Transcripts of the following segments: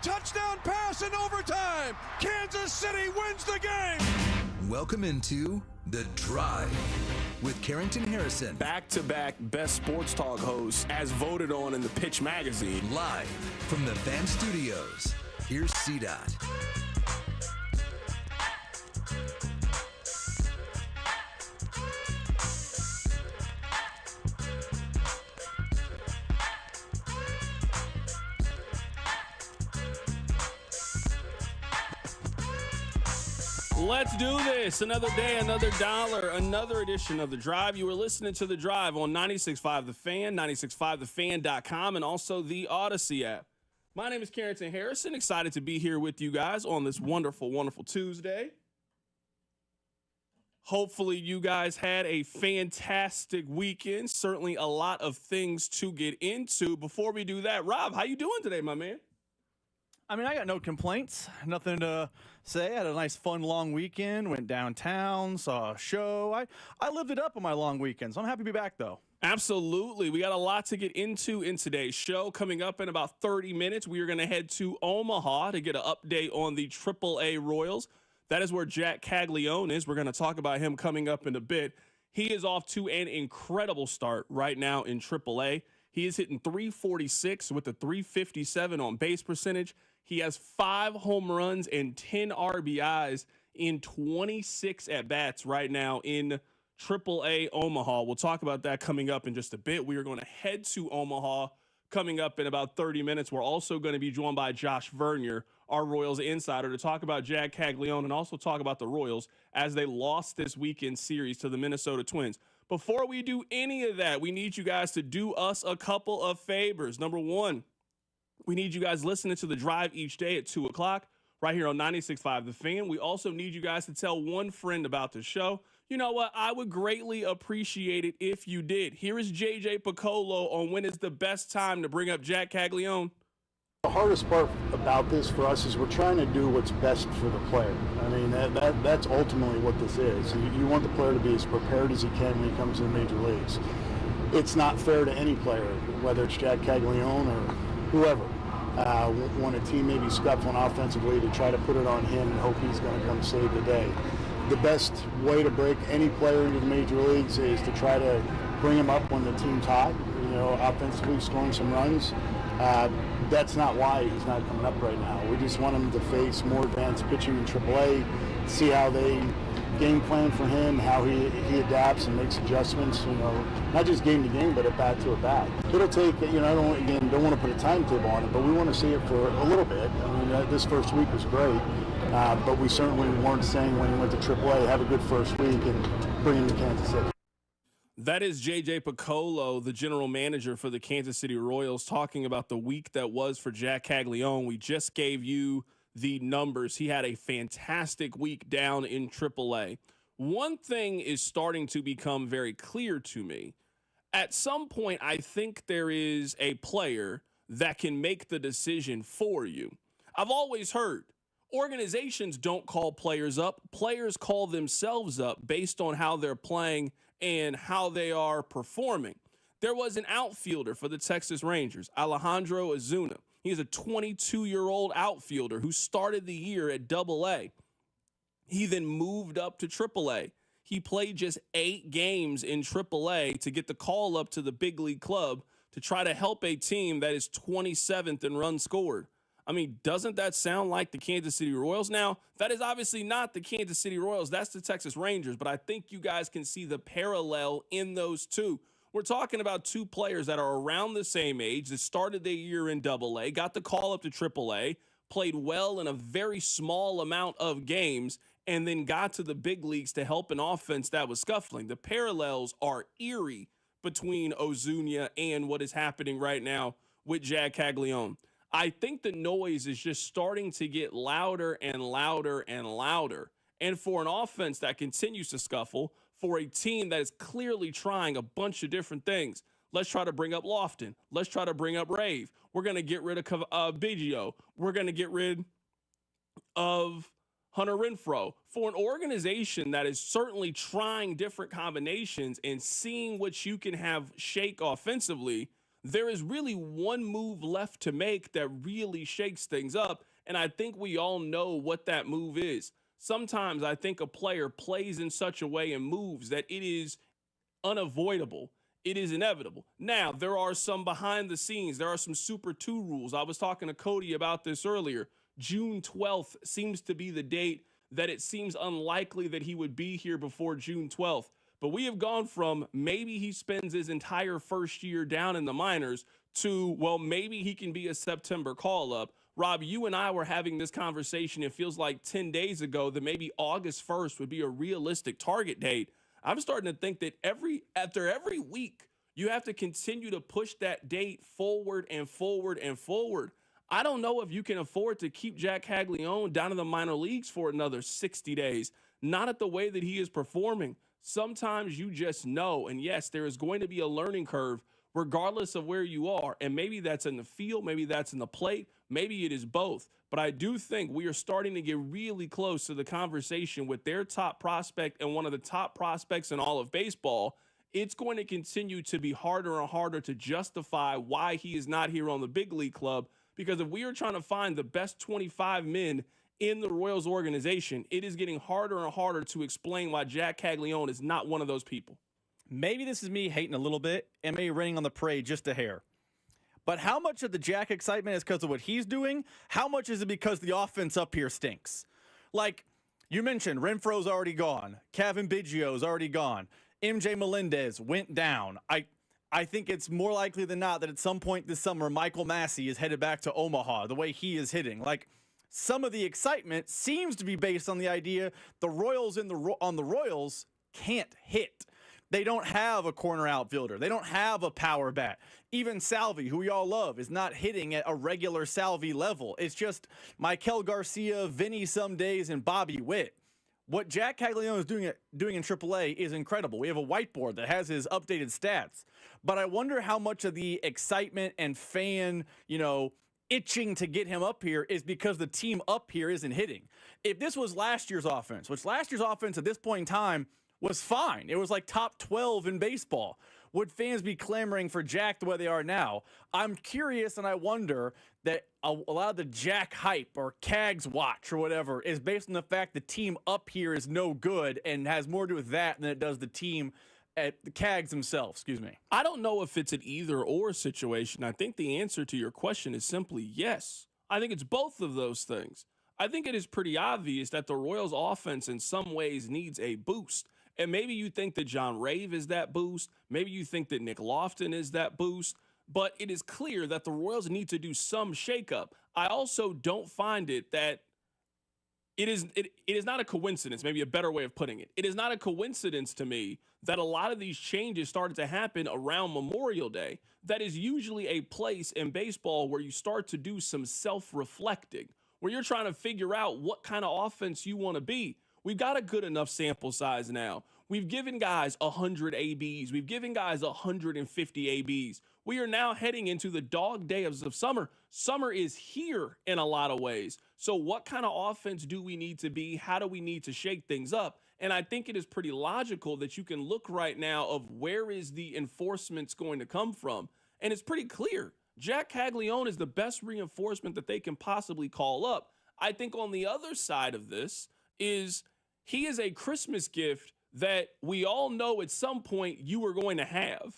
touchdown pass in overtime. Kansas City wins the game. Welcome into The Drive with Carrington Harrison. Back-to-back best sports talk hosts as voted on in the Pitch magazine. Live from the Fan Studios. Here's C-Dot. Let's do this. Another day, another dollar, another edition of The Drive. You are listening to The Drive on 96.5 The Fan, 96.5thefan.com, and also the Odyssey app. My name is Carrington Harrison. Excited to be here with you guys on this wonderful, wonderful Tuesday. Hopefully you guys had a fantastic weekend. Certainly a lot of things to get into. Before we do that, Rob, how you doing today, my man? I mean, I got no complaints. Nothing to say. I had a nice, fun, long weekend. Went downtown, saw a show. I lived it up on my long weekend, so I'm happy to be back, though. Absolutely. We got a lot to get into in today's show. Coming up in about 30 minutes, we are going to head to Omaha to get an update on the AAA Royals. That is where Jack Caglione is. We're going to talk about him coming up in a bit. He is off to an incredible start right now in AAA. He is hitting .346 with a .357 on base percentage. He has 5 home runs and 10 RBIs in 26 at-bats right now in AAA Omaha. We'll talk about that coming up in just a bit. We are going to head to Omaha coming up in about 30 minutes. We're also going to be joined by Josh Vernier, our Royals insider, to talk about Jack Caglione and also talk about the Royals as they lost this weekend series to the Minnesota Twins. Before we do any of that, we need you guys to do us a couple of favors. Number one, we need you guys listening to The Drive each day at 2 o'clock right here on 96.5 The Fan. We also need you guys to tell one friend about the show. You know what? I would greatly appreciate it if you did. Here is JJ Piccolo on when is the best time to bring up Jack Caglione. The hardest part about this for us is we're trying to do what's best for the player. I mean, that's ultimately what this is. You want the player to be as prepared as he can when he comes to the major leagues. It's not fair to any player, whether it's Jack Caglione or whoever. When a team may be scuffling offensively to try to put it on him and hope he's going to come save the day. The best way to break any player into the major leagues is to try to bring him up when the team's hot, offensively scoring some runs. That's not why he's not coming up right now. We just want him to face more advanced pitching in AAA, see how they game plan for him, how he adapts and makes adjustments, not just game to game, but at bat to at bat. It'll take, I don't want to put a timetable on it, but we want to see it for a little bit. I mean, this first week was great, but we certainly weren't saying when he went to AAA, have a good first week and bring him to Kansas City. That is J.J. Piccolo, the general manager for the Kansas City Royals, talking about the week that was for Jack Caglione. We just gave you the numbers. He had a fantastic week down in AAA. One thing is starting to become very clear to me. At some point, I think there is a player that can make the decision for you. I've always heard organizations don't call players up. Players call themselves up based on how they're playing and how they are performing. There was an outfielder for the Texas Rangers, Alejandro Ozuna. He's a 22-year-old outfielder who started the year at AA. He then moved up to AAA. He played just 8 games in AAA to get the call up to the big league club to try to help a team that is 27th in runs scored. I mean, doesn't that sound like the Kansas City Royals? Now, that is obviously not the Kansas City Royals. That's the Texas Rangers, but I think you guys can see the parallel in those two. We're talking about 2 players that are around the same age that started their year in AA, got the call up to AAA, played well in a very small amount of games, and then got to the big leagues to help an offense that was scuffling. The parallels are eerie between Ozuna and what is happening right now with Jack Caglione. I think the noise is just starting to get louder and louder and louder. And for an offense that continues to scuffle, for a team that is clearly trying a bunch of different things, let's try to bring up Lofton. Let's try to bring up Rave. We're going to get rid of Biggio. We're going to get rid of Hunter Renfroe. For an organization that is certainly trying different combinations and seeing what you can have shake offensively, there is really one move left to make that really shakes things up. And I think we all know what that move is. Sometimes I think a player plays in such a way and moves that it is unavoidable. It is inevitable. Now, there are some behind the scenes. There are some Super 2 rules. I was talking to Cody about this earlier. June 12th seems to be the date that it seems unlikely that he would be here before June 12th. But we have gone from maybe he spends his entire first year down in the minors to, well, maybe he can be a September call-up. Rob, you and I were having this conversation, it feels like 10 days ago, that maybe August 1st would be a realistic target date. I'm starting to think that after every week, you have to continue to push that date forward and forward and forward. I don't know if you can afford to keep Jack Caglione down in the minor leagues for another 60 days, not at the way that he is performing. Sometimes you just know, and yes, there is going to be a learning curve regardless of where you are, and maybe that's in the field, maybe that's in the plate, maybe it is both. But I do think we are starting to get really close to the conversation with their top prospect and one of the top prospects in all of baseball. It's going to continue to be harder and harder to justify why he is not here on the big league club, because if we are trying to find the best 25 men in the Royals organization, it is getting harder and harder to explain why Jack Caglione is not one of those people. Maybe this is me hating a little bit and maybe raining on the parade just a hair. But how much of the Jack excitement is because of what he's doing? How much is it because the offense up here stinks? Like you mentioned, Renfro's already gone. Kevin Biggio's already gone. MJ Melendez went down. I think it's more likely than not that at some point this summer, Michael Massey is headed back to Omaha, the way he is hitting. Like, some of the excitement seems to be based on the idea the Royals on the Royals can't hit. They don't have a corner outfielder. They don't have a power bat. Even Salvi, who we all love, is not hitting at a regular Salvi level. It's just Maikel Garcia, Vinny some days, and Bobby Witt. What Jack Caglione is doing in AAA is incredible. We have a whiteboard that has his updated stats. But I wonder how much of the excitement and fan, itching to get him up here is because the team up here isn't hitting. If this was last year's offense, which last year's offense at this point in time was fine. It was like top 12 in baseball. Would fans be clamoring for Jack the way they are now? I'm curious, and I wonder that a lot of the Jack hype or Cags watch or whatever is based on the fact the team up here is no good and has more to do with that than it does the team at the Cags themselves. Excuse me. I don't know if it's an either or situation. I think the answer to your question is simply yes. I think it's both of those things. I think it is pretty obvious that the Royals offense in some ways needs a boost. And maybe you think that John Rave is that boost. Maybe you think that Nick Lofton is that boost. But it is clear that the Royals need to do some shakeup. I also don't find it that it is not a coincidence, maybe a better way of putting it. It is not a coincidence to me that a lot of these changes started to happen around Memorial Day. That is usually a place in baseball where you start to do some self-reflecting, where you're trying to figure out what kind of offense you want to be. We've got a good enough sample size now. We've given guys 100 ABs. We've given guys 150 ABs. We are now heading into the dog days of summer. Summer is here in a lot of ways. So what kind of offense do we need to be? How do we need to shake things up? And I think it is pretty logical that you can look right now of where is the enforcements going to come from. And it's pretty clear. Jack Caglione is the best reinforcement that they can possibly call up. I think on the other side of this is he is a Christmas gift that we all know at some point you are going to have.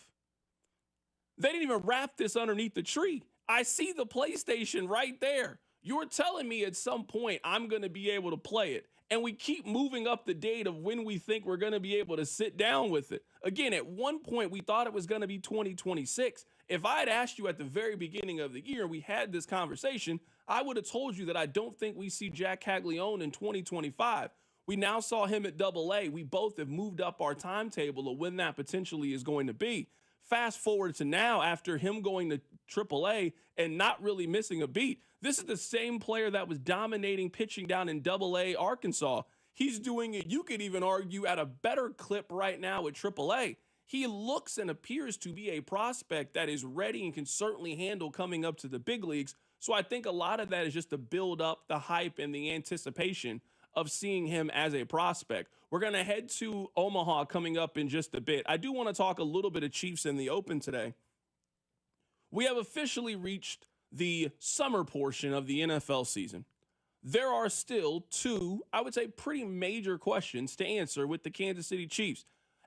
They didn't even wrap this underneath the tree. I see the PlayStation right there. You're telling me at some point I'm going to be able to play it. And we keep moving up the date of when we think we're going to be able to sit down with it. Again, at one point we thought it was going to be 2026. If I had asked you at the very beginning of the year, we had this conversation, I would have told you that I don't think we see Jack Caglione in 2025. We now saw him at AA. We both have moved up our timetable of when that potentially is going to be. Fast forward to now, after him going to AAA and not really missing a beat, this is the same player that was dominating pitching down in AA Arkansas. He's doing it, you could even argue, at a better clip right now at AAA. He looks and appears to be a prospect that is ready and can certainly handle coming up to the big leagues. So I think a lot of that is just to build up the hype and the anticipation of seeing him as a prospect. We're going to head to Omaha coming up in just a bit. I do want to talk a little bit of Chiefs in the Open today. We have officially reached the summer portion of the NFL season. There are still two, I would say, pretty major questions to answer with the Kansas City Chiefs.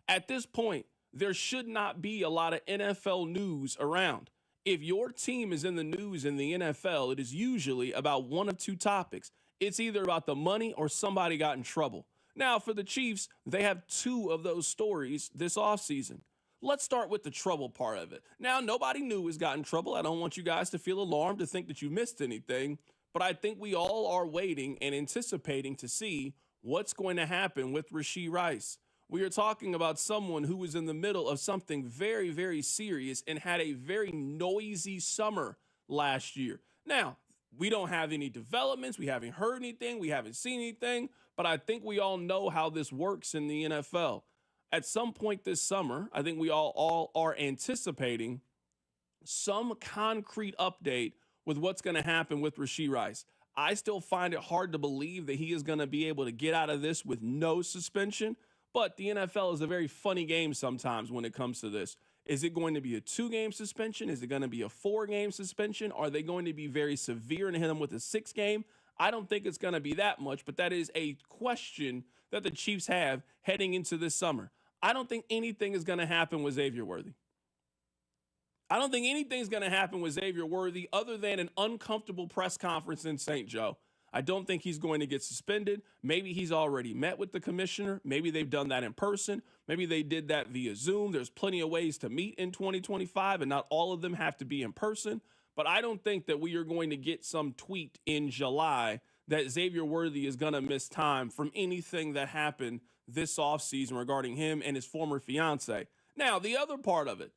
At this point, there should not be a lot of NFL news around. If your team is in the news in the NFL, it is usually about one of two topics. It's either about the money or somebody got in trouble. Now, for the Chiefs, they have two of those stories this offseason. Let's start with the trouble part of it. Now, nobody new has got in trouble. I don't want you guys to feel alarmed to think that you missed anything, but I think we all are waiting and anticipating to see what's going to happen with Rashee Rice. We are talking about someone who was in the middle of something very, very serious and had a very noisy summer last year. Now, we don't have any developments. We haven't heard anything. We haven't seen anything, but I think we all know how this works in the NFL. At some point this summer, I think we all are anticipating some concrete update with what's going to happen with Rashee Rice. I still find it hard to believe that he is going to be able to get out of this with no suspension, but the NFL is a very funny game sometimes when it comes to this. Is it going to be a 2-game suspension? Is it going to be a 4-game suspension? Are they going to be very severe and hit him with a 6-game? I don't think it's going to be that much, but that is a question that the Chiefs have heading into this summer. I don't think anything is going to happen with Xavier Worthy. I don't think anything's going to happen with Xavier Worthy other than an uncomfortable press conference in St. Joe. I don't think he's going to get suspended. Maybe he's already met with the commissioner. Maybe they've done that in person. Maybe they did that via Zoom. There's plenty of ways to meet in 2025, and not all of them have to be in person. But I don't think that we are going to get some tweet in July that Xavier Worthy is going to miss time from anything that happened this offseason regarding him and his former fiance. Now, the other part of it,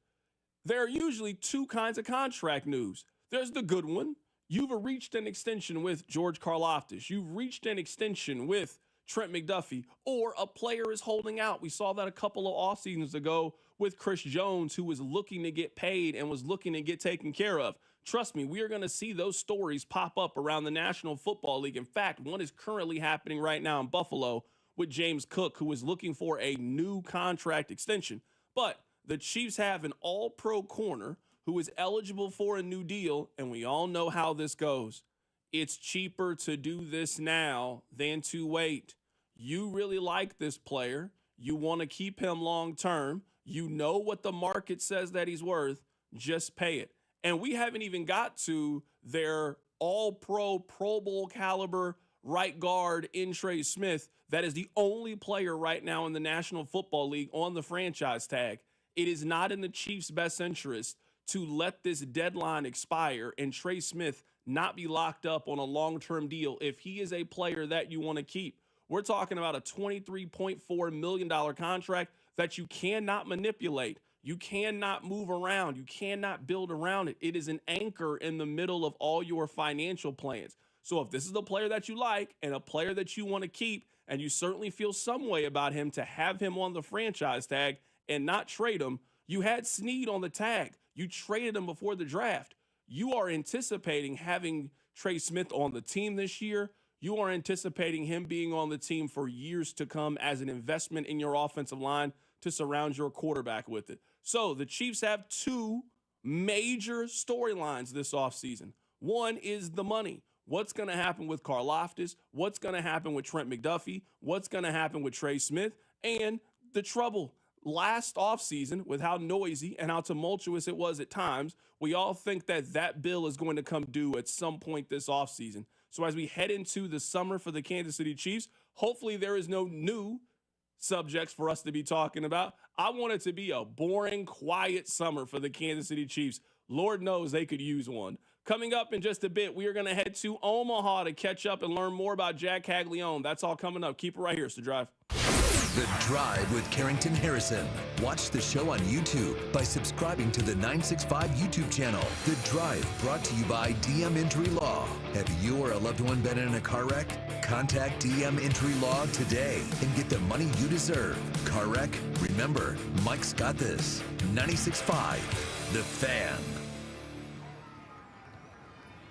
there are usually two kinds of contract news. There's the good one. You've reached an extension with George Karlaftis. You've reached an extension with Trent McDuffie, or a player is holding out. We saw that a couple of off seasons ago with Chris Jones, who was looking to get paid and was looking to get taken care of. Trust me, we are going to see those stories pop up around the National Football League. In fact, one is currently happening right now in Buffalo with James Cook, who is looking for a new contract extension. But the Chiefs have an all-pro corner who is eligible for a new deal, and we all know how this goes. It's cheaper to do this now than to wait. You really like this player. You want to keep him long-term. You know what the market says that he's worth. Just pay it. And we haven't even got to their all-pro, Pro Bowl caliber right guard in Trey Smith. That is the only player right now in the National Football League on the franchise tag. It is not in the Chiefs' best interest to let this deadline expire and Trey Smith not be locked up on a long-term deal if he is a player that you want to keep. We're talking about a $23.4 million contract that you cannot manipulate. You cannot move around. You cannot build around it. It is an anchor in the middle of all your financial plans. So if this is the player that you like and a player that you want to keep, and you certainly feel some way about him, to have him on the franchise tag and not trade him, you had Snead on the tag. You traded him before the draft. You are anticipating having Trey Smith on the team this year. You are anticipating him being on the team for years to come as an investment in your offensive line to surround your quarterback with it. So the Chiefs have two major storylines this offseason. One is the money. What's going to happen with Karlaftis? What's going to happen with Trent McDuffie? What's going to happen with Trey Smith? And the trouble. Last offseason, with how noisy and how tumultuous it was at times, we all think that that bill is going to come due at some point this offseason. So as we head into the summer for the Kansas City Chiefs, hopefully there is no new subjects for us to be talking about. I want it to be a boring, quiet summer for the Kansas City Chiefs. Lord knows they could use one. Coming up in just a bit, we are going to head to Omaha to catch up and learn more about Jack Caglione. That's all coming up. Keep it right here. It's The Drive. The Drive with Carrington Harrison. Watch the show on YouTube by subscribing to the 965 YouTube channel. The Drive, brought to you by DM Injury Law. Have you or a loved one been in a car wreck? Contact DM Injury Law today and get the money you deserve. Car wreck? Remember, Mike's got this. 96.5, The Fan.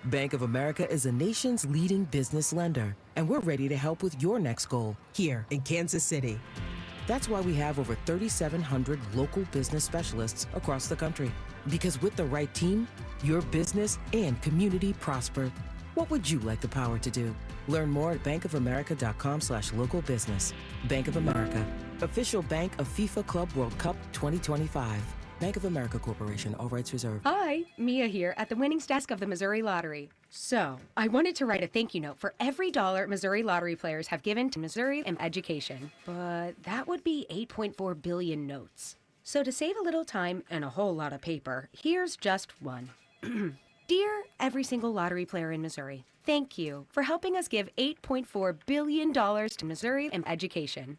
Bank of America is the nation's leading business lender, and we're ready to help with your next goal here in Kansas City. That's why we have over 3,700 local business specialists across the country. Because with the right team, your business and community prosper. What would you like the power to do? Learn more at bankofamerica.com/local business. Bank of America, official bank of FIFA Club World Cup 2025. Bank of America Corporation, all rights reserved. Hi, Mia here at the winnings desk of the Missouri Lottery. So, I wanted to write a thank you note for every dollar Missouri Lottery players have given to Missouri and education. But that would be 8.4 billion notes. So to save a little time and a whole lot of paper, here's just one. Dear every single lottery player in Missouri, thank you for helping us give $8.4 billion to Missouri and education.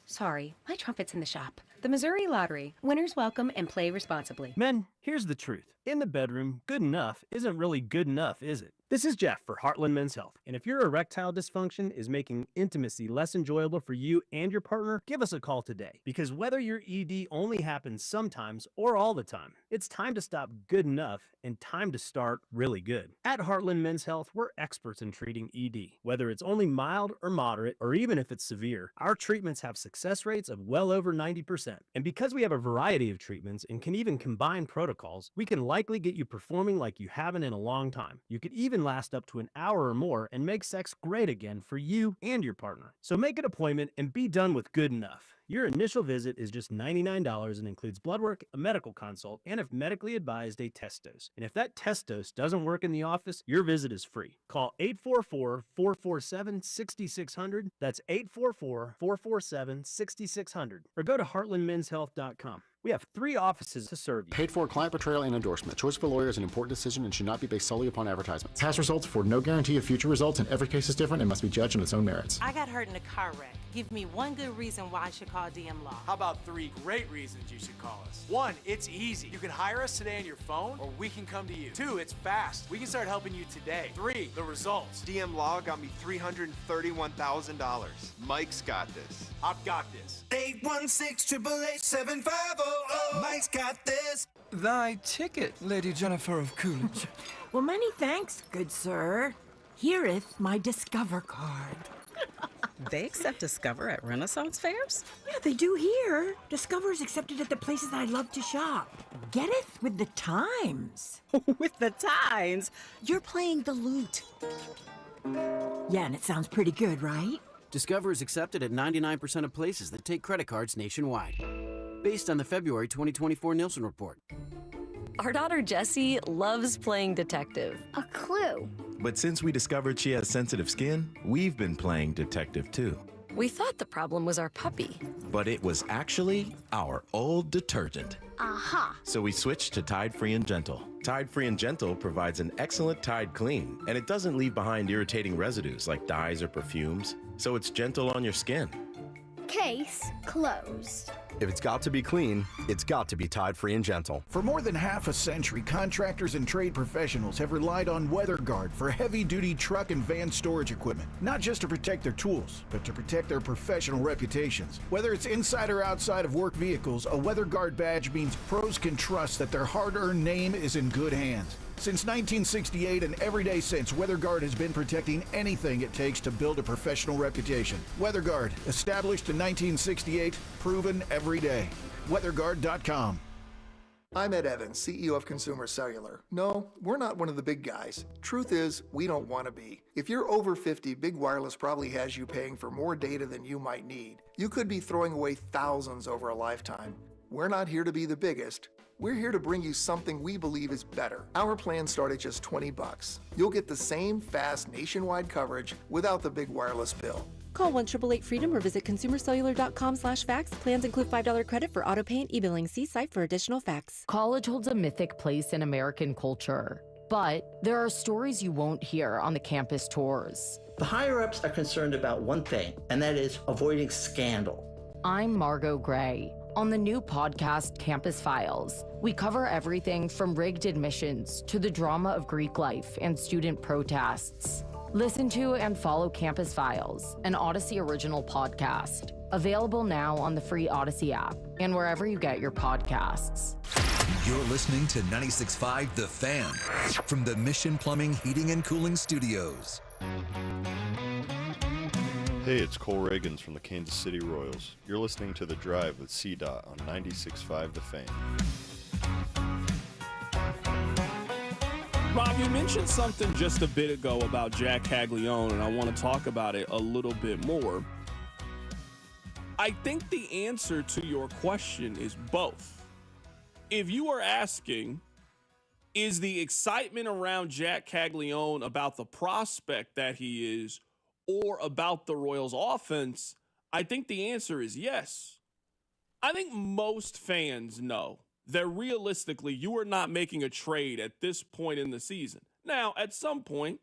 Sorry, my trumpet's in the shop. The Missouri Lottery. Winners welcome and play responsibly. Men, here's the truth. In the bedroom, good enough isn't really good enough, is it? This is Jeff for Heartland Men's Health. And if your erectile dysfunction is making intimacy less enjoyable for you and your partner, give us a call today. Because whether your ED only happens sometimes or all the time, it's time to stop good enough and time to start really good. At Heartland Men's Health, we're experts in treating ED. Whether it's only mild or moderate, or even if it's severe, our treatments have success rates of well over 90%. And because we have a variety of treatments and can even combine protocols, we can likely get you performing like you haven't in a long time. You could even last up to an hour or more and make sex great again for you and your partner. So make an appointment and be done with good enough. Your initial visit is just $99 and includes blood work, a medical consult, and if medically advised, a test dose. And if that test dose doesn't work in the office, your visit is free. Call 844-447-6600. That's 844-447-6600. Or go to heartlandmenshealth.com. We have 3 offices to serve you. Paid for client portrayal and endorsement. Choice of a lawyer is an important decision and should not be based solely upon advertisements. Past results afford no guarantee of future results, and every case is different and must be judged on its own merits. I got hurt in a car wreck. Give me one good reason why I should call DM Law. How about 3 great reasons you should call us? 1, it's easy. You can hire us today on your phone, or we can come to you. 2, it's fast. We can start helping you today. 3, the results. DM Law got me $331,000. Mike's got this. I've got this. 816-888-7500. Mike's got this. Thy ticket, Lady Jennifer of Coolidge. Well, many thanks, good sir. Here'th my Discover card. They accept Discover at Renaissance fairs? Yeah, they do here. Discover is accepted at the places I love to shop. Getteth with the times. With the times? You're playing the lute. Yeah, and it sounds pretty good, right? Discover is accepted at 99% of places that take credit cards nationwide. Based on the February 2024 Nielsen report. Our daughter Jessie loves playing detective. A clue. But since we discovered she has sensitive skin, we've been playing detective too. We thought the problem was our puppy. But it was actually our old detergent. Aha. So we switched to Tide Free and Gentle. Tide Free and Gentle provides an excellent Tide clean, and it doesn't leave behind irritating residues like dyes or perfumes, so it's gentle on your skin. Case closed. If it's got to be clean, it's got to be Tide Free and Gentle. For more than half a century, contractors and trade professionals have relied on WeatherGuard for heavy-duty truck and van storage equipment, not just to protect their tools, but to protect their professional reputations. Whether it's inside or outside of work vehicles, a WeatherGuard badge means pros can trust that their hard-earned name is in good hands. Since 1968 and every day since, WeatherGuard has been protecting anything it takes to build a professional reputation. WeatherGuard, established in 1968, proven every day. WeatherGuard.com. I'm Ed Evans, CEO of Consumer Cellular. No, we're not one of the big guys. Truth is, we don't want to be. If you're over 50, Big Wireless probably has you paying for more data than you might need. You could be throwing away thousands over a lifetime. We're not here to be the biggest. We're here to bring you something we believe is better. Our plans start at just $20. You'll get the same fast nationwide coverage without the big wireless bill. Call 1-888-FREEDOM or visit consumercellular.com/facts. Plans include $5 credit for autopay and e-billing. See site for additional facts. College holds a mythic place in American culture, but there are stories you won't hear on the campus tours. The higher-ups are concerned about one thing, and that is avoiding scandal. I'm Margot Gray. On the new podcast, Campus Files, we cover everything from rigged admissions to the drama of Greek life and student protests. Listen to and follow Campus Files, an Odyssey original podcast. Available now on the free Odyssey app and wherever you get your podcasts. You're listening to 96.5 The Fan from the Mission Plumbing, Heating, and Cooling Studios. Hey, it's Cole Reagans from the Kansas City Royals. You're listening to The Drive with C-Dot on 96.5 The Fan. Rob, you mentioned something just a bit ago about Jack Caglione, and I want to talk about it a little bit more. I think the answer to your question is both. If you are asking, is the excitement around Jack Caglione about the prospect that he is or about the Royals offense, I think the answer is yes. I think most fans know that realistically you are not making a trade at this point in the season. Now, at some point,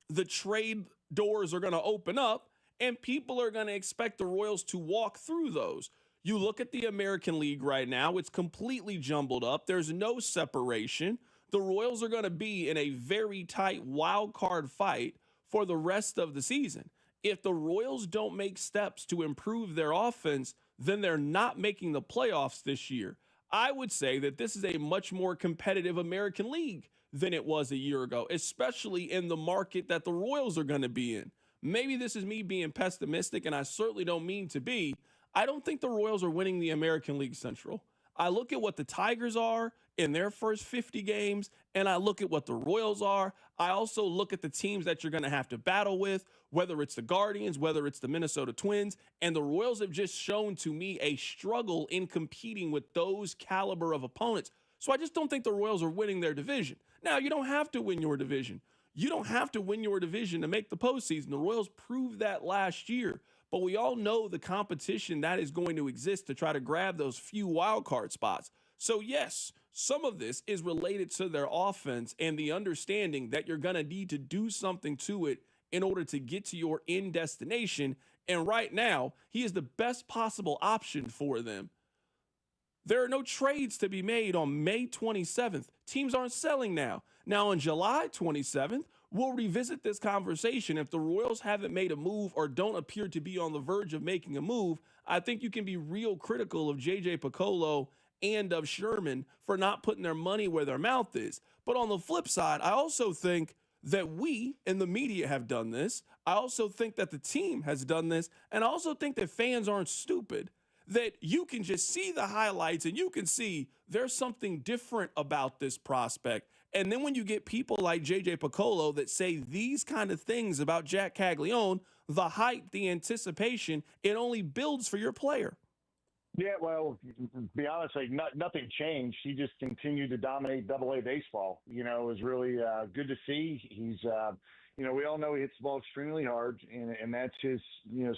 the trade doors are going to open up and people are going to expect the Royals to walk through those. You look at the American League right now, it's completely jumbled up. There's no separation. The Royals are going to be in a very tight wild card fight for the rest of the season. If the Royals don't make steps to improve their offense, then they're not making the playoffs this year. I would say that this is a much more competitive American League than it was a year ago, especially in the market that the Royals are going to be in. Maybe this is me being pessimistic, and I certainly don't mean to be. I don't think the Royals are winning the American League Central. I look at what the Tigers are in their first 50 games, and I look at what the Royals are. I also look at the teams that you're going to have to battle with, whether it's the Guardians, whether it's the Minnesota Twins, and the Royals have just shown to me a struggle in competing with those caliber of opponents. So I just don't think the Royals are winning their division. Now, you don't have to win your division. You don't have to win your division to make the postseason. The Royals proved that last year. But we all know the competition that is going to exist to try to grab those few wild card spots. So yes, some of this is related to their offense and the understanding that you're going to need to do something to it in order to get to your end destination. And right now, he is the best possible option for them. There are no trades to be made on May 27th. Teams aren't selling now. Now on July 27th, we'll revisit this conversation. If the Royals haven't made a move or don't appear to be on the verge of making a move, I think you can be real critical of J.J. Picollo and of Sherman for not putting their money where their mouth is. But on the flip side, I also think that we in the media have done this. I also think that the team has done this. And I also think that fans aren't stupid, that you can just see the highlights and you can see there's something different about this prospect. And then when you get people like J.J. Picollo that say these kind of things about Jack Caglione, the hype, the anticipation, it only builds for your player. Yeah, well, to be honest, nothing changed. He just continued to dominate Double-A baseball. You know, it was really good to see. He's, we all know he hits the ball extremely hard, and that's his,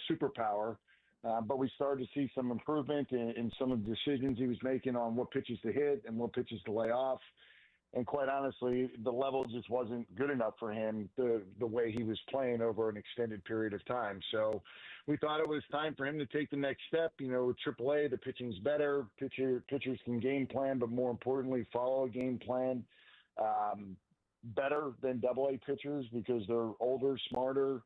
superpower. But we started to see some improvement in some of the decisions he was making on what pitches to hit and what pitches to lay off. And quite honestly, the level just wasn't good enough for him the way he was playing over an extended period of time. So we thought it was time for him to take the next step. With AAA, the pitching's better. Pitchers can game plan, but more importantly, follow a game plan better than Double-A pitchers because they're older, smarter,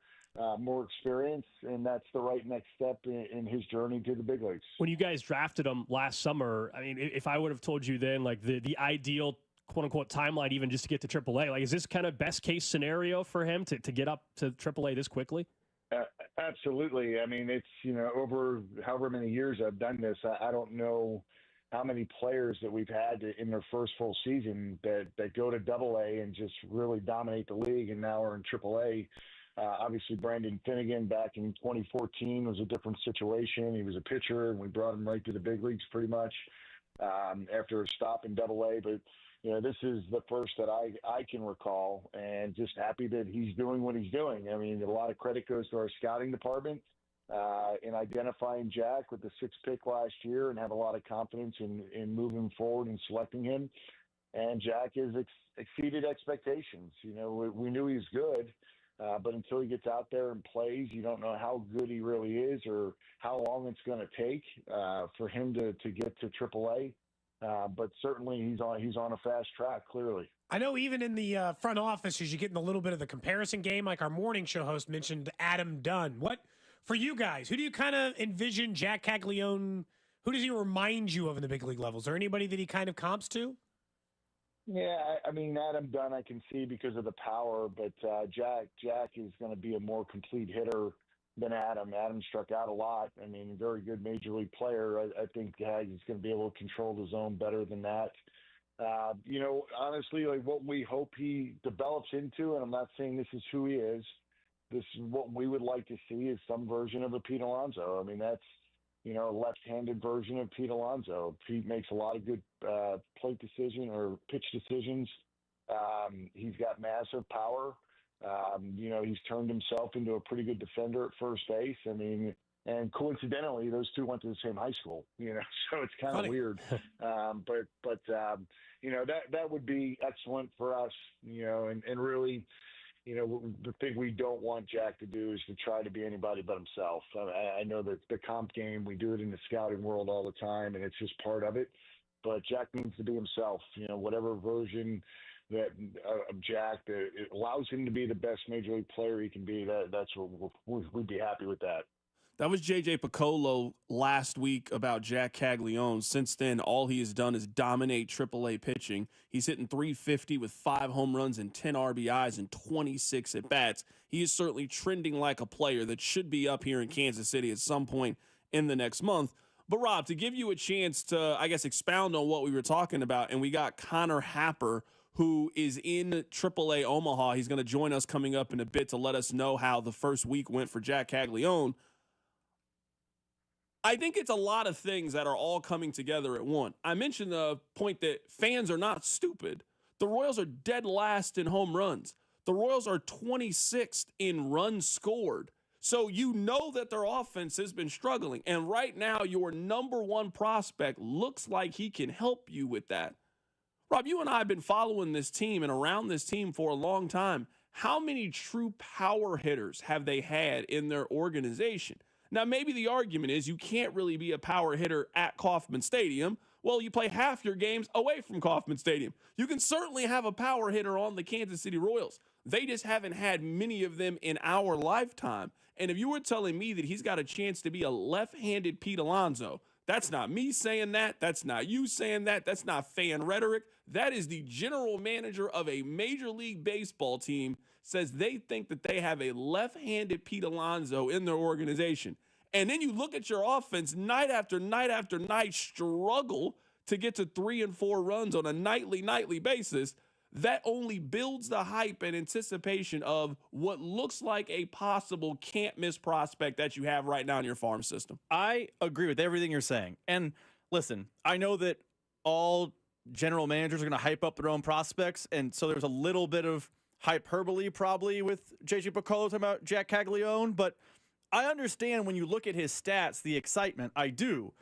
more experienced, and that's the right next step in his journey to the big leagues. When you guys drafted him last summer, I mean, if I would have told you then, like the ideal quote-unquote timeline even just to get to AAA, like is this kind of best case scenario for him to get up to AAA this quickly? Absolutely. I mean, it's, over however many years I've done this, I don't know how many players that we've had in their first full season that go to Double-A and just really dominate the league and now are in AAA. Obviously, Brandon Finnegan back in 2014 was a different situation. He was a pitcher, and we brought him right to the big leagues pretty much after a stop in Double-A. But this is the first that I can recall, and just happy that he's doing what he's doing. I mean, a lot of credit goes to our scouting department in identifying Jack with the 6th pick last year and have a lot of confidence in moving forward and selecting him. And Jack has exceeded expectations. We knew he was good, but until he gets out there and plays, you don't know how good he really is or how long it's going to take for him to get to AAA. But certainly he's on a fast track, clearly. I know even in the front office, as you're getting a little bit of the comparison game, like our morning show host mentioned Adam Dunn. What, for you guys, who do you kind of envision Jack Caglione, who does he remind you of in the big league levels? Is there anybody that he kind of comps to? Yeah, I mean, Adam Dunn I can see because of the power, but Jack is going to be a more complete hitter Adam. Adam struck out a lot. I mean, very good major league player. I think he's going to be able to control the zone better than that. Honestly, like what we hope he develops into, and I'm not saying this is who he is. This is what we would like to see is some version of a Pete Alonso. I mean, that's, a left-handed version of Pete Alonso. Pete makes a lot of good plate decision or pitch decisions. He's got massive power. He's turned himself into a pretty good defender at first base. I mean, and coincidentally, those two went to the same high school, so it's kind of weird. But that would be excellent for us, and really, the thing we don't want Jack to do is to try to be anybody but himself. I know that the comp game, we do it in the scouting world all the time, and it's just part of it. But Jack needs to be himself, whatever version that of Jack that it allows him to be the best major league player he can be. That's what we'd be happy with that. That was J.J. Piccolo last week about Jack Caglione. Since then, all he has done is dominate AAA pitching. He's hitting .350 with 5 home runs and 10 RBIs and 26 at-bats. He is certainly trending like a player that should be up here in Kansas City at some point in the next month. But, Rob, to give you a chance to, expound on what we were talking about, and we got Connor Happer, who is in AAA Omaha. He's going to join us coming up in a bit to let us know how the first week went for Jack Caglione. I think it's a lot of things that are all coming together at one. I mentioned the point that fans are not stupid. The Royals are dead last in home runs. The Royals are 26th in runs scored. So you know that their offense has been struggling. And right now, your number one prospect looks like he can help you with that. Rob, you and I have been following this team and around this team for a long time. How many true power hitters have they had in their organization? Now, maybe the argument is you can't really be a power hitter at Kauffman Stadium. Well, you play half your games away from Kauffman Stadium. You can certainly have a power hitter on the Kansas City Royals. They just haven't had many of them in our lifetime. And if you were telling me that he's got a chance to be a left-handed Pete Alonso, that's not me saying that. That's not you saying that. That's not fan rhetoric. That is the general manager of a Major League Baseball team says they think that they have a left-handed Pete Alonso in their organization. And then you look at your offense night after night after night struggle to get to 3 and 4 runs on a nightly basis. That only builds the hype and anticipation of what looks like a possible can't-miss prospect that you have right now in your farm system. I agree with everything you're saying. And listen, I know that all general managers are going to hype up their own prospects, and so there's a little bit of hyperbole probably with J.J. Piccolo talking about Jack Caglione, but I understand when you look at his stats, the excitement. I do.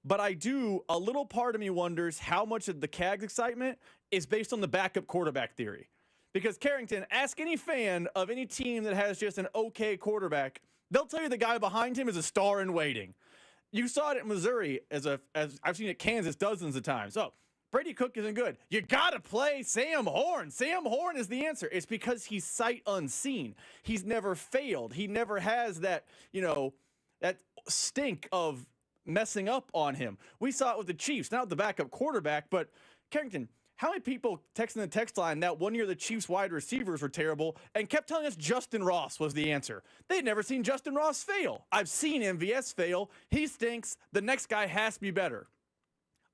But a little part of me wonders how much of the Cags excitement is based on the backup quarterback theory. Because Carrington, ask any fan of any team that has just an okay quarterback, they'll tell you the guy behind him is a star in waiting. You saw it at Missouri, as I've seen it at Kansas dozens of times. Oh, Brady Cook isn't good. You got to play Sam Horn. Sam Horn is the answer. It's because he's sight unseen. He's never failed. He never has that, that stink of messing up on him. We saw it with the Chiefs, not the backup quarterback, but Carrington, how many people texting the text line that one year the Chiefs wide receivers were terrible and kept telling us Justin Ross was the answer? They'd never seen Justin Ross fail. I've seen MVS fail. He stinks. The next guy has to be better.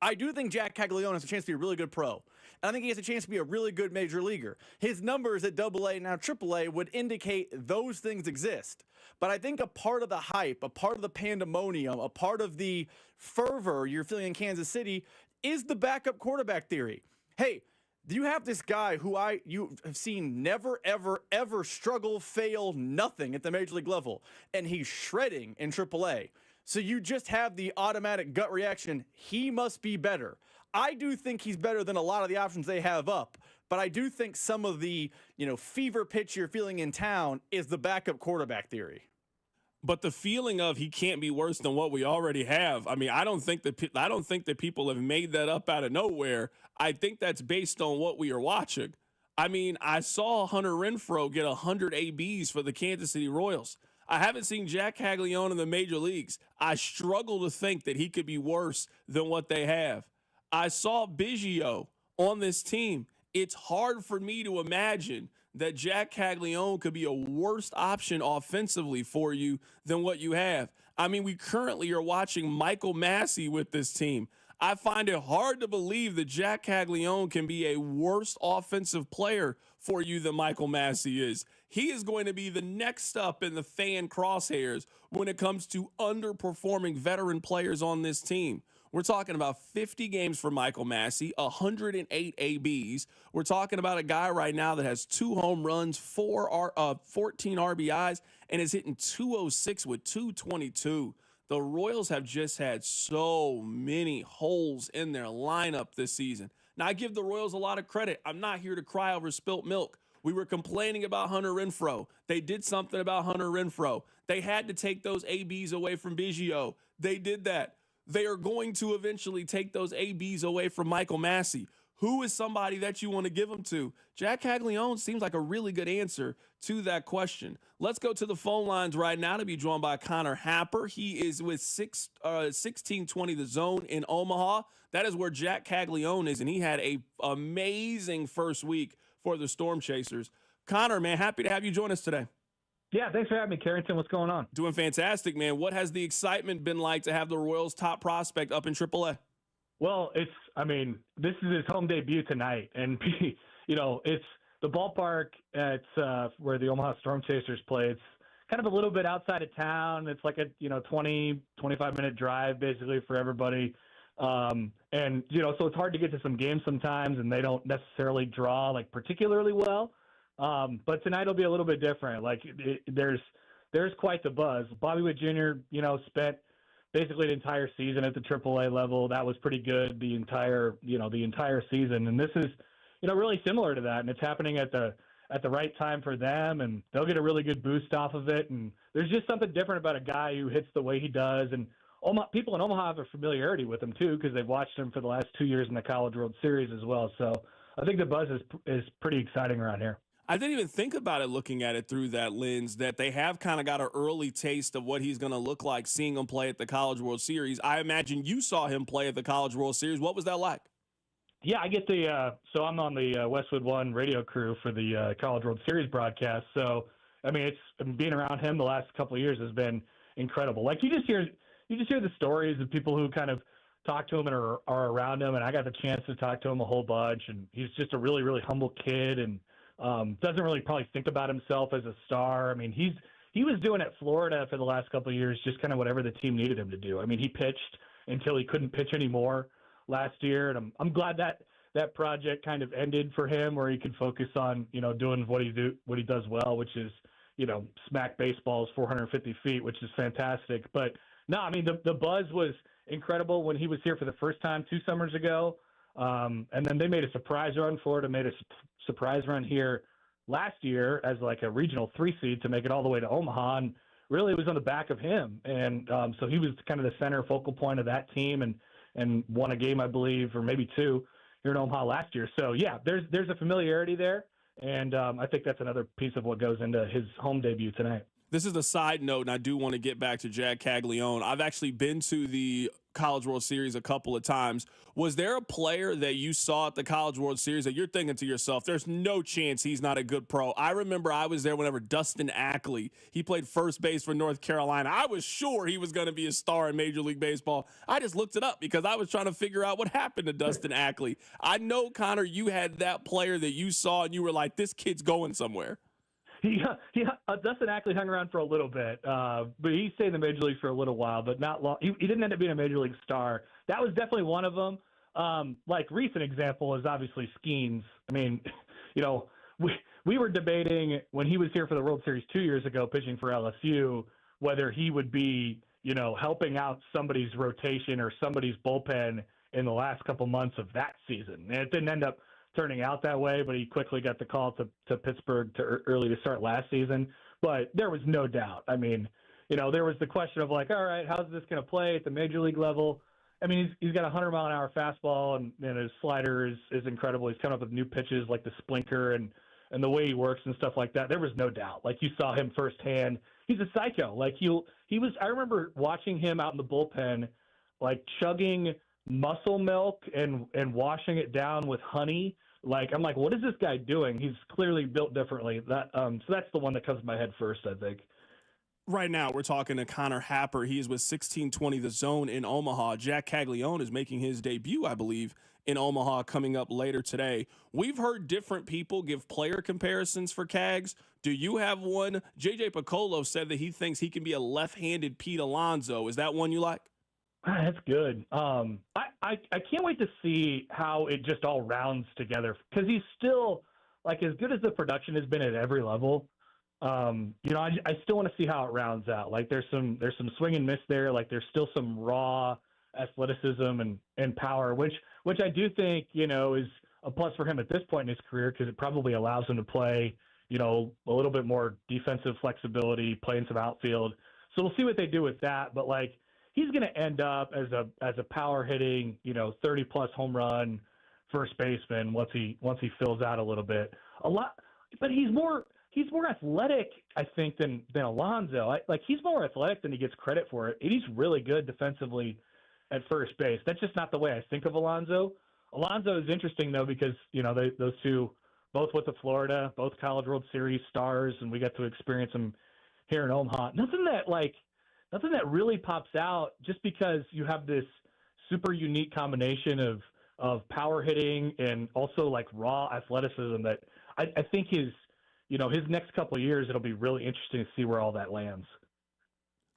I do think Jack Caglione has a chance to be a really good pro. And I think he has a chance to be a really good major leaguer. His numbers at AA, now AAA, would indicate those things exist. But I think a part of the hype, a part of the pandemonium, a part of the fervor you're feeling in Kansas City is the backup quarterback theory. Hey, you have this guy who you have seen never, ever, ever struggle, fail, nothing at the major league level. And he's shredding in AAA. So you just have the automatic gut reaction, he must be better. I do think he's better than a lot of the options they have up, but I do think some of the, fever pitch you're feeling in town is the backup quarterback theory. But the feeling of he can't be worse than what we already have. I mean, I don't think that people have made that up out of nowhere. I think that's based on what we are watching. I mean, I saw Hunter Renfroe get 100 ABs for the Kansas City Royals. I haven't seen Jack Caglione in the major leagues. I struggle to think that he could be worse than what they have. I saw Biggio on this team. It's hard for me to imagine that Jack Caglione could be a worse option offensively for you than what you have. I mean, we currently are watching Michael Massey with this team. I find it hard to believe that Jack Caglione can be a worse offensive player for you than Michael Massey is. He is going to be the next up in the fan crosshairs when it comes to underperforming veteran players on this team. We're talking about 50 games for Michael Massey, 108 ABs. We're talking about a guy right now that has 2 home runs, 14 RBIs, and is hitting 206 with 222. The Royals have just had so many holes in their lineup this season. Now, I give the Royals a lot of credit. I'm not here to cry over spilt milk. We were complaining about Hunter Renfroe. They did something about Hunter Renfroe. They had to take those ABs away from Biggio. They did that. They are going to eventually take those ABs away from Michael Massey. Who is somebody that you want to give them to? Jack Caglione seems like a really good answer to that question. Let's go to the phone lines right now to be joined by Connor Happer. He is with 1620 The Zone in Omaha. That is where Jack Caglione is, and he had a amazing first week for the Storm Chasers. Connor, man, happy to have you join us today. Yeah, thanks for having me, Carrington. What's going on? Doing fantastic, man. What has the excitement been like to have the Royals' top prospect up in AAA? Well, this is his home debut tonight, and it's the ballpark at where the Omaha Storm Chasers play. It's kind of a little bit outside of town. It's like a 25-minute drive basically for everybody, so it's hard to get to some games sometimes, and they don't necessarily draw like particularly well. But tonight will be a little bit different. Like there's quite the buzz. Bobby Witt Jr. Spent basically the entire season at the AAA level. That was pretty good the entire season. And this is really similar to that. And it's happening at the right time for them, and they'll get a really good boost off of it. And there's just something different about a guy who hits the way he does. And people in Omaha have a familiarity with him too, because they've watched him for the last 2 years in the College World Series as well. So I think the buzz is pretty exciting around here. I didn't even think about it looking at it through that lens, that they have kind of got an early taste of what he's going to look like seeing him play at the College World Series. I imagine you saw him play at the College World Series. What was that like? Yeah, I get so I'm on the Westwood One radio crew for the College World Series broadcast. So, I mean, being around him the last couple of years has been incredible. Like you just hear the stories of people who kind of talk to him and are around him. And I got the chance to talk to him a whole bunch, and he's just a really, really humble kid, and doesn't really probably think about himself as a star. I mean, he was doing at Florida for the last couple of years, just kind of whatever the team needed him to do. I mean, he pitched until he couldn't pitch anymore last year, and I'm glad that project kind of ended for him, where he could focus on doing what he does well, which is smack baseballs 450 feet, which is fantastic. But no, I mean the buzz was incredible when he was here for the first time 2 summers ago. And then they made a surprise run. Florida made a surprise run here last year as like a regional 3 seed to make it all the way to Omaha. And really it was on the back of him. And so he was kind of the center focal point of that team, and won a game, I believe, or maybe 2 here in Omaha last year. So yeah, there's a familiarity there. And I think that's another piece of what goes into his home debut tonight. This is a side note, and I do want to get back to Jack Caglione. I've actually been to the College World Series a couple of times. Was there a player that you saw at the College World Series that you're thinking to yourself, there's no chance he's not a good pro? I remember I was there whenever Dustin Ackley, he played first base for North Carolina. I was sure he was going to be a star in Major League Baseball. I just looked it up because I was trying to figure out what happened to Dustin Ackley. I know, Connor, you had that player that you saw and you were like, this kid's going somewhere. Dustin Ackley hung around for a little bit, but he stayed in the major leagues for a little while, but not long. He didn't end up being a major league star. That was definitely one of them. Like recent example is obviously Skeens. I mean, we were debating when he was here for the World Series 2 years ago, pitching for LSU, whether he would be, helping out somebody's rotation or somebody's bullpen in the last couple months of that season. And it didn't end up turning out that way, but he quickly got the call to Pittsburgh early to start last season. But there was no doubt. I mean, there was the question of like, all right, how's this going to play at the major league level? I mean, he's got a 100-mile-an-hour fastball, and his slider is incredible. He's coming up with new pitches like the splinter and the way he works and stuff like that. There was no doubt. Like, you saw him firsthand. He's a psycho. Like, he was. I remember watching him out in the bullpen, like chugging muscle milk and washing it down with honey Like, I'm like, what is this guy doing? He's clearly built differently. So that's the one that comes to my head first, I think. Right now, we're talking to Connor Happer. He is with 1620 The Zone in Omaha. Jack Caglione is making his debut, I believe, in Omaha coming up later today. We've heard different people give player comparisons for Cags. Do you have one? JJ Piccolo said that he thinks he can be a left-handed Pete Alonso. Is that one you like? That's good. I can't wait to see how it just all rounds together, because he's still, like, as good as the production has been at every level. I still want to see how it rounds out. Like, there's some swing and miss there. Like, there's still some raw athleticism and power, which I do think, is a plus for him at this point in his career, because it probably allows him to play, a little bit more defensive flexibility, playing some outfield. So we'll see what they do with that. But, like, he's going to end up as a power hitting, 30 plus home run first baseman once he fills out a little bit. But he's more athletic, I think, than Alonso. He's more athletic than he gets credit for it. And he's really good defensively at first base. That's just not the way I think of Alonso. Alonso is interesting, though, because, those two, both with the Florida, both College World Series stars, and we got to experience them here in Omaha. Nothing that really pops out, just because you have this super unique combination of power hitting and also, like, raw athleticism that I think his next couple of years, it'll be really interesting to see where all that lands.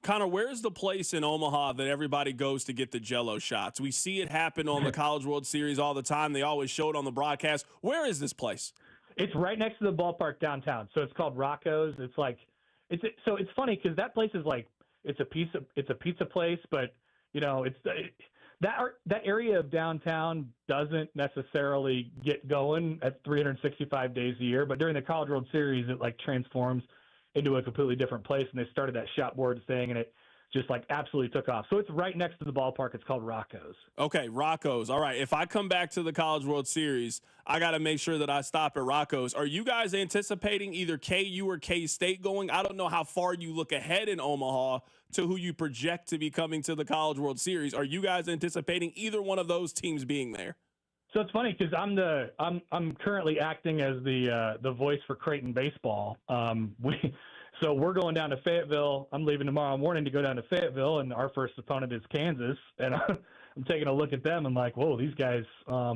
Connor, where's the place in Omaha that everybody goes to get the Jell-O shots? We see it happen on the College World Series all the time. They always show it on the broadcast. Where is this place? It's right next to the ballpark downtown. So it's called Rocco's. It's funny because that place is like, it's a pizza place, but that area of downtown doesn't necessarily get going at 365 days a year. But during the College World Series, it like transforms into a completely different place, and they started that shop board thing, and it just like absolutely took off. So it's right next to the ballpark. It's called Rocco's. Okay, Rocco's. All right. If I come back to the College World Series, I got to make sure that I stop at Rocco's. Are you guys anticipating either KU or K-State going? I don't know how far you look ahead in Omaha to who you project to be coming to the College World Series. Are you guys anticipating either one of those teams being there? So it's funny because I'm currently acting as the voice for Creighton baseball. So we're going down to Fayetteville. I'm leaving tomorrow morning to go down to Fayetteville, and our first opponent is Kansas. And I'm taking a look at them. I'm like, whoa, these guys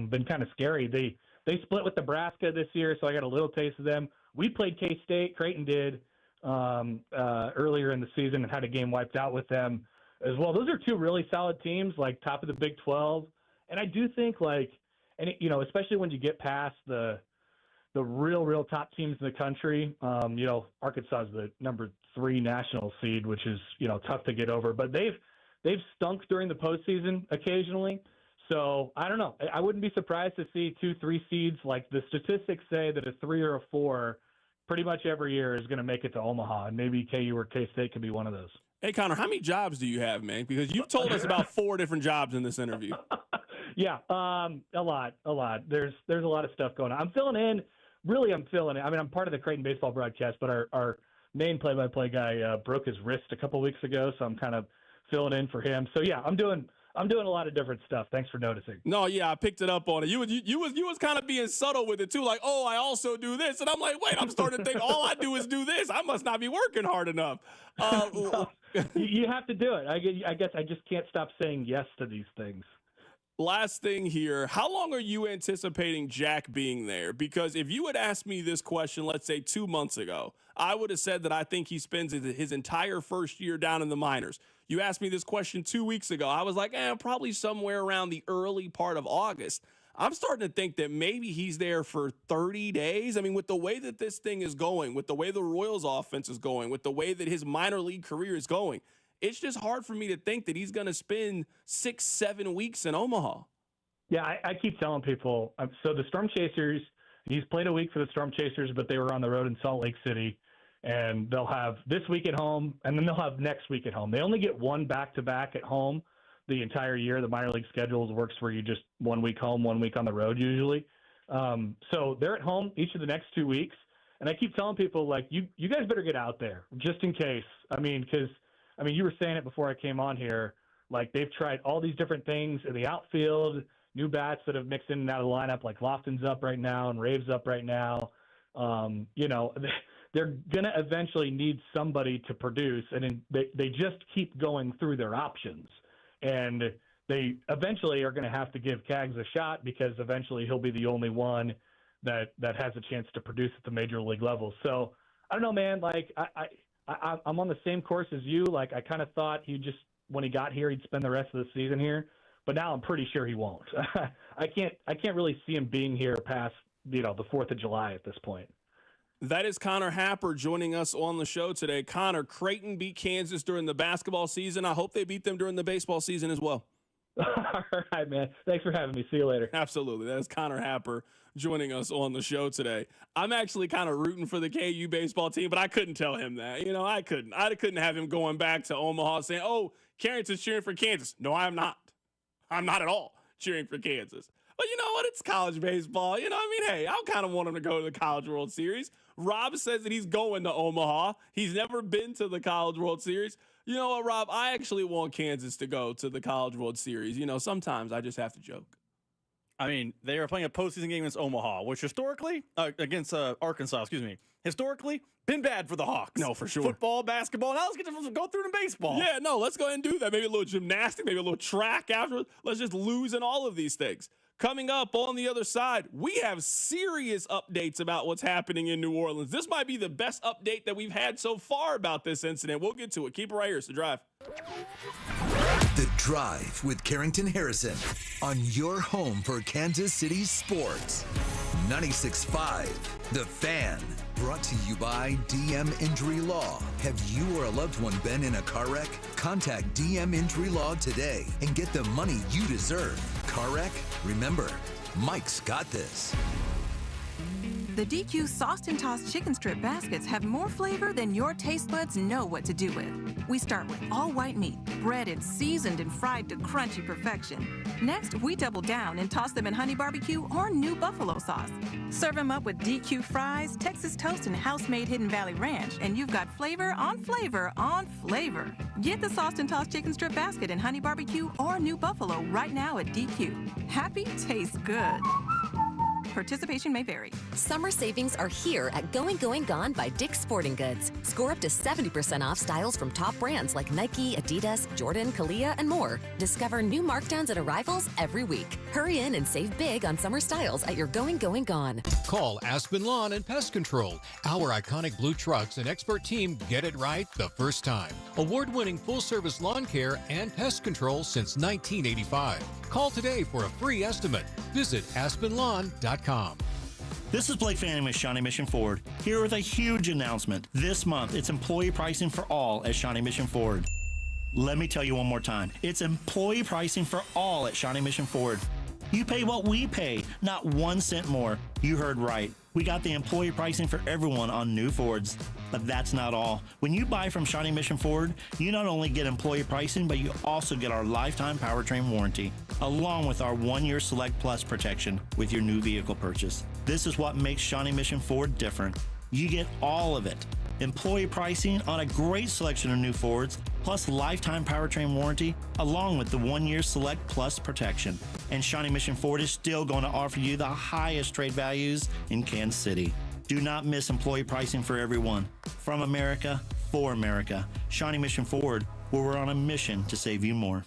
been kind of scary. They split with Nebraska this year, so I got a little taste of them. We played K-State. Creighton did earlier in the season and had a game wiped out with them as well. Those are two really solid teams, like top of the Big 12. And I do think especially when you get past the real top teams in the country, Arkansas is the number 3 national seed, which is, tough to get over, but they've stunk during the postseason occasionally. So I don't know. I wouldn't be surprised to see 2-3 seeds. Like the statistics say that a 3 or a 4 pretty much every year is going to make it to Omaha, and maybe KU or K-State could be one of those. Hey, Connor, how many jobs do you have, man? Because you've told us about 4 different jobs in this interview. Yeah, a lot. There's a lot of stuff going on. I'm filling in. Really, I'm filling in. I mean, I'm part of the Creighton baseball broadcast, but our main play-by-play guy broke his wrist a couple weeks ago, so I'm kind of filling in for him. So yeah, I'm doing a lot of different stuff. Thanks for noticing. No, yeah, I picked it up on it. You was kind of being subtle with it too, like, oh, I also do this, and I'm like, wait, I'm starting to think all I do is do this. I must not be working hard enough. You have to do it. I guess I just can't stop saying yes to these things. Last thing here, how long are you anticipating Jack being there? Because if you had asked me this question, let's say 2 months ago, I would have said that I think he spends his entire first year down in the minors. You asked me this question 2 weeks ago. I was like, probably somewhere around the early part of August. I'm starting to think that maybe he's there for 30 days. I mean, with the way that this thing is going, with the way the Royals offense is going, with the way that his minor league career is going, it's just hard for me to think that he's going to spend 6-7 weeks in Omaha. Yeah, I keep telling people. So the Storm Chasers, he's played a week for the Storm Chasers, but they were on the road in Salt Lake City. And they'll have this week at home, and then they'll have next week at home. They only get one back-to-back at home the entire year. The minor league schedule works where you just 1 week home, 1 week on the road usually. So they're at home each of the next 2 weeks. And I keep telling people, like, you guys better get out there just in case. Because you were saying it before I came on here. Like, they've tried all these different things in the outfield. new bats that have mixed in and out of the lineup, like Lofton's up right now and Rave's up right now. They're going to eventually need somebody to produce, and they just keep going through their options. And they eventually are going to have to give Cags a shot, because eventually he'll be the only one that has a chance to produce at the major league level. So I don't know, man. Like I'm on the same course as you. Like I kind of thought when he got here, he'd spend the rest of the season here, but now I'm pretty sure he won't. I can't really see him being here past the 4th of July at this point. That is Connor Happer joining us on the show today. Connor, Creighton beat Kansas during the basketball season. I hope they beat them during the baseball season as well. All right, man. Thanks for having me. See you later. Absolutely. That is Connor Happer joining us on the show today. I'm actually kind of rooting for the KU baseball team, but I couldn't tell him that. I couldn't have him going back to Omaha saying, oh, Carrington's cheering for Kansas. No, I'm not. I'm not at all cheering for Kansas. But you know what? It's college baseball. Hey, I kind of want him to go to the College World Series. Rob says that he's going to Omaha. He's never been to the College World Series. You know what, Rob? I actually want Kansas to go to the College World Series. Sometimes I just have to joke. I mean, they are playing a postseason game against Omaha, which historically, against Arkansas, historically, been bad for the Hawks. No, for sure. Football, basketball. Now let's get to go through to baseball. Yeah, no, let's go ahead and do that. Maybe a little gymnastics, maybe a little track afterwards. Let's just lose in all of these things. Coming up on the other side, we have serious updates about what's happening in New Orleans. This might be the best update that we've had so far about this incident. We'll get to it. Keep it right here. It's The Drive. The Drive with Carrington Harrison on your home for Kansas City sports. 96.5, The Fan. Brought to you by DM Injury Law. Have you or a loved one been in a car wreck? Contact DM Injury Law today and get the money you deserve. Car wreck? Remember, Mike's got this. The DQ Sauced and Tossed Chicken Strip Baskets have more flavor than your taste buds know what to do with. We start with all white meat, breaded, seasoned, and fried to crunchy perfection. Next, we double down and toss them in honey barbecue or new buffalo sauce. Serve them up with DQ fries, Texas toast, and house-made Hidden Valley Ranch, and you've got flavor on flavor on flavor. Get the Sauced and Tossed Chicken Strip Basket in honey barbecue or new buffalo right now at DQ. Happy tastes good. Participation may vary. Summer savings are here at Going Gone by Dick's Sporting Goods. Score up to 70% off styles from top brands like Nike, Adidas, Jordan, Kalia, and more. Discover new markdowns and arrivals every week. Hurry in and save big on summer styles at your Going Gone. Call Aspen Lawn and Pest Control. Our iconic blue trucks and expert team get it right the first time. Award-winning full-service lawn care and pest control since 1985. Call today for a free estimate. Visit aspenlawn.com. This is Blake Fanning with Shawnee Mission Ford, here with a huge announcement. This month, it's employee pricing for all at Shawnee Mission Ford. Let me tell you one more time. It's employee pricing for all at Shawnee Mission Ford. You pay what we pay, not 1 cent more. You heard right. We got the employee pricing for everyone on new Fords. But that's not all. When you buy from Shawnee Mission Ford, you not only get employee pricing, but you also get our lifetime powertrain warranty, along with our 1-year Select Plus protection with your new vehicle purchase. This is what makes Shawnee Mission Ford different. You get all of it. Employee pricing on a great selection of new Fords, plus lifetime powertrain warranty, along with the 1-year Select Plus protection. And Shawnee Mission Ford is still going to offer you the highest trade values in Kansas City. Do not miss employee pricing for everyone. From America, for America. Shawnee Mission Ford, where we're on a mission to save you more.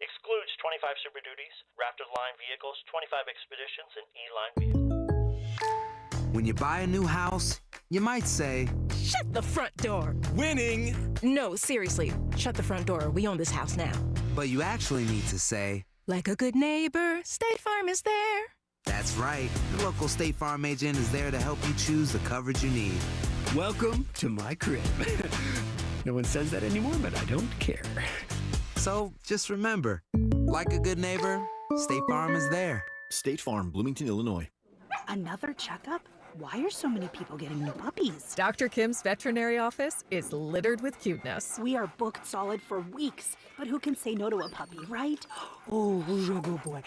Excludes 25 Super Duties, Raptor line vehicles, 25 Expeditions, and E-line vehicles. When you buy a new house, you might say, "Shut the front door." Winning. No, seriously, shut the front door. We own this house now. But you actually need to say, "Like a good neighbor, State Farm is there." That's right. The local State Farm agent is there to help you choose the coverage you need. Welcome to my crib. No one says that anymore, but I don't care. So just remember, like a good neighbor, State Farm is there. State Farm, Bloomington, Illinois. Another checkup? Why are so many people getting new puppies? Dr. Kim's veterinary office is littered with cuteness. We are booked solid for weeks, but who can say no to a puppy, right? Oh, good boy.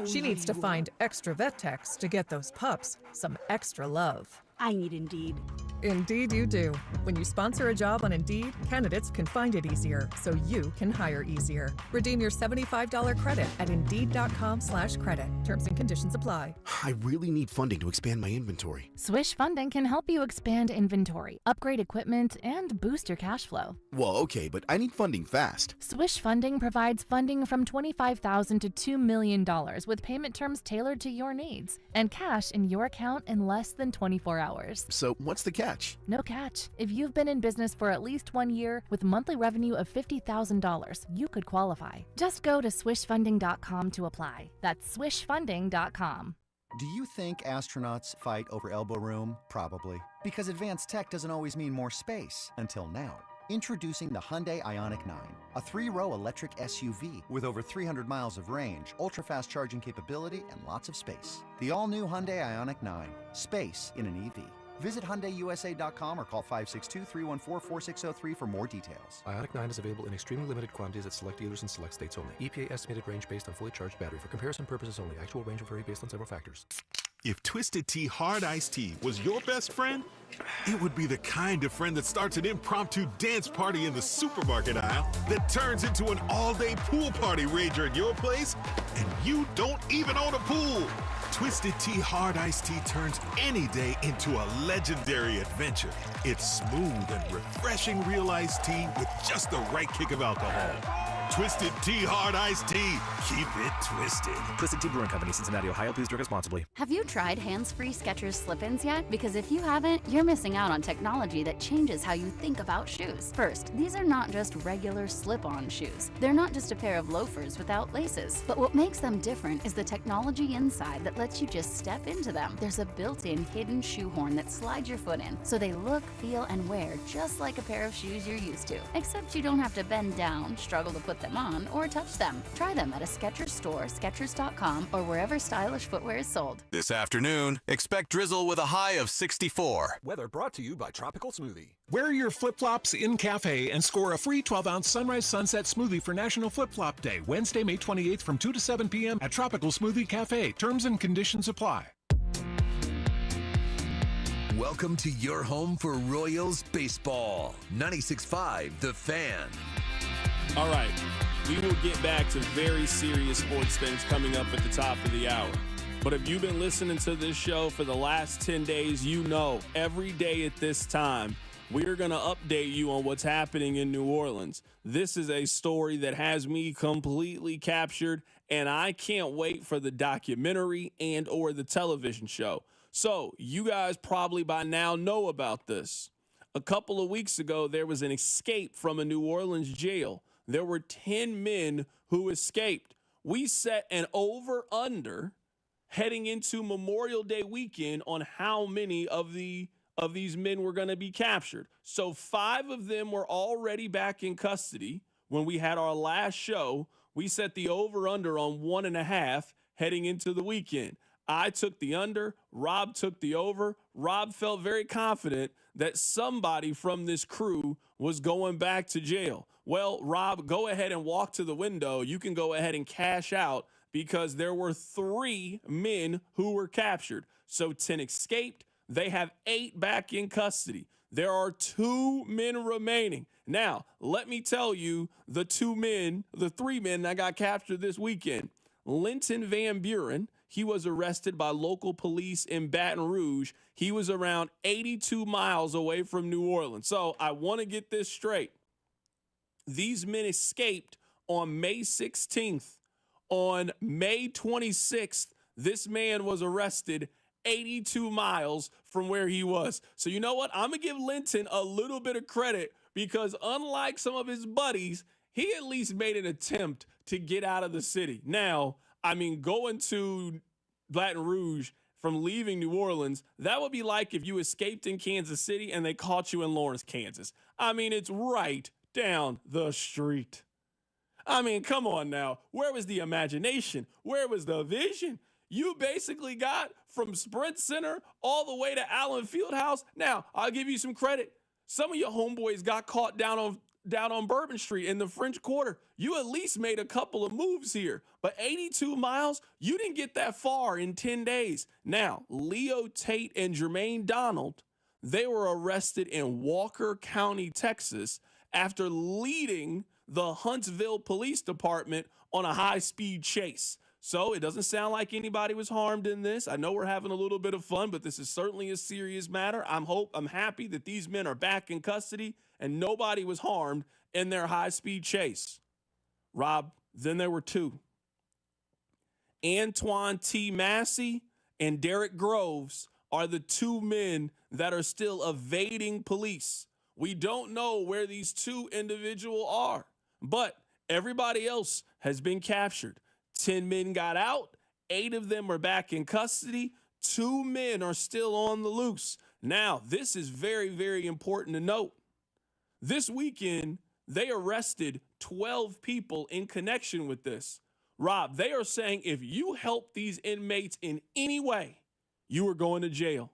She needs to find extra vet techs to get those pups some extra love. I need Indeed. Indeed, you do. When you sponsor a job on Indeed, candidates can find it easier, so you can hire easier. Redeem your $75 credit at Indeed.com/credit. Terms and conditions apply. I really need funding to expand my inventory. Swish Funding can help you expand inventory, upgrade equipment, and boost your cash flow. Well, okay, but I need funding fast. Swish Funding provides funding from $25,000 to $2 million with payment terms tailored to your needs and cash in your account in less than 24 hours. So what's the catch? No catch. If you've been in business for at least 1 year with monthly revenue of $50,000, you could qualify. Just go to swishfunding.com to apply. That's swishfunding.com. Do you think astronauts fight over elbow room? Probably. Because advanced tech doesn't always mean more space. Until now. Introducing the Hyundai Ioniq 9, a 3-row electric SUV with over 300 miles of range, ultra-fast charging capability, and lots of space. The all-new Hyundai Ioniq 9. Space in an EV. Visit HyundaiUSA.com or call 562-314-4603 for more details. Ioniq 9 is available in extremely limited quantities at select dealers in select states only. EPA estimated range based on fully charged battery. For comparison purposes only. Actual range will vary based on several factors. If Twisted Tea Hard Iced Tea was your best friend, it would be the kind of friend that starts an impromptu dance party in the supermarket aisle that turns into an all-day pool party rager at your place, and you don't even own a pool. Twisted Tea Hard Iced Tea turns any day into a legendary adventure. It's smooth and refreshing real iced tea with just the right kick of alcohol. Twisted Tea Hard Iced Tea. Keep it twisted. Twisted Tea Brewing Company, Cincinnati, Ohio. Please drink responsibly. Have you tried hands-free Skechers slip-ins yet? Because if you haven't, you're missing out on technology that changes how you think about shoes. First, these are not just regular slip-on shoes. They're not just a pair of loafers without laces. But what makes them different is the technology inside that lets you just step into them. There's a built-in hidden shoehorn that slides your foot in, so they look, feel, and wear just like a pair of shoes you're used to. Except you don't have to bend down, struggle to put them on, or touch them. Try them at a Skechers store, Skechers.com, or wherever stylish footwear is sold. This afternoon, expect drizzle with a high of 64. Weather brought to you by Tropical Smoothie. Wear your flip-flops in cafe and score a free 12-ounce Sunrise Sunset Smoothie for National Flip-Flop Day, Wednesday, May 28th from 2 to 7 p.m. at Tropical Smoothie Cafe. Terms and conditions apply. Welcome to your home for Royals baseball. 96.5 The Fan. All right, we will get back to very serious sports things coming up at the top of the hour. But if you've been listening to this show for the last 10 days, you know every day at this time, we're going to update you on what's happening in New Orleans. This is a story that has me completely captured, and I can't wait for the documentary and or the television show. So you guys probably by now know about this. A couple of weeks ago, there was an escape from a New Orleans jail. There were 10 men who escaped. We set an over-under heading into Memorial Day weekend on how many of these men were going to be captured. So 5 of them were already back in custody. When we had our last show, we set the over-under on 1.5 heading into the weekend. I took the under, Rob took the over. Rob felt very confident that somebody from this crew was going back to jail. Well, Rob, go ahead and walk to the window. You can go ahead and cash out because there were 3 men who were captured. So 10 escaped. They have 8 back in custody. There are 2 men remaining. Now, let me tell you the 3 men that got captured this weekend. Linton Van Buren, he was arrested by local police in Baton Rouge. He was around 82 miles away from New Orleans. So I want to get this straight. These men escaped on May 16th. On May 26th, this man was arrested 82 miles from where he was. So you know what? I'm going to give Linton a little bit of credit because unlike some of his buddies, he at least made an attempt to get out of the city. Now, I mean, going to Baton Rouge from leaving New Orleans, that would be like if you escaped in Kansas City and they caught you in Lawrence, Kansas. I mean, it's right down the street. I mean, come on now. Where was the imagination? Where was the vision? You basically got from Sprint Center all the way to Allen Fieldhouse. Now, I'll give you some credit. Some of your homeboys got caught down on Bourbon Street in the French Quarter. You at least made a couple of moves here. But 82 miles, you didn't get that far in 10 days. Now, Leo Tate and Jermaine Donald, They were arrested in Walker County, Texas, after leading the Huntsville Police Department on a high-speed chase. So it doesn't sound like anybody was harmed in this. I know we're having a little bit of fun, but this is certainly a serious matter. I'm happy that these men are back in custody and nobody was harmed in their high-speed chase. Rob, then there were two. Antoine T. Massey and Derek Groves are the two men that are still evading police. We don't know where these two individuals are, but everybody else has been captured. 10 men got out. 8 of them are back in custody. 2 men are still on the loose. Now, this is very, very important to note. This weekend, they arrested 12 people in connection with this. Rob, they are saying if you help these inmates in any way, you are going to jail.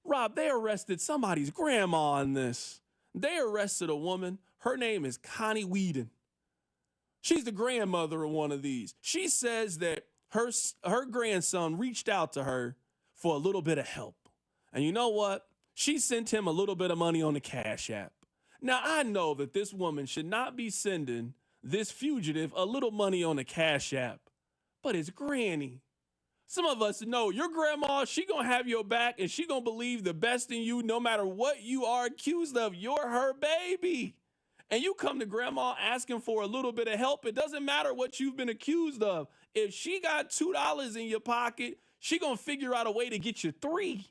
Rob, they arrested somebody's grandma on this. They arrested a woman. Her name is Connie Whedon. She's the grandmother of one of these. She says that her grandson reached out to her for a little bit of help. And you know what? She sent him a little bit of money on the Cash App. Now, I know that this woman should not be sending this fugitive a little money on the Cash App, but it's Granny. Some of us know your grandma, she gonna have your back and she gonna believe the best in you no matter what you are accused of. You're her baby. And you come to grandma asking for a little bit of help. It doesn't matter what you've been accused of. If she got $2 in your pocket, she gonna figure out a way to get you $3.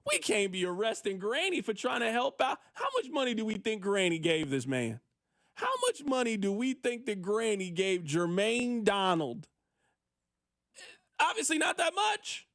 We can't be arresting Granny for trying to help out. How much money do we think Granny gave this man? How much money do we think that Granny gave Jermaine Donald? Obviously not that much.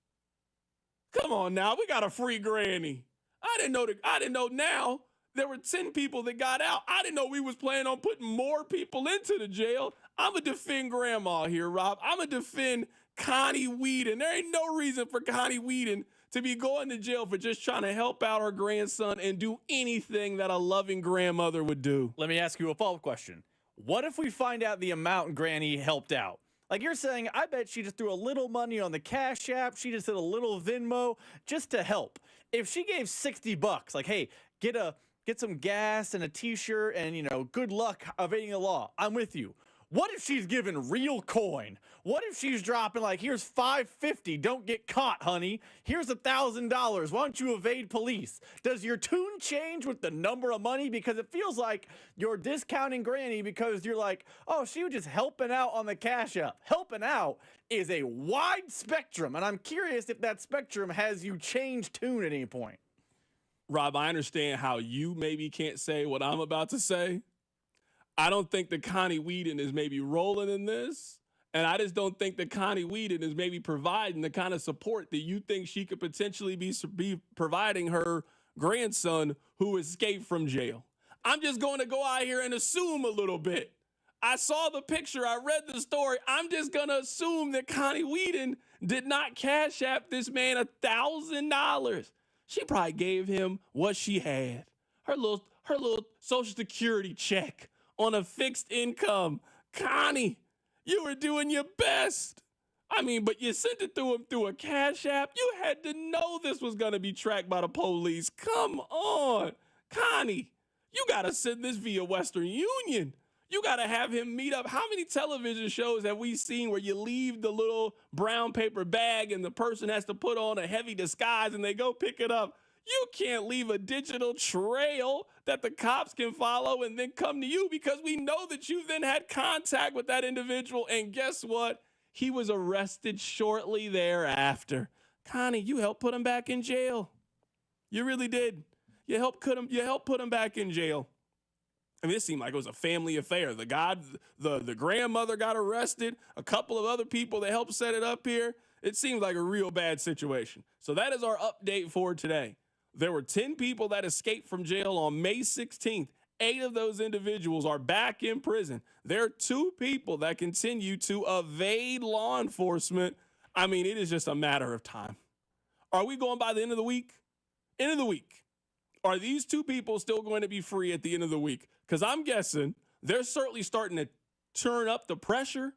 Come on now, we got a free Granny. I didn't know now there were 10 people that got out. I didn't know we was planning on putting more people into the jail. I'm going to defend grandma here, Rob. I'm going to defend Connie Whedon. There ain't no reason for Connie Whedon to be going to jail for just trying to help out her grandson and do anything that a loving grandmother would do. Let me ask you a follow-up question. What if we find out the amount Granny helped out? Like you're saying, I bet she just threw a little money on the Cash App. She just did a little Venmo just to help. If she gave $60, like, hey, get some gas and a t-shirt and, good luck evading the law. I'm with you. What if she's giving real coin? What if she's dropping like, here's $550, don't get caught, honey. Here's $1,000, why don't you evade police? Does your tune change with the number of money? Because it feels like you're discounting Granny because you're like, oh, she was just helping out on the Cash App. Helping out is a wide spectrum, and I'm curious if that spectrum has you change tune at any point. Rob, I understand how you maybe can't say what I'm about to say. I don't think that Connie Whedon is maybe rolling in this. And I just don't think that Connie Whedon is maybe providing the kind of support that you think she could potentially be providing her grandson who escaped from jail. I'm just going to go out here and assume a little bit. I saw the picture. I read the story. I'm just going to assume that Connie Whedon did not Cash App this man $1,000. She probably gave him what she had. Her little Social Security check on a fixed income. Connie, you were doing your best. I mean, but you sent it to him through a Cash App. You had to know this was going to be tracked by the police. Come on. Connie, you got to send this via Western Union. You got to have him meet up. How many television shows have we seen where you leave the little brown paper bag and the person has to put on a heavy disguise and they go pick it up? You can't leave a digital trail that the cops can follow and then come to you because we know that you then had contact with that individual. And guess what? He was arrested shortly thereafter. Connie, you helped put him back in jail. You really did. You helped put him back in jail. I mean, it seemed like it was a family affair. The grandmother got arrested. A couple of other people that helped set it up here. It seems like a real bad situation. So that is our update for today. There were 10 people that escaped from jail on May 16th. 8 of those individuals are back in prison. There are 2 people that continue to evade law enforcement. I mean, it is just a matter of time. Are we going by the end of the week? End of the week. Are these 2 people still going to be free at the end of the week? Because I'm guessing they're certainly starting to turn up the pressure,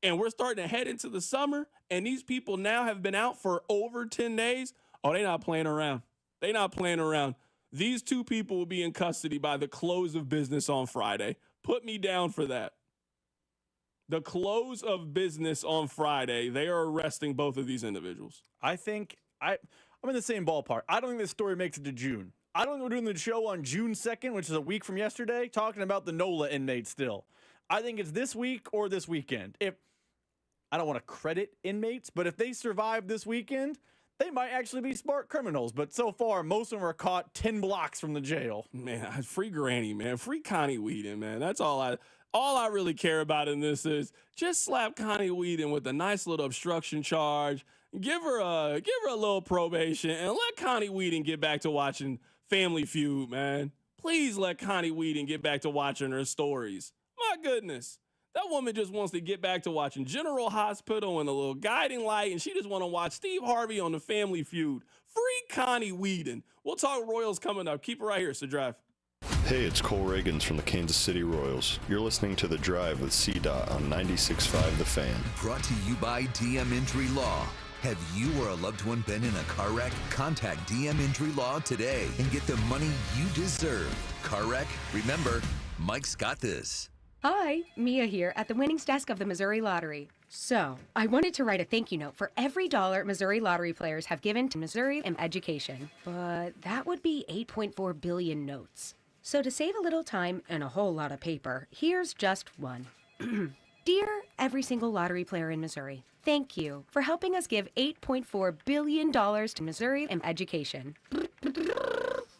and we're starting to head into the summer, and these people now have been out for over 10 days. Oh, they're not playing around. They not playing around. These two people will be in custody by the close of business on Friday. Put me down for that. The close of business on Friday, they are arresting both of these individuals. I think I'm in the same ballpark. I don't think this story makes it to June. I don't think we're doing the show on June 2nd, which is a week from yesterday, talking about the NOLA inmates still. I think it's this week or this weekend. If I don't want to credit inmates, but if they survive this weekend, they might actually be smart criminals. But so far, most of them are caught 10 blocks from the jail. Man, free Granny, man. Free Connie Whedon, man. That's all I really care about in this is just slap Connie Whedon with a nice little obstruction charge. Give her a little probation and let Connie Whedon get back to watching Family Feud, man. Please let Connie Whedon get back to watching her stories. My goodness. That woman just wants to get back to watching General Hospital and a little Guiding Light, and she just want to watch Steve Harvey on the Family Feud. Free Connie Whedon. We'll talk Royals coming up. Keep it right here, so Drive. Hey, it's Cole Reagans from the Kansas City Royals. You're listening to The Drive with C-Dot on 96.5 The Fan. Brought to you by DM Injury Law. Have you or a loved one been in a car wreck? Contact DM Injury Law today and get the money you deserve. Car wreck? Remember, Mike's got this. Hi, Mia here at the winnings desk of the Missouri Lottery. So, I wanted to write a thank you note for every dollar Missouri Lottery players have given to Missouri and education. But that would be 8.4 billion notes. So to save a little time and a whole lot of paper, here's just one. Dear every single lottery player in Missouri, thank you for helping us give $8.4 billion to Missouri and education.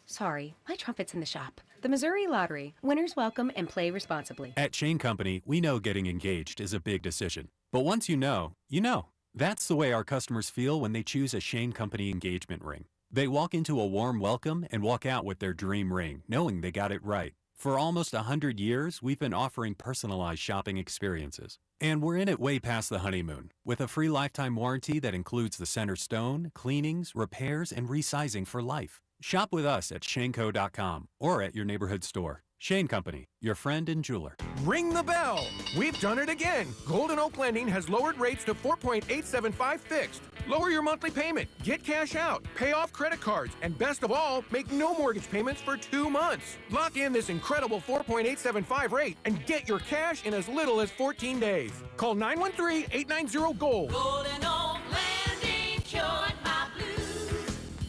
Sorry, my trumpet's in the shop. The Missouri Lottery. Winners welcome and play responsibly. At Shane Company, we know getting engaged is a big decision. But once you know, you know. That's the way our customers feel when they choose a Shane Company engagement ring. They walk into a warm welcome and walk out with their dream ring, knowing they got it right. For almost 100 years, we've been offering personalized shopping experiences. And we're in it way past the honeymoon, with a free lifetime warranty that includes the center stone, cleanings, repairs, and resizing for life. Shop with us at shaneco.com or at your neighborhood store. Shane Company, your friend and jeweler. Ring the bell! We've done it again! Golden Oak Lending has lowered rates to 4.875 fixed. Lower your monthly payment, get cash out, pay off credit cards, and best of all, make no mortgage payments for 2 months. Lock in this incredible 4.875 rate and get your cash in as little as 14 days. Call 913-890-GOLD. Golden Oak Lending cured my blues.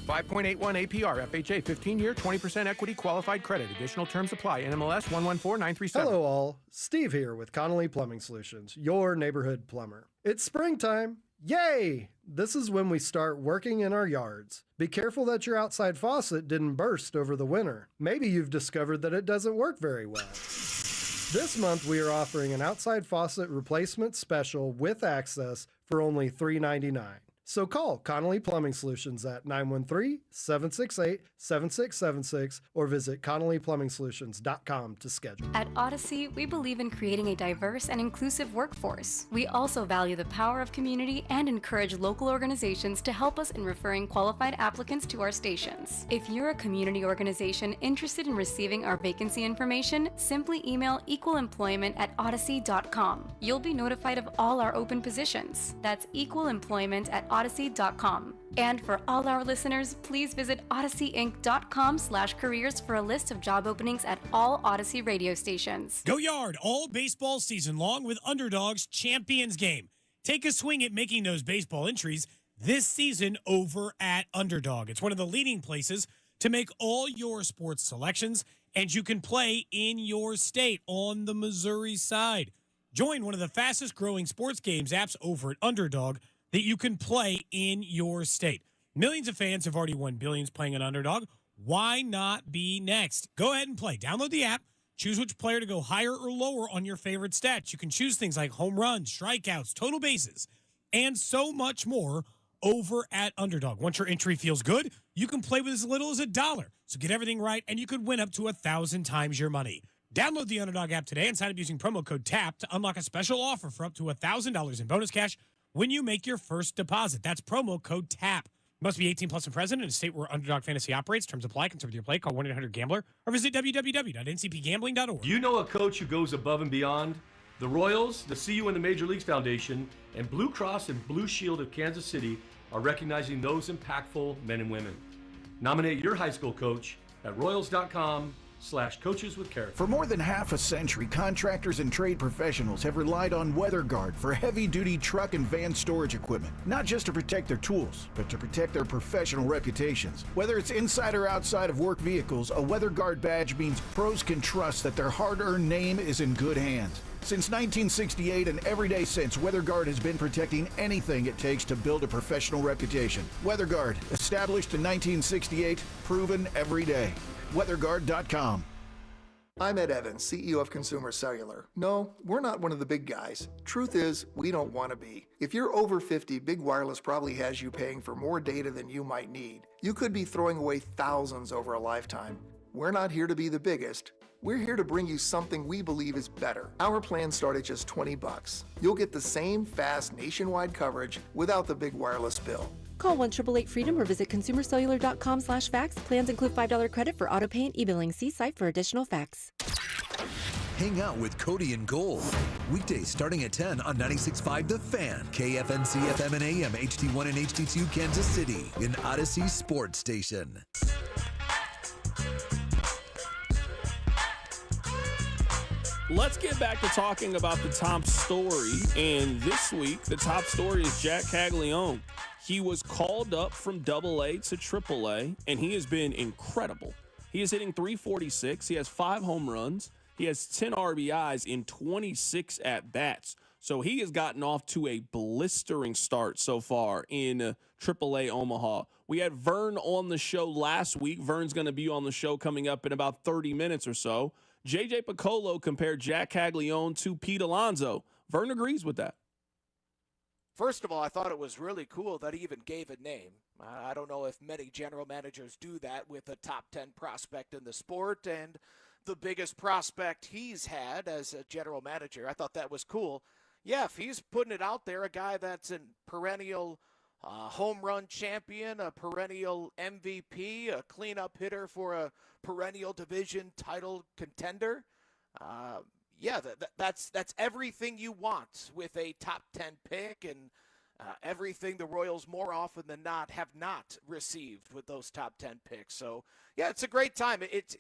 5.81 APR, FHA, 15-year, 20% equity qualified credit. Additional terms apply. NMLS 114937. Hello all, Steve here with Connolly Plumbing Solutions, your neighborhood plumber. It's springtime. Yay! This is when we start working in our yards. Be careful that your outside faucet didn't burst over the winter. Maybe you've discovered that it doesn't work very well. This month we are offering an outside faucet replacement special with access for only $3.99. So call Connolly Plumbing Solutions at 913-768-7676 or visit ConnollyPlumbingSolutions.com to schedule. At Odyssey, we believe in creating a diverse and inclusive workforce. We also value the power of community and encourage local organizations to help us in referring qualified applicants to our stations. If you're a community organization interested in receiving our vacancy information, simply email equalemployment@odyssey.com. You'll be notified of all our open positions. That's equalemployment@odyssey.com. And for all our listeners, please visit odysseyinc.com/careers for a list of job openings at all Odyssey radio stations. Go Yard all baseball season long with Underdog's Champions Game. Take a swing at making those baseball entries this season over at Underdog. It's one of the leading places to make all your sports selections, and you can play in your state on the Missouri side. Join one of the fastest growing sports games apps over at Underdog that you can play in your state. Millions of fans have already won billions playing an Underdog. Why not be next? Go ahead and play. Download the app. Choose which player to go higher or lower on your favorite stats. You can choose things like home runs, strikeouts, total bases, and so much more over at Underdog. Once your entry feels good, you can play with as little as $1. So get everything right, and you could win up to 1,000 times your money. Download the Underdog app today and sign up using promo code TAP to unlock a special offer for up to $1,000 in bonus cash when you make your first deposit. That's promo code TAP. Must be 18 plus and present in a state where Underdog Fantasy operates. Terms apply. Consult with your play. Call 1-800-GAMBLER or visit www.ncpgambling.org. You know a coach who goes above and beyond? The Royals, the CU and the Major Leagues Foundation, and Blue Cross and Blue Shield of Kansas City are recognizing those impactful men and women. Nominate your high school coach at royals.com/coacheswithcharacter. For more than half a century, contractors and trade professionals have relied on WeatherGuard for heavy-duty truck and van storage equipment, not just to protect their tools, but to protect their professional reputations. Whether it's inside or outside of work vehicles, a WeatherGuard badge means pros can trust that their hard-earned name is in good hands. Since 1968 and every day since, WeatherGuard has been protecting anything it takes to build a professional reputation. WeatherGuard, established in 1968, proven every day. WeatherGuard.com. I'm Ed Evans, CEO of Consumer Cellular. No, we're not one of the big guys. Truth is, we don't want to be. If you're over 50, Big Wireless probably has you paying for more data than you might need. You could be throwing away thousands over a lifetime. We're not here to be the biggest. We're here to bring you something we believe is better. Our plans start at just $20. You'll get the same fast nationwide coverage without the big wireless bill. Call 1-888-FREEDOM or visit consumercellular.com/facts. Plans include $5 credit for auto pay and e-billing. See site for additional facts. Hang out with Cody and Gold. Weekdays starting at 10 on 96.5 The Fan, KFNC FM and AM, HD1 and HD2 Kansas City, an Odyssey sports station. Let's get back to talking about the top story. And this week, the top story is Jack Caglione. He was called up from AA to AAA, and he has been incredible. He is hitting .346. He has 5 home runs. He has 10 RBIs in 26 at-bats. So he has gotten off to a blistering start so far in AAA Omaha. We had Vern on the show last week. Vern's going to be on the show coming up in about 30 minutes or so. J.J. Piccolo compared Jack Caglione to Pete Alonso. Vern agrees with that. First of all, I thought it was really cool that he even gave a name. I don't know if many general managers do that with a top 10 prospect in the sport and the biggest prospect he's had as a general manager. I thought that was cool. Yeah, if he's putting it out there, a guy that's a perennial home run champion, a perennial MVP, a cleanup hitter for a perennial division title contender, that's everything you want with a top 10 pick and everything the Royals more often than not have not received with those top 10 picks. So, yeah, it's a great time. It's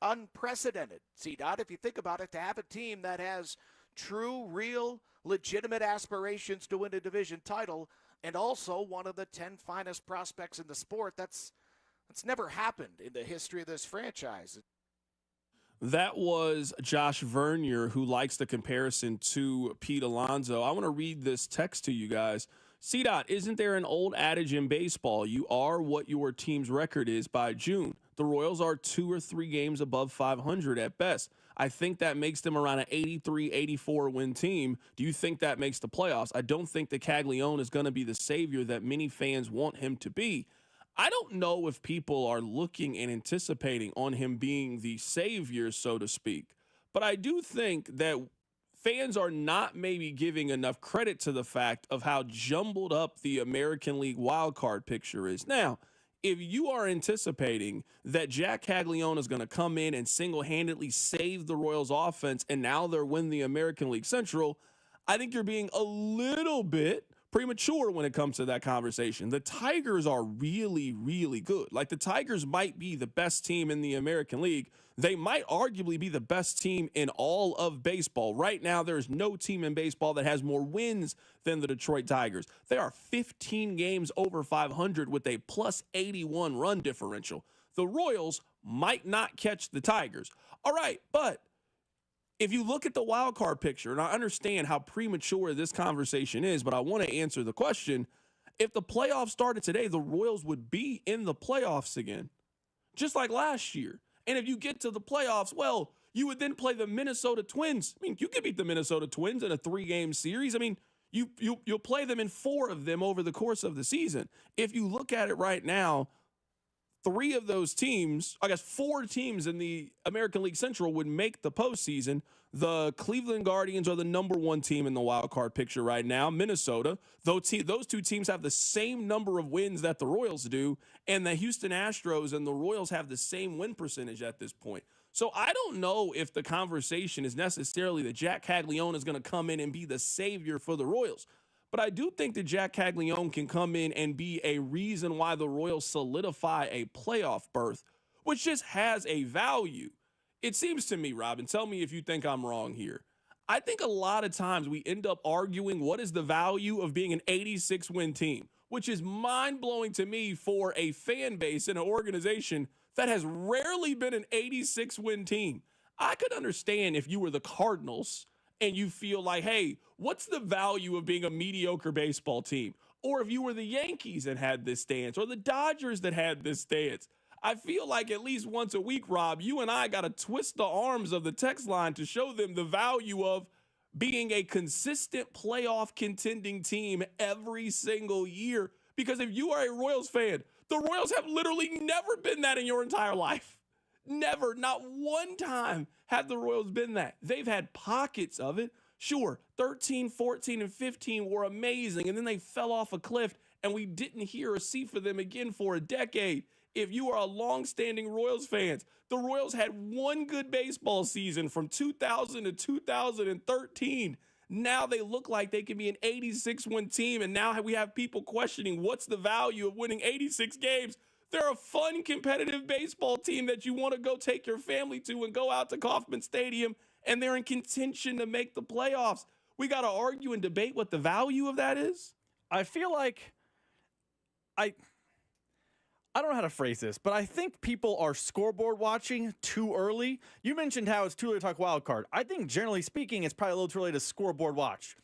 unprecedented, C-Dot, if you think about it, to have a team that has true, real, legitimate aspirations to win a division title and also one of the 10 finest prospects in the sport. That's never happened in the history of this franchise. That was Josh Vernier, who likes the comparison to Pete Alonso. I want to read this text to you guys. C-Dot, isn't there an old adage in baseball? You are what your team's record is by June. The Royals are 2 or 3 games above 500 at best. I think that makes them around an 83, 84 win team. Do you think that makes the playoffs? I don't think that Caglione is going to be the savior that many fans want him to be. I don't know if people are looking and anticipating on him being the savior, so to speak. But I do think that fans are not maybe giving enough credit to the fact of how jumbled up the American League wildcard picture is. Now, if you are anticipating that Jack Caglione is going to come in and single-handedly save the Royals offense and now they're win the American League Central, I think you're being a little bit premature when it comes to that conversation. The Tigers are really, really good. Like, the Tigers might be the best team in the American League. They might arguably be the best team in all of baseball. Right now, there's no team in baseball that has more wins than the Detroit Tigers. They are 15 games over 500 with a plus 81 run differential. The Royals might not catch the Tigers. All right, but if you look at the wild card picture, and I understand how premature this conversation is, but I want to answer the question. If the playoffs started today, the Royals would be in the playoffs again, just like last year. And if you get to the playoffs, well, you would then play the Minnesota Twins. I mean, you could beat the Minnesota Twins in a 3-game series. I mean, you'll play them in 4 of them over the course of the season. If you look at it right now, 3 of those teams, I guess 4 teams in the American League Central would make the postseason. The Cleveland Guardians are the number 1 team in the wild card picture right now. Minnesota, those 2 teams have the same number of wins that the Royals do, and the Houston Astros and the Royals have the same win percentage at this point. So I don't know if the conversation is necessarily that Jack Caglione is going to come in and be the savior for the Royals. But I do think that Jack Caglione can come in and be a reason why the Royals solidify a playoff berth, which just has a value. It seems to me, Robin, tell me if you think I'm wrong here. I think a lot of times we end up arguing what is the value of being an 86-win team, which is mind-blowing to me for a fan base and an organization that has rarely been an 86-win team. I could understand if you were the Cardinals and you feel like, hey, what's the value of being a mediocre baseball team? Or if you were the Yankees that had this stance, or the Dodgers that had this stance. I feel like at least once a week, Rob, you and I got to twist the arms of the text line to show them the value of being a consistent playoff contending team every single year. Because if you are a Royals fan, the Royals have literally never been that in your entire life. Never, not one time have the Royals been that. They've had pockets of it. Sure, 13, 14, and 15 were amazing, and then they fell off a cliff, and we didn't hear or see for them again for a decade. If you are a long-standing Royals fans, the Royals had one good baseball season from 2000 to 2013. Now they look like they can be an 86-win team, and now we have people questioning what's the value of winning 86 games. They're a fun, competitive baseball team that you want to go take your family to and go out to Kauffman Stadium, and they're in contention to make the playoffs. We got to argue and debate what the value of that is. I feel like I don't know how to phrase this, but I think people are scoreboard watching too early. You mentioned how it's too early to talk wild card. I think generally speaking, it's probably a little too early to scoreboard watch.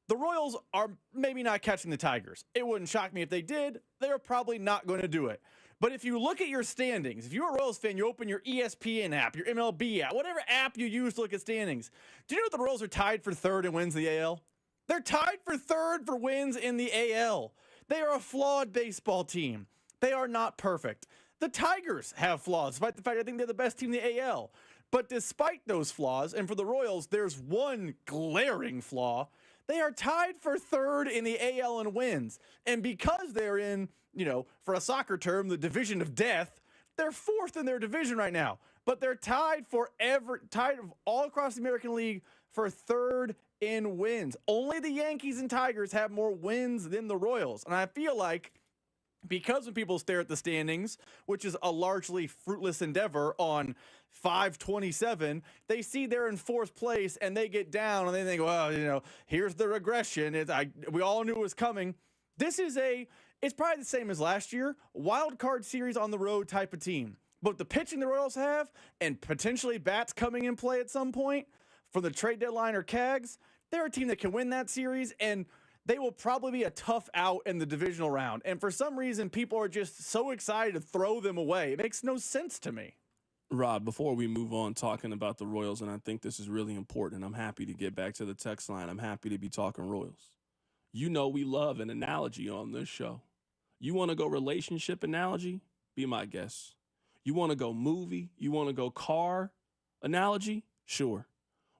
The Royals are maybe not catching the Tigers. It wouldn't shock me if they did. They're probably not going to do it. But if you look at your standings, if you're a Royals fan, you open your ESPN app, your MLB app, whatever app you use to look at standings. Do you know that the Royals are tied for third in wins in the AL? They're tied for third for wins in the AL. They are a flawed baseball team. They are not perfect. The Tigers have flaws, despite the fact I think they're the best team in the AL. But despite those flaws, and for the Royals, there's one glaring flaw. They are tied for third in the AL in wins. And because they're in, for a soccer term, the division of death, they're fourth in their division right now. But they're tied all across the American League for third in wins. Only the Yankees and Tigers have more wins than the Royals. And I feel like because when people stare at the standings, which is a largely fruitless endeavor on 527, they see they're in fourth place and they get down and they think, well, here's the regression. We all knew it was coming. It's probably the same as last year, wild card series on the road type of team. But the pitching the Royals have and potentially bats coming in play at some point from the trade deadline or CAGs, they're a team that can win that series, and they will probably be a tough out in the divisional round. And for some reason, people are just so excited to throw them away. It makes no sense to me. Rob, before we move on talking about the Royals, and I think this is really important, and I'm happy to get back to the text line. I'm happy to be talking Royals. You know we love an analogy on this show. You want to go relationship analogy? Be my guest. You want to go movie? You want to go car analogy? Sure.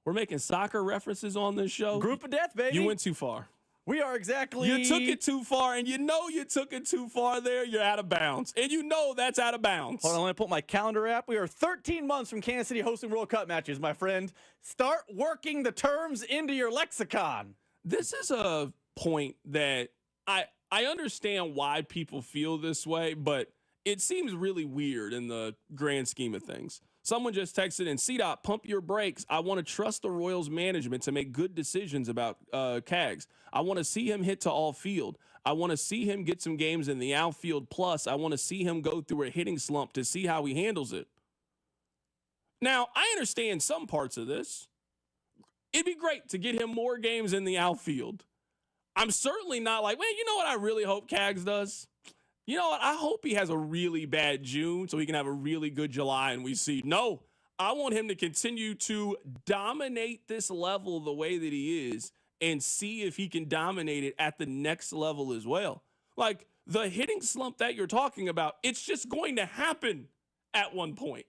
We're making soccer references on this show. Group of death, baby. You went too far. We are exactly. You took it too far, and you know you took it too far there. You're out of bounds, and you know that's out of bounds. Hold on, let me put my calendar app. We are 13 months from Kansas City hosting World Cup matches, my friend. Start working the terms into your lexicon. This is a point that I understand why people feel this way, but it seems really weird in the grand scheme of things. Someone just texted in, C-Dot, pump your brakes. I want to trust the Royals management to make good decisions about Cags. I want to see him hit to all field. I want to see him get some games in the outfield. Plus, I want to see him go through a hitting slump to see how he handles it. Now, I understand some parts of this. It'd be great to get him more games in the outfield. I'm certainly not like, you know what I really hope Cags does? You know what? I hope he has a really bad June so he can have a really good July and we see. No, I want him to continue to dominate this level the way that he is and see if he can dominate it at the next level as well. Like the hitting slump that you're talking about, it's just going to happen at one point.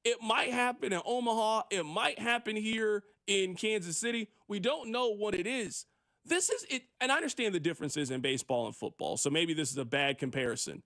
It might happen in Omaha. It might happen here in Kansas City. We don't know what it is. This is it, and I understand the differences in baseball and football, so maybe this is a bad comparison.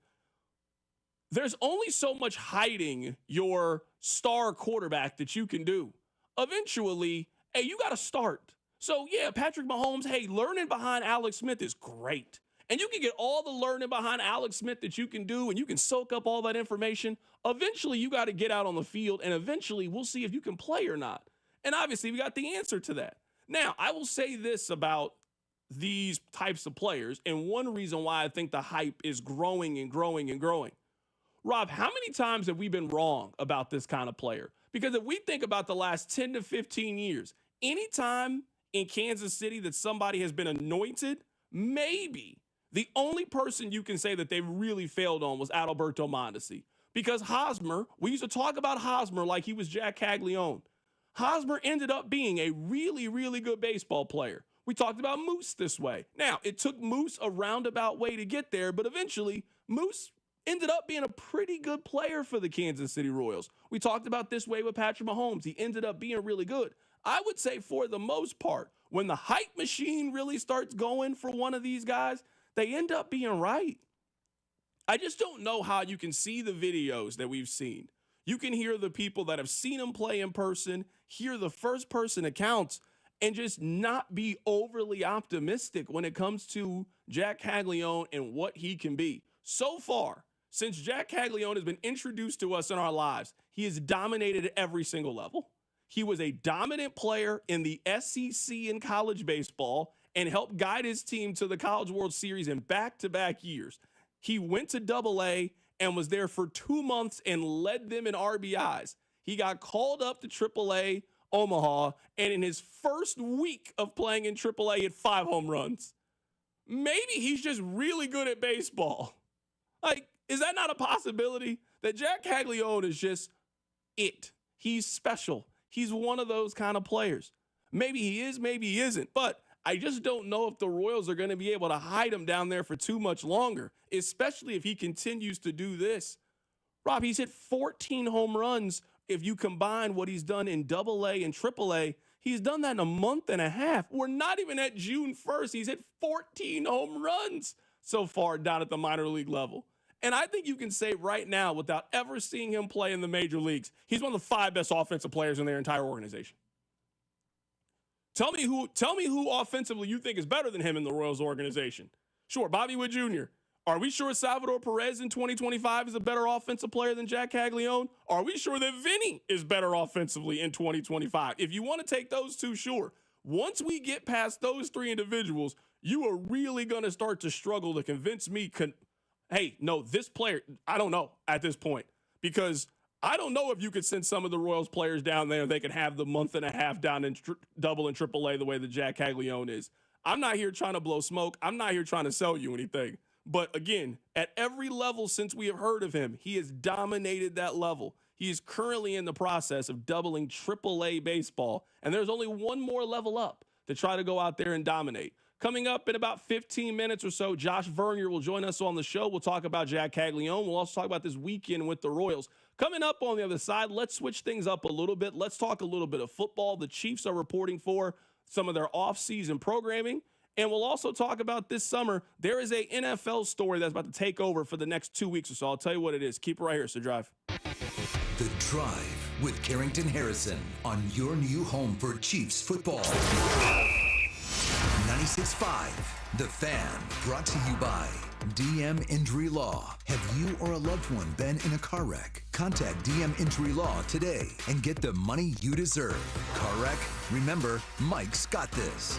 There's only so much hiding your star quarterback that you can do. Eventually, hey, you got to start. So, yeah, Patrick Mahomes, hey, learning behind Alex Smith is great. And you can get all the learning behind Alex Smith that you can do, and you can soak up all that information. Eventually, you got to get out on the field, and eventually we'll see if you can play or not. And obviously, we got the answer to that. Now, I will say this about these types of players, and one reason why I think the hype is growing and growing and growing. Rob, how many times have we been wrong about this kind of player? Because if we think about the last 10 to 15 years, anytime in Kansas City that somebody has been anointed, maybe the only person you can say that they really failed on was Adalberto Mondesi. Because Hosmer, we used to talk about Hosmer like he was Jack Caglione. Hosmer ended up being a really, really good baseball player. We talked about Moose this way. Now, it took Moose a roundabout way to get there, but eventually Moose ended up being a pretty good player for the Kansas City Royals. We talked about this way with Patrick Mahomes. He ended up being really good. I would say for the most part, when the hype machine really starts going for one of these guys, they end up being right. I just don't know how you can see the videos that we've seen. You can hear the people that have seen him play in person, hear the first-person accounts, and just not be overly optimistic when it comes to Jack Caglione and what he can be. So far, since Jack Caglione has been introduced to us in our lives, he has dominated at every single level. He was a dominant player in the SEC in college baseball and helped guide his team to the College World Series in back-to-back years. He went to AA and was there for 2 months and led them in RBIs. He got called up to AAA Omaha, and in his first week of playing in AAA, he had 5 home runs. Maybe he's just really good at baseball. Like, is that not a possibility? That Jack Caglione is just it. He's special. He's one of those kind of players. Maybe he is, maybe he isn't. But I just don't know if the Royals are going to be able to hide him down there for too much longer, especially if he continues to do this. Rob, he's hit 14 home runs. If you combine what he's done in AA and AAA, he's done that in a month and a half. We're not even at June 1st. He's hit 14 home runs so far down at the minor league level. And I think you can say right now, without ever seeing him play in the major leagues, he's one of the 5 best offensive players in their entire organization. Tell me who offensively you think is better than him in the Royals organization. Sure, Bobby Witt Jr. Are we sure Salvador Perez in 2025 is a better offensive player than Jack Caglione? Are we sure that Vinny is better offensively in 2025? If you want to take those two, sure. Once we get past those 3 individuals, you are really going to start to struggle to convince me, hey, no, this player, I don't know at this point. Because I don't know if you could send some of the Royals players down there, they could have the month and a half down in double and AAA the way that Jack Caglione is. I'm not here trying to blow smoke. I'm not here trying to sell you anything. But again, at every level since we have heard of him, he has dominated that level. He is currently in the process of doubling AAA baseball, and there's only one more level up to try to go out there and dominate. Coming up in about 15 minutes or so, Josh Vernier will join us on the show. We'll talk about Jack Caglione. We'll also talk about this weekend with the Royals. Coming up on the other side, let's switch things up a little bit. Let's talk a little bit of football. The Chiefs are reporting for some of their off-season programming. And we'll also talk about this summer. There is a NFL story that's about to take over for the next 2 weeks or so. I'll tell you what it is. Keep it right here. So Drive. The Drive with Carrington Harrison on your new home for Chiefs football. 96.5, The Fan, brought to you by DM Injury Law. Have you or a loved one been in a car wreck? Contact DM Injury Law today and get the money you deserve. Car wreck? Remember, Mike's got this.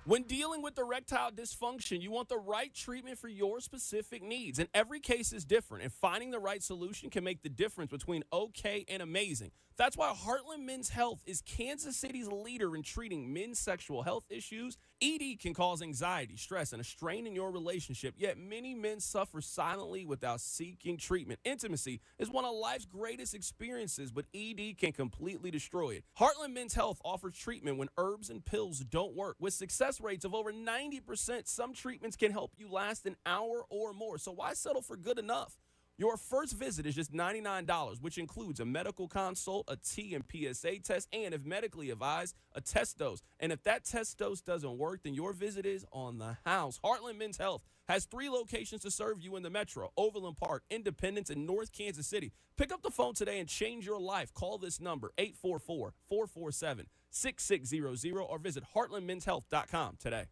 When dealing with erectile dysfunction, you want the right treatment for your specific needs. And every case is different, and finding the right solution can make the difference between okay and amazing. That's why Heartland Men's Health is Kansas City's leader in treating men's sexual health issues. ED can cause anxiety, stress, and a strain in your relationship, yet many men suffer silently without seeking treatment. Intimacy is one of life's greatest experiences, but ED can completely destroy it. Heartland Men's Health offers treatment when herbs and pills don't work. With success rates of over 90%, some treatments can help you last an hour or more. So why settle for good enough? Your first visit is just $99, which includes a medical consult, a T and PSA test, and if medically advised, a test dose. And if that test dose doesn't work, then your visit is on the house. Heartland Men's Health has 3 locations to serve you in the metro: Overland Park, Independence, and North Kansas City. Pick up the phone today and change your life. Call this number, 844-447-6600, or visit heartlandmenshealth.com today.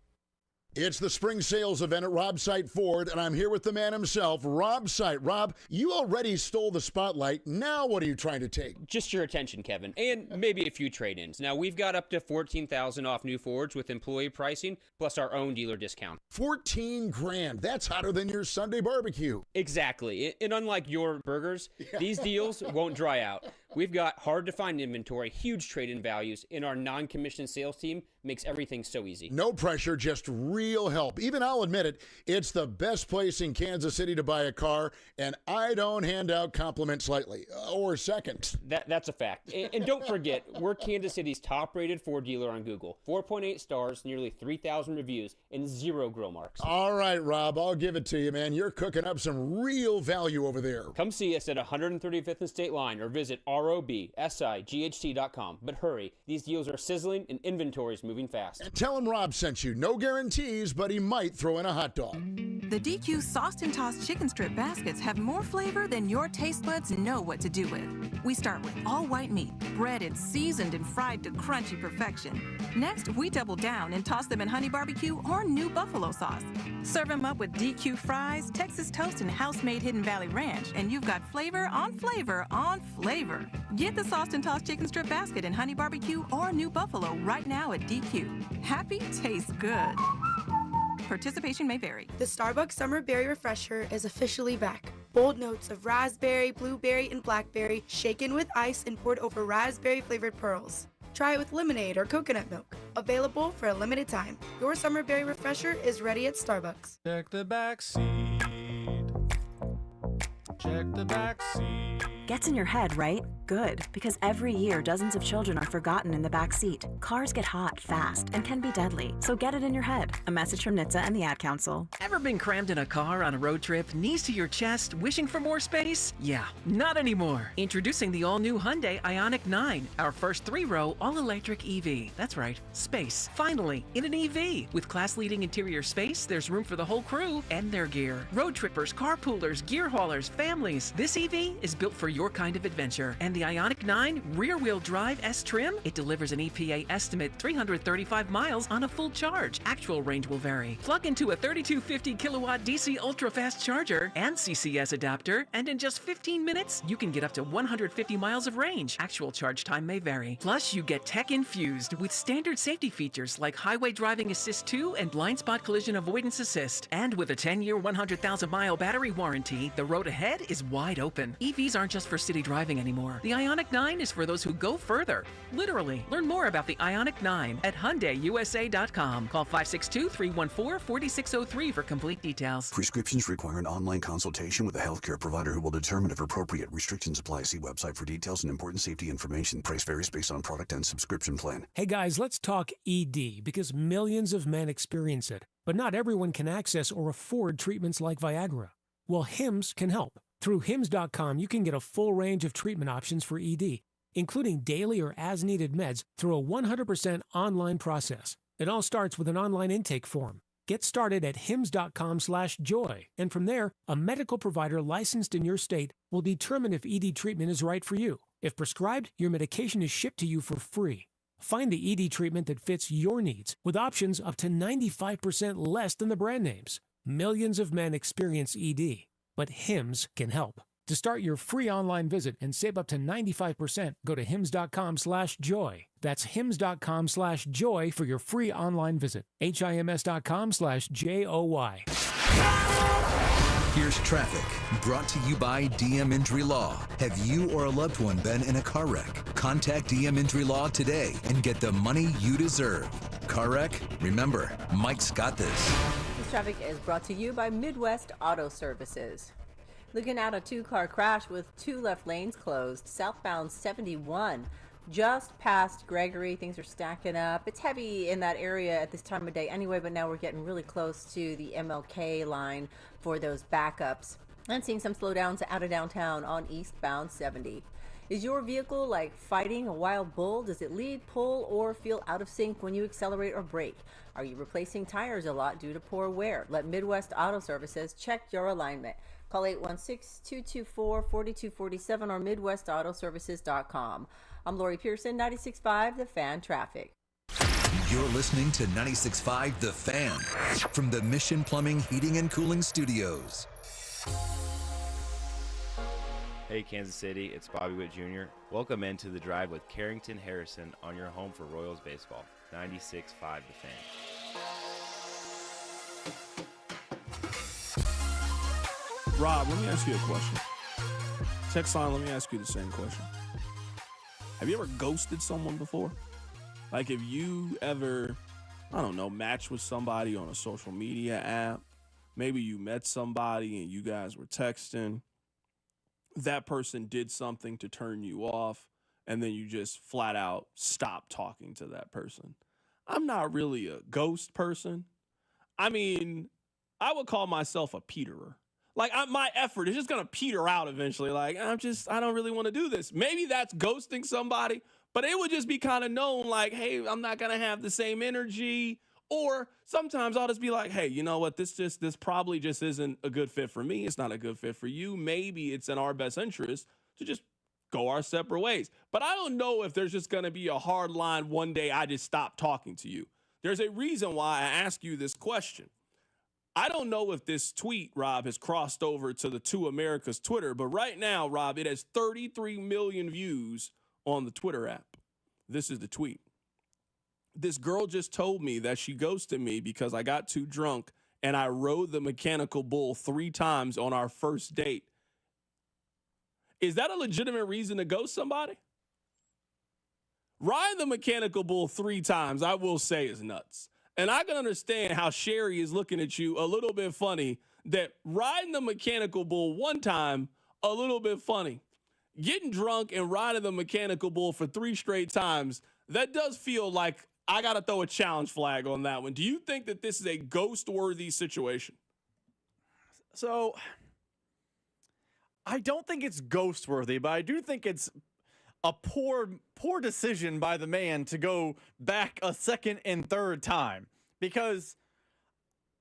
It's the spring sales event at Rob Sight Ford, and I'm here with the man himself, Rob Sight. Rob, you already stole the spotlight. Now what are you trying to take? Just your attention, Kevin, and maybe a few trade-ins. Now, we've got up to $14,000 off new Fords with employee pricing, plus our own dealer discount. $14,000. That's hotter than your Sunday barbecue. Exactly. And unlike your burgers, these deals won't dry out. We've got hard-to-find inventory, huge trade-in values, and our non-commissioned sales team makes everything so easy. No pressure, just real help. Even I'll admit it, it's the best place in Kansas City to buy a car, and I don't hand out compliments lightly, or seconds. That's a fact. And don't forget, we're Kansas City's top-rated Ford dealer on Google. 4.8 stars, nearly 3,000 reviews, and 0 grill marks. All right, Rob, I'll give it to you, man. You're cooking up some real value over there. Come see us at 135th and State Line, or visit robsight.com. But hurry, these deals are sizzling and inventory's moving fast. And tell him Rob sent you. No guarantees, but he might throw in a hot dog. The DQ Sauced and Tossed Chicken Strip Baskets have more flavor than your taste buds know what to do with. We start with all white meat, breaded, seasoned, and fried to crunchy perfection. Next, we double down and toss them in honey barbecue or new buffalo sauce. Serve them up with DQ fries, Texas toast, and house-made Hidden Valley Ranch, and you've got flavor on flavor on flavor. Get the Sauced and Tossed Chicken Strip Basket in honey barbecue or new buffalo right now at DQ. Happy tastes good. Participation may vary. The Starbucks Summer Berry Refresher is officially back. Bold notes of raspberry, blueberry, and blackberry shaken with ice and poured over raspberry-flavored pearls. Try it with lemonade or coconut milk. Available for a limited time. Your Summer Berry Refresher is ready at Starbucks. Check the back seat. Check the back seat. Gets in your head, right? Good, because every year dozens of children are forgotten in the back seat. Cars get hot fast and can be deadly, so get it in your head. A message from NHTSA and the Ad Council. Ever been crammed in a car on a road trip, knees to your chest, wishing for more space? Yeah, not anymore. Introducing the all-new Hyundai Ioniq 9, our first 3-row all-electric EV. That's right, space. Finally, in an EV. With class-leading interior space, there's room for the whole crew and their gear. Road trippers, carpoolers, gear haulers, families. This EV is built for your kind of adventure. And the Ioniq 9 rear-wheel drive S-Trim, it delivers an EPA estimate 335 miles on a full charge. Actual range will vary. Plug into a 3250 kilowatt DC ultra-fast charger and CCS adapter, and in just 15 minutes, you can get up to 150 miles of range. Actual charge time may vary. Plus, you get tech infused with standard safety features like Highway Driving Assist 2 and Blind Spot Collision Avoidance Assist. And with a 10-year, 100,000-mile battery warranty, the road ahead is wide open. EVs aren't just for city driving anymore. The Ioniq 9 is for those who go further. Literally. Learn more about the Ioniq 9 at HyundaiUSA.com. Call 562-314-4603 for complete details. Prescriptions require an online consultation with a healthcare provider who will determine if appropriate. Restrictions apply. See website for details and important safety information. Price varies based on product and subscription plan. Hey guys, let's talk ED because millions of men experience it, but not everyone can access or afford treatments like Viagra. Well, Hims can help. Through Hims.com, you can get a full range of treatment options for ED, including daily or as-needed meds through a 100% online process. It all starts with an online intake form. Get started at hims.com/joy, and from there, a medical provider licensed in your state will determine if ED treatment is right for you. If prescribed, your medication is shipped to you for free. Find the ED treatment that fits your needs with options up to 95% less than the brand names. Millions of men experience ED, but Hims can help. To start your free online visit and save up to 95%, go to hims.com/joy. That's hims.com/joy for your free online visit. HIMS.com/JOY. Here's traffic, brought to you by DM Injury Law. Have you or a loved one been in a car wreck? Contact DM Injury Law today and get the money you deserve. Car wreck? Remember, Mike's got this. This traffic is brought to you by Midwest Auto Services. Looking at a two-car crash with 2 left lanes closed, southbound 71. Just past Gregory, things are stacking up. It's heavy in that area at this time of day anyway, but now we're getting really close to the MLK line for those backups. And seeing some slowdowns out of downtown on eastbound 70. Is your vehicle like fighting a wild bull? Does it lead, pull, or feel out of sync when you accelerate or brake? Are you replacing tires a lot due to poor wear? Let Midwest Auto Services check your alignment. Call 816-224-4247 or MidwestAutoservices.com. I'm Lori Pearson, 96.5 The Fan Traffic. You're listening to 96.5 The Fan from the Mission Plumbing, Heating, and Cooling Studios. Hey Kansas City, it's Bobby Witt Jr. Welcome into The Drive with Carrington Harrison on your home for Royals baseball, 96.5 The Fan. Rob, let me ask you a question. Text line, let me ask you the same question. Have you ever ghosted someone before? Like, if you ever, I don't know, matched with somebody on a social media app, maybe you met somebody and you guys were texting, that person did something to turn you off, and then you just flat out stop talking to that person. I'm not really a ghost person. I mean, I would call myself a peterer. Like, my effort is just going to peter out eventually. Like, I don't really want to do this. Maybe that's ghosting somebody, but it would just be kind of known like, hey, I'm not going to have the same energy. Or sometimes I'll just be like, hey, you know what? This probably just isn't a good fit for me. It's not a good fit for you. Maybe it's in our best interest to just go our separate ways. But I don't know if there's just going to be a hard line one day I just stop talking to you. There's a reason why I ask you this question. I don't know if this tweet, Rob, has crossed over to the Two Americas Twitter, but right now, Rob, it has 33 million views on the Twitter app. This is the tweet. This girl just told me that she ghosted me because I got too drunk and I rode the mechanical bull 3 times on our first date. Is that a legitimate reason to ghost somebody? Riding the mechanical bull 3 times, I will say, is nuts. And I can understand how Sherry is looking at you a little bit funny that riding the mechanical bull 1 time, a little bit funny. Getting drunk and riding the mechanical bull for 3 straight times, that does feel like I got to throw a challenge flag on that one. Do you think that this is a ghost-worthy situation? So, I don't think it's ghost-worthy, but I do think it's a poor decision by the man to go back a second and third time. Because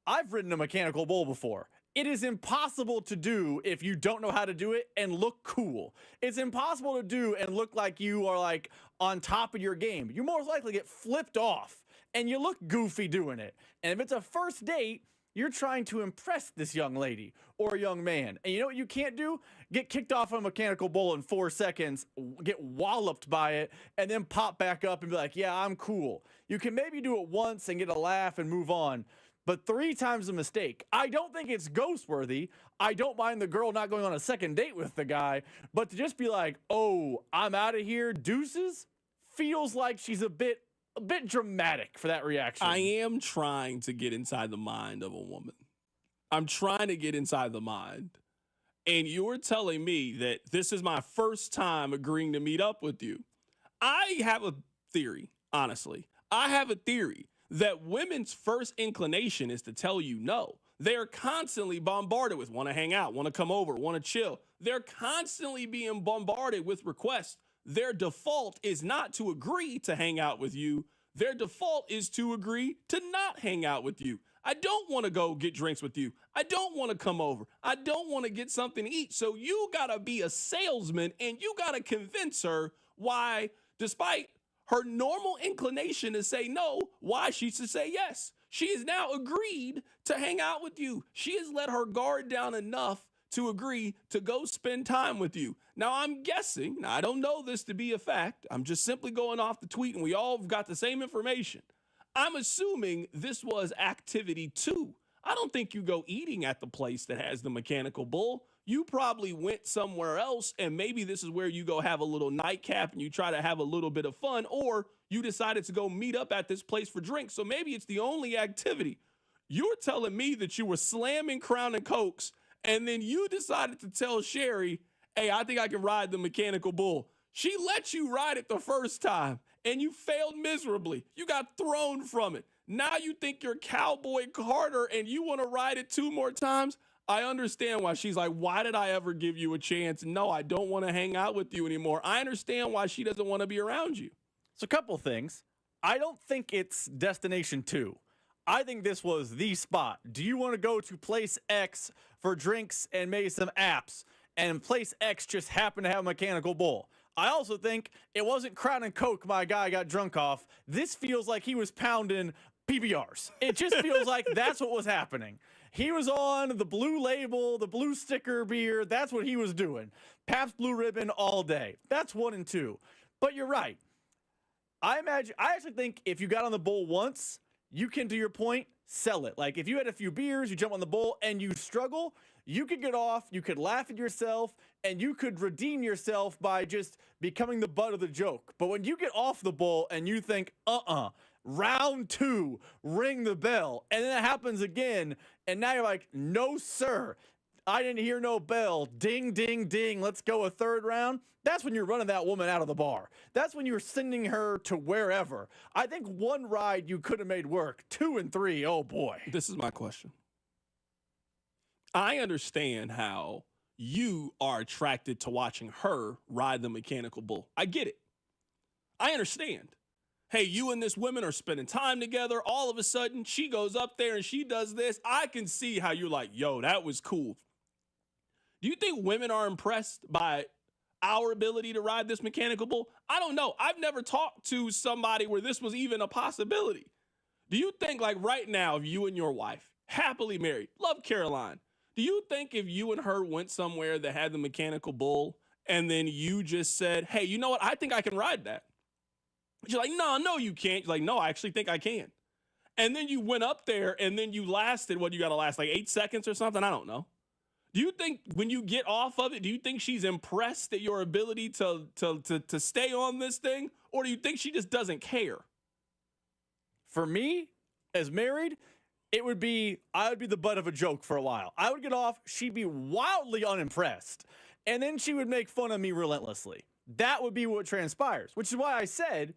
I've ridden a mechanical bull before. It is impossible to do if you don't know how to do it and look cool. It's impossible to do and look like you are like on top of your game. You most likely get flipped off and you look goofy doing it. And if it's a first date, you're trying to impress this young lady or young man. And you know what you can't do? Get kicked off a mechanical bull in 4 seconds, get walloped by it, and then pop back up and be like, yeah, I'm cool. You can maybe do it once and get a laugh and move on. But 3 times a mistake. I don't think it's ghost-worthy. I don't mind the girl not going on a second date with the guy. But to just be like, oh, I'm out of here, deuces, feels like she's a bit dramatic for that reaction. I am trying to get inside the mind of a woman. I'm trying to get inside the mind. And you're telling me that this is my first time agreeing to meet up with you. I have a theory, honestly. I have a theory that women's first inclination is to tell you no. They're constantly bombarded with want to hang out, want to come over, want to chill. They're constantly being bombarded with requests. Their default is not to agree to hang out with you. Their default is to agree to not hang out with you. I don't want to go get drinks with you. I don't want to come over. I don't want to get something to eat. So you got to be a salesman and you got to convince her why, despite her normal inclination to say no, why she should say yes. She has now agreed to hang out with you. She has let her guard down enough to agree to go spend time with you. Now, I'm guessing, now I don't know this to be a fact. I'm just simply going off the tweet and we all got the same information. I'm assuming this was activity 2. I don't think you go eating at the place that has the mechanical bull. You probably went somewhere else, and maybe this is where you go have a little nightcap and you try to have a little bit of fun, or you decided to go meet up at this place for drinks. So maybe it's the only activity. You're telling me that you were slamming Crown and Cokes, and then you decided to tell Sherry, hey, I think I can ride the mechanical bull. She let you ride it the first time, and you failed miserably. You got thrown from it. Now you think you're Cowboy Carter and you want to ride it 2 more times? I understand why she's like, why did I ever give you a chance? No, I don't want to hang out with you anymore. I understand why she doesn't want to be around you. So a couple things. I don't think it's Destination 2. I think this was the spot. Do you want to go to place X for drinks and maybe some apps, and place X just happened to have a mechanical bull? I also think it wasn't Crown and Coke my guy got drunk off. This feels like he was pounding PBRs. It just feels like that's what was happening. He was on the blue label, the blue sticker beer. That's what he was doing. Pabst Blue Ribbon all day. That's 1 and 2. But you're right. I actually think if you got on the bull once, you can, to your point, sell it. Like if you had a few beers, you jump on the bull and you struggle, you could get off, you could laugh at yourself, and you could redeem yourself by just becoming the butt of the joke. But when you get off the bull and you think, round 2, ring the bell, and then it happens again, and now you're like, no, sir, I didn't hear no bell. Ding, ding, ding. Let's go a third round. That's when you're running that woman out of the bar. That's when you're sending her to wherever. I think 1 ride you could have made work. 2 and 3, oh boy. This is my question. I understand how you are attracted to watching her ride the mechanical bull. I get it. I understand. Hey, you and this woman are spending time together. All of a sudden, she goes up there and she does this. I can see how you're like, yo, that was cool. Do you think women are impressed by our ability to ride this mechanical bull? I don't know. I've never talked to somebody where this was even a possibility. Do you think, like right now, if you and your wife, happily married, love Caroline, do you think if you and her went somewhere that had the mechanical bull and then you just said, hey, you know what? I think I can ride that. But you're like, no, you can't. You're like, no, I actually think I can. And then you went up there and then you lasted, what, you got to last like 8 seconds or something? I don't know. Do you think when you get off of it, do you think she's impressed at your ability to stay on this thing? Or do you think she just doesn't care? For me, as married, I would be the butt of a joke for a while. I would get off, she'd be wildly unimpressed, and then she would make fun of me relentlessly. That would be what transpires, which is why I said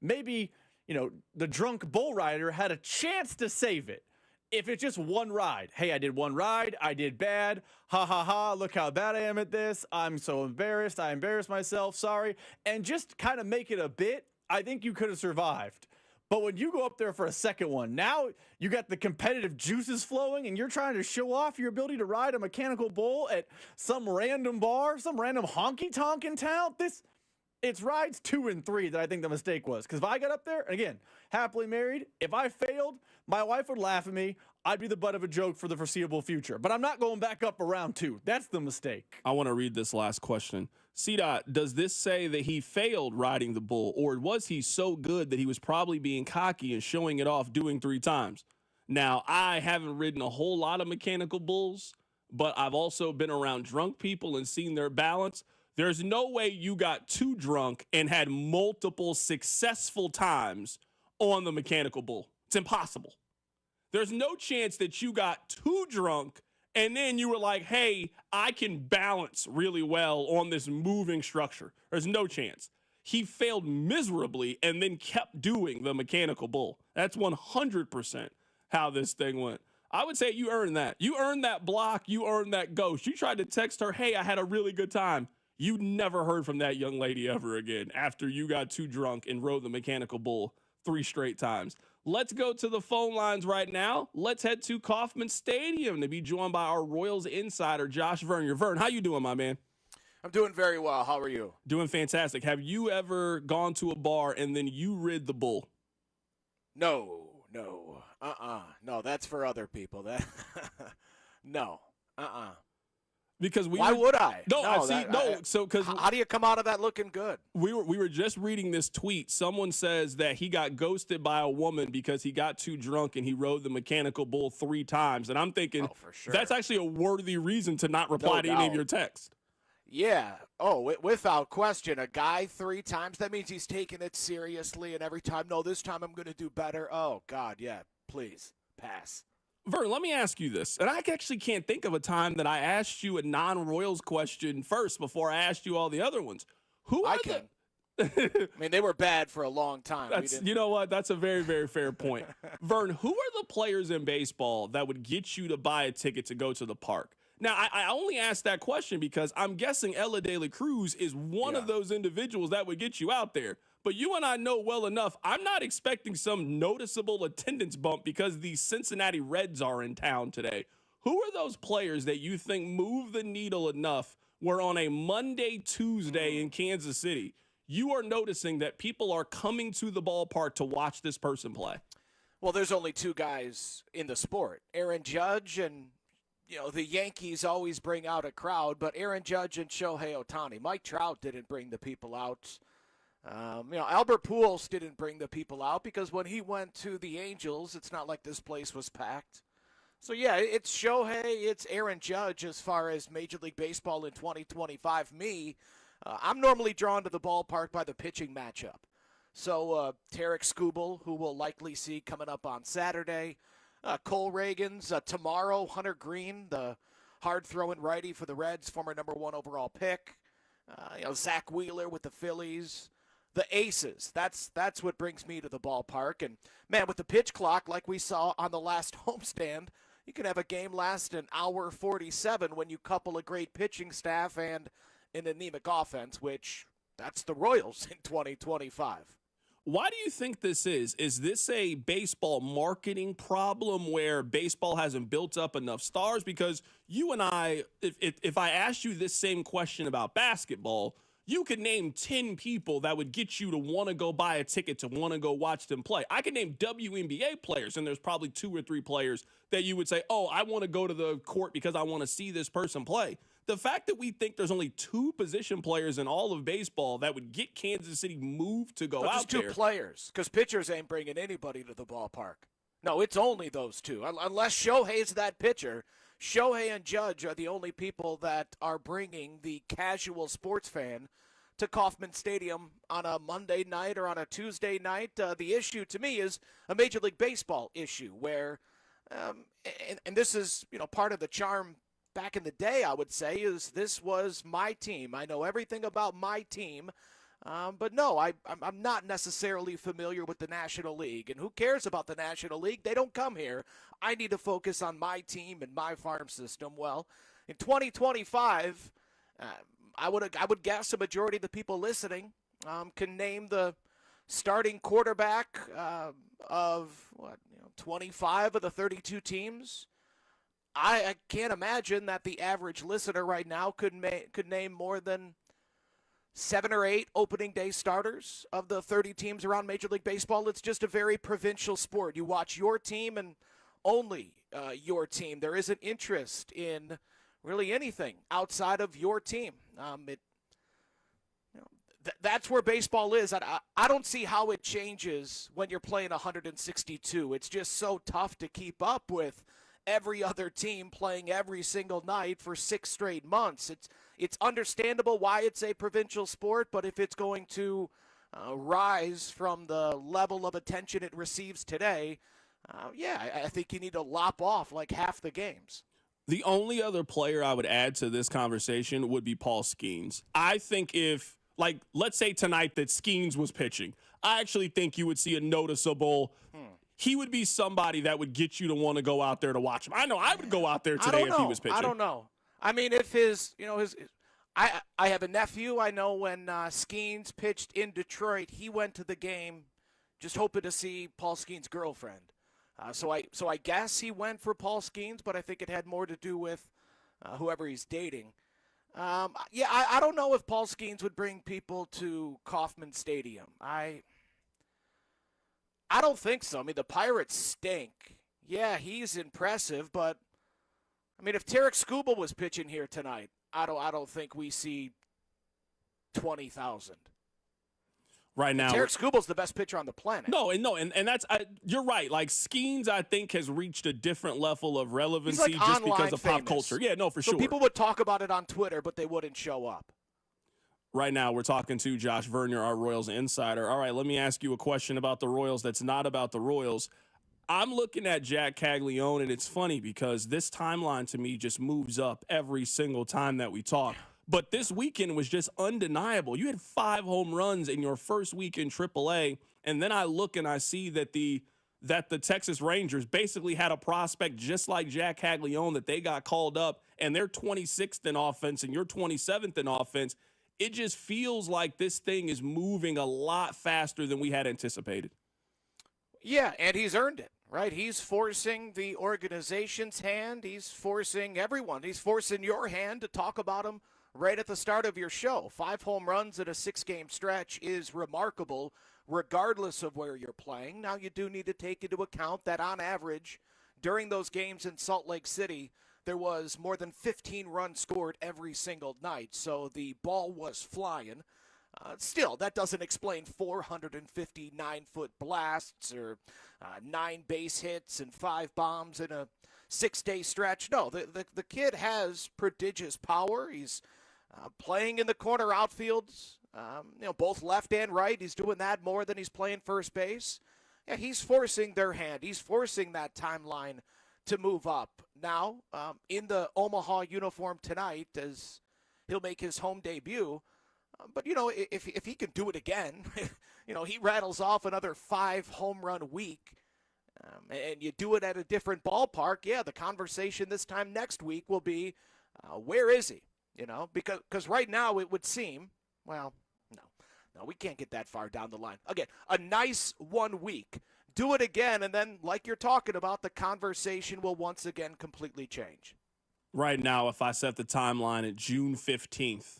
maybe, the drunk bull rider had a chance to save it. If it's just 1 ride, hey, I did 1 ride, I did bad, ha ha ha, look how bad I am at this, I'm so embarrassed, I embarrassed myself, sorry, and just kind of make it a bit, I think you could have survived. But when you go up there for a second one, now you got the competitive juices flowing and you're trying to show off your ability to ride a mechanical bull at some random bar, some random honky-tonk in town. It's rides 2 and 3 that I think the mistake was. Because if I got up there, and again, happily married, if I failed, my wife would laugh at me. I'd be the butt of a joke for the foreseeable future. But I'm not going back up for round 2. That's the mistake. I want to read this last question. C-Dot, does this say that he failed riding the bull, or was he so good that he was probably being cocky and showing it off doing 3 times? Now, I haven't ridden a whole lot of mechanical bulls, but I've also been around drunk people and seen their balance. There's no way you got too drunk and had multiple successful times on the mechanical bull. It's impossible. There's no chance that you got too drunk and then you were like, hey, I can balance really well on this moving structure. There's no chance. He failed miserably and then kept doing the mechanical bull. That's 100% how this thing went. I would say you earned that. You earned that block. You earned that ghost. You tried to text her, hey, I had a really good time. You never heard from that young lady ever again after you got too drunk and rode the mechanical bull 3 straight times. Let's go to the phone lines right now. Let's head to Kauffman Stadium to be joined by our Royals insider, Josh Vernier. Vern, how you doing, my man? I'm doing very well. How are you? Doing fantastic. Have you ever gone to a bar and then you rid the bull? No. No, that's for other people. No. Because why would I? So because how do you come out of that looking good? We were just reading this tweet. Someone says that he got ghosted by a woman because he got too drunk and he rode the mechanical bull 3 times. And I'm thinking, for sure, that's actually a worthy reason to not reply to any of your texts. Yeah. Oh, without question, a guy 3 times. That means he's taking it seriously, and every time, no, this time I'm going to do better. Oh God, yeah. Please pass. Vern, let me ask you this, and I actually can't think of a time that I asked you a non-Royals question first before I asked you all the other ones. I mean, they were bad for a long time. You know what? That's a very, very fair point. Vern, who are the players in baseball that would get you to buy a ticket to go to the park? Now, I only asked that question because I'm guessing Ella De La Cruz is one of those individuals that would get you out there. But you and I know well enough, I'm not expecting some noticeable attendance bump because the Cincinnati Reds are in town today. Who are those players that you think move the needle enough where on a Monday, Tuesday in Kansas City, you are noticing that people are coming to the ballpark to watch this person play? Well, there's only two guys in the sport, Aaron Judge and, the Yankees always bring out a crowd, but Aaron Judge and Shohei Ohtani. Mike Trout didn't bring the people out. Albert Pujols didn't bring the people out because when he went to the Angels, it's not like this place was packed. So, yeah, it's Shohei, it's Aaron Judge as far as Major League Baseball in 2025. I'm normally drawn to the ballpark by the pitching matchup. So, Tarek Skubal, who we'll likely see coming up on Saturday. Cole Reagans tomorrow. Hunter Green, the hard-throwing righty for the Reds, former number 1 overall pick. Zach Wheeler with the Phillies. The Aces, that's what brings me to the ballpark. And, man, with the pitch clock like we saw on the last homestand, you can have a game last an hour 47 when you couple a great pitching staff and an anemic offense, which that's the Royals in 2025. Why do you think this is? Is this a baseball marketing problem where baseball hasn't built up enough stars? Because you and I, if I asked you this same question about basketball, you could name 10 people that would get you to want to go buy a ticket to want to go watch them play. I could name WNBA players, and there's probably 2 or 3 players that you would say, oh, I want to go to the court because I want to see this person play. The fact that we think there's only 2 position players in all of baseball that would get Kansas City moved to go out there. Just 2 players, because pitchers ain't bringing anybody to the ballpark. No, it's only those 2. Unless Shohei's that pitcher, Shohei and Judge are the only people that are bringing the casual sports fan to Kauffman Stadium on a Monday night or on a Tuesday night. The issue to me is a Major League Baseball issue where, and this is part of the charm back in the day, I would say, is this was my team. I know everything about my team, but no, I'm not necessarily familiar with the National League. And who cares about the National League? They don't come here. I need to focus on my team and my farm system. Well, in 2025, I would guess a majority of the people listening can name the starting quarterback of 25 of the 32 teams. I can't imagine that the average listener right now could name more than 7 or 8 opening day starters of the 30 teams around Major League Baseball. It's just a very provincial sport. You watch your team and only your team. There isn't interest in really anything outside of your team. That's where baseball is. I don't see how it changes when you're playing 162. It's just so tough to keep up with every other team playing every single night for 6 straight months. It's understandable why it's a provincial sport, but if it's going to rise from the level of attention it receives today, I think you need to lop off like half the games. The only other player I would add to this conversation would be Paul Skeens. I think if, let's say tonight that Skeens was pitching, I actually think you would see a noticeable he would be somebody that would get you to want to go out there to watch him. I know I would go out there today if he was pitching. I don't know. I mean, if I have a nephew. I know when Skeens pitched in Detroit, he went to the game just hoping to see Paul Skeens' girlfriend. So I guess he went for Paul Skeens, but I think it had more to do with whoever he's dating. I don't know if Paul Skeens would bring people to Kauffman Stadium. I don't think so. I mean, the Pirates stink. Yeah, he's impressive, but I mean, if Tarek Skubal was pitching here tonight, I don't think we see 20,000. Right now, Tarek Skubal's the best pitcher on the planet. And that's you're right. Like Skeens, I think has reached a different level of relevancy just because of pop culture. Yeah, no, for sure. People would talk about it on Twitter, but they wouldn't show up. Right now, we're talking to Josh Vernier, our Royals insider. All right, let me ask you a question about the Royals that's not about the Royals. I'm looking at Jack Caglione, and it's funny because this timeline to me just moves up every single time that we talk. But this weekend was just undeniable. You had 5 home runs in your first week in AAA, and then I look and I see that the Texas Rangers basically had a prospect just like Jack Caglione that they got called up, and they're 26th in offense and you're 27th in offense. It just feels like this thing is moving a lot faster than we had anticipated. Yeah, and he's earned it, right? He's forcing the organization's hand. He's forcing everyone. He's forcing your hand to talk about him right at the start of your show. 5 home runs in a 6-game stretch is remarkable, regardless of where you're playing. Now, you do need to take into account that on average, during those games in Salt Lake City, there was more than 15 runs scored every single night, so the ball was flying. Still, that doesn't explain 459-foot blasts or 9 base hits and 5 bombs in a 6-day stretch. No, the kid has prodigious power. He's playing in the corner outfields, both left and right. He's doing that more than he's playing first base. Yeah, he's forcing their hand. He's forcing that timeline to move up. Now, in the Omaha uniform tonight, as he'll make his home debut. But, if he can do it again, he rattles off another 5 home run week, and you do it at a different ballpark, yeah, the conversation this time next week will be, where is he? Because right now it would seem, well, no, we can't get that far down the line. Again, a nice 1 week. Do it again, and then, like you're talking about, the conversation will once again completely change. Right now, if I set the timeline at June 15th,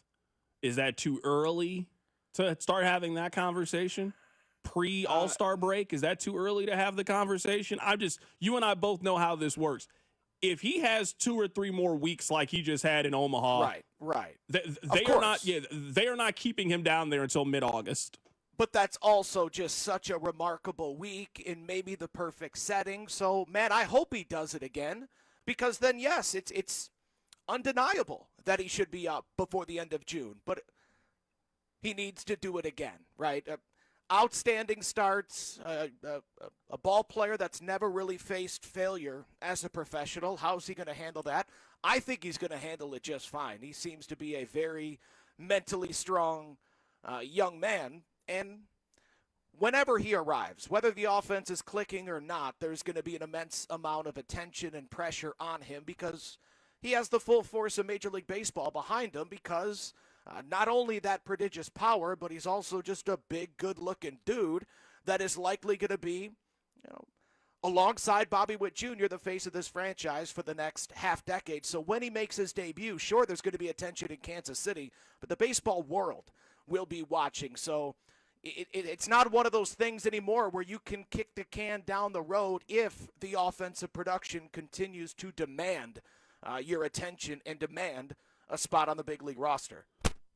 is that too early to start having that conversation? Pre-All-Star break? Is that too early to have the conversation? You and I both know how this works. If he has 2 or 3 more weeks like he just had in Omaha, right. They are not keeping him down there until mid-August. But that's also just such a remarkable week in maybe the perfect setting. So, man, I hope he does it again, because then, yes, it's undeniable that he should be up before the end of June. But he needs to do it again, right? Outstanding starts, a ball player that's never really faced failure as a professional. How's he going to handle that? I think he's going to handle it just fine. He seems to be a very mentally strong young man. And whenever he arrives, whether the offense is clicking or not, there's going to be an immense amount of attention and pressure on him, because he has the full force of Major League Baseball behind him, because not only that prodigious power, but he's also just a big, good-looking dude that is likely going to be, alongside Bobby Witt Jr., the face of this franchise for the next half decade. So when he makes his debut, sure, there's going to be attention in Kansas City, but the baseball world will be watching. So it's not one of those things anymore where you can kick the can down the road if the offensive production continues to demand your attention and demand a spot on the big league roster.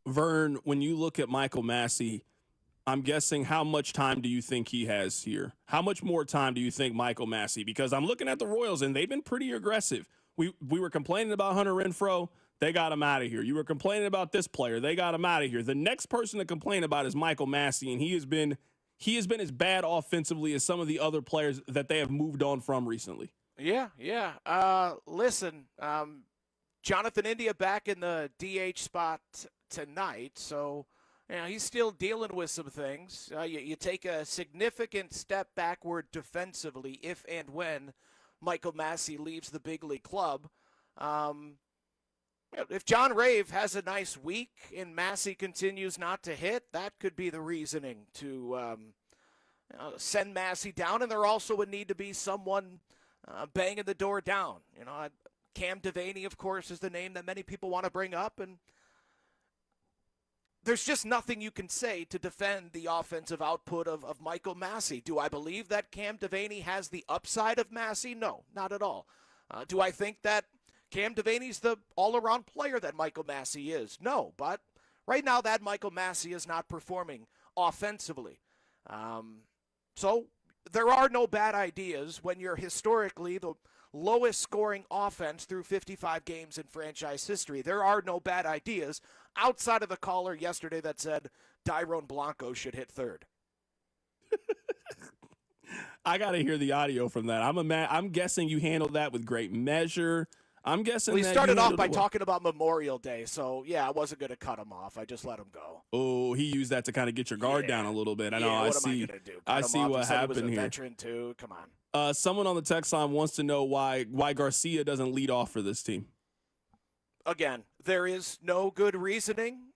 Vern, when you look at Michael Massey, I'm guessing how much time do you think he has here? How much more time do you think Michael Massey? Because I'm looking at the Royals, and they've been pretty aggressive. We were complaining about Hunter Renfroe. They got him out of here. You were complaining about this player. They got him out of here. The next person to complain about is Michael Massey, and he has been as bad offensively as some of the other players that they have moved on from recently. Yeah. Listen, Jonathan India back in the DH spot tonight, so he's still dealing with some things. You take a significant step backward defensively if and when Michael Massey leaves the big league club. If John Rave has a nice week and Massey continues not to hit, that could be the reasoning to send Massey down. And there also would need to be someone banging the door down. Cam Devaney, of course, is the name that many people want to bring up. And there's just nothing you can say to defend the offensive output of Michael Massey. Do I believe that Cam Devaney has the upside of Massey? No, not at all. Do I think that Cam Devaney's the all-around player that Michael Massey is? No, but right now that Michael Massey is not performing offensively. So there are no bad ideas when you're historically the lowest scoring offense through 55 games in franchise history. There are no bad ideas outside of the caller yesterday that said Dairon Blanco should hit third. I got to hear the audio from that. I'm guessing you handled that with great measure. I'm guessing we that started you off handled by it well. talking about Memorial Day, so yeah, I wasn't going to cut him off. I just let him go. Oh, he used that to kind of get your guard down a little bit. I know. What I see. am I going to do? I Cut him see off? what He said happened he was a here. veteran too. Come on. Someone on the text line wants to know why Garcia doesn't lead off for this team. Again, there is no good reasoning,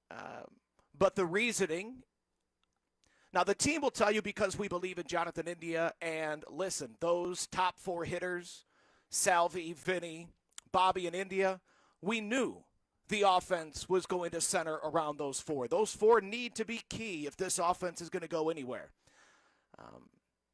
but the reasoning. Now, the team will tell you because we believe in Jonathan India, and listen, those top 4 hitters, Salvi, Vinny, Bobby, and India, we knew the offense was going to center around those 4. Those 4 need to be key if this offense is going to go anywhere.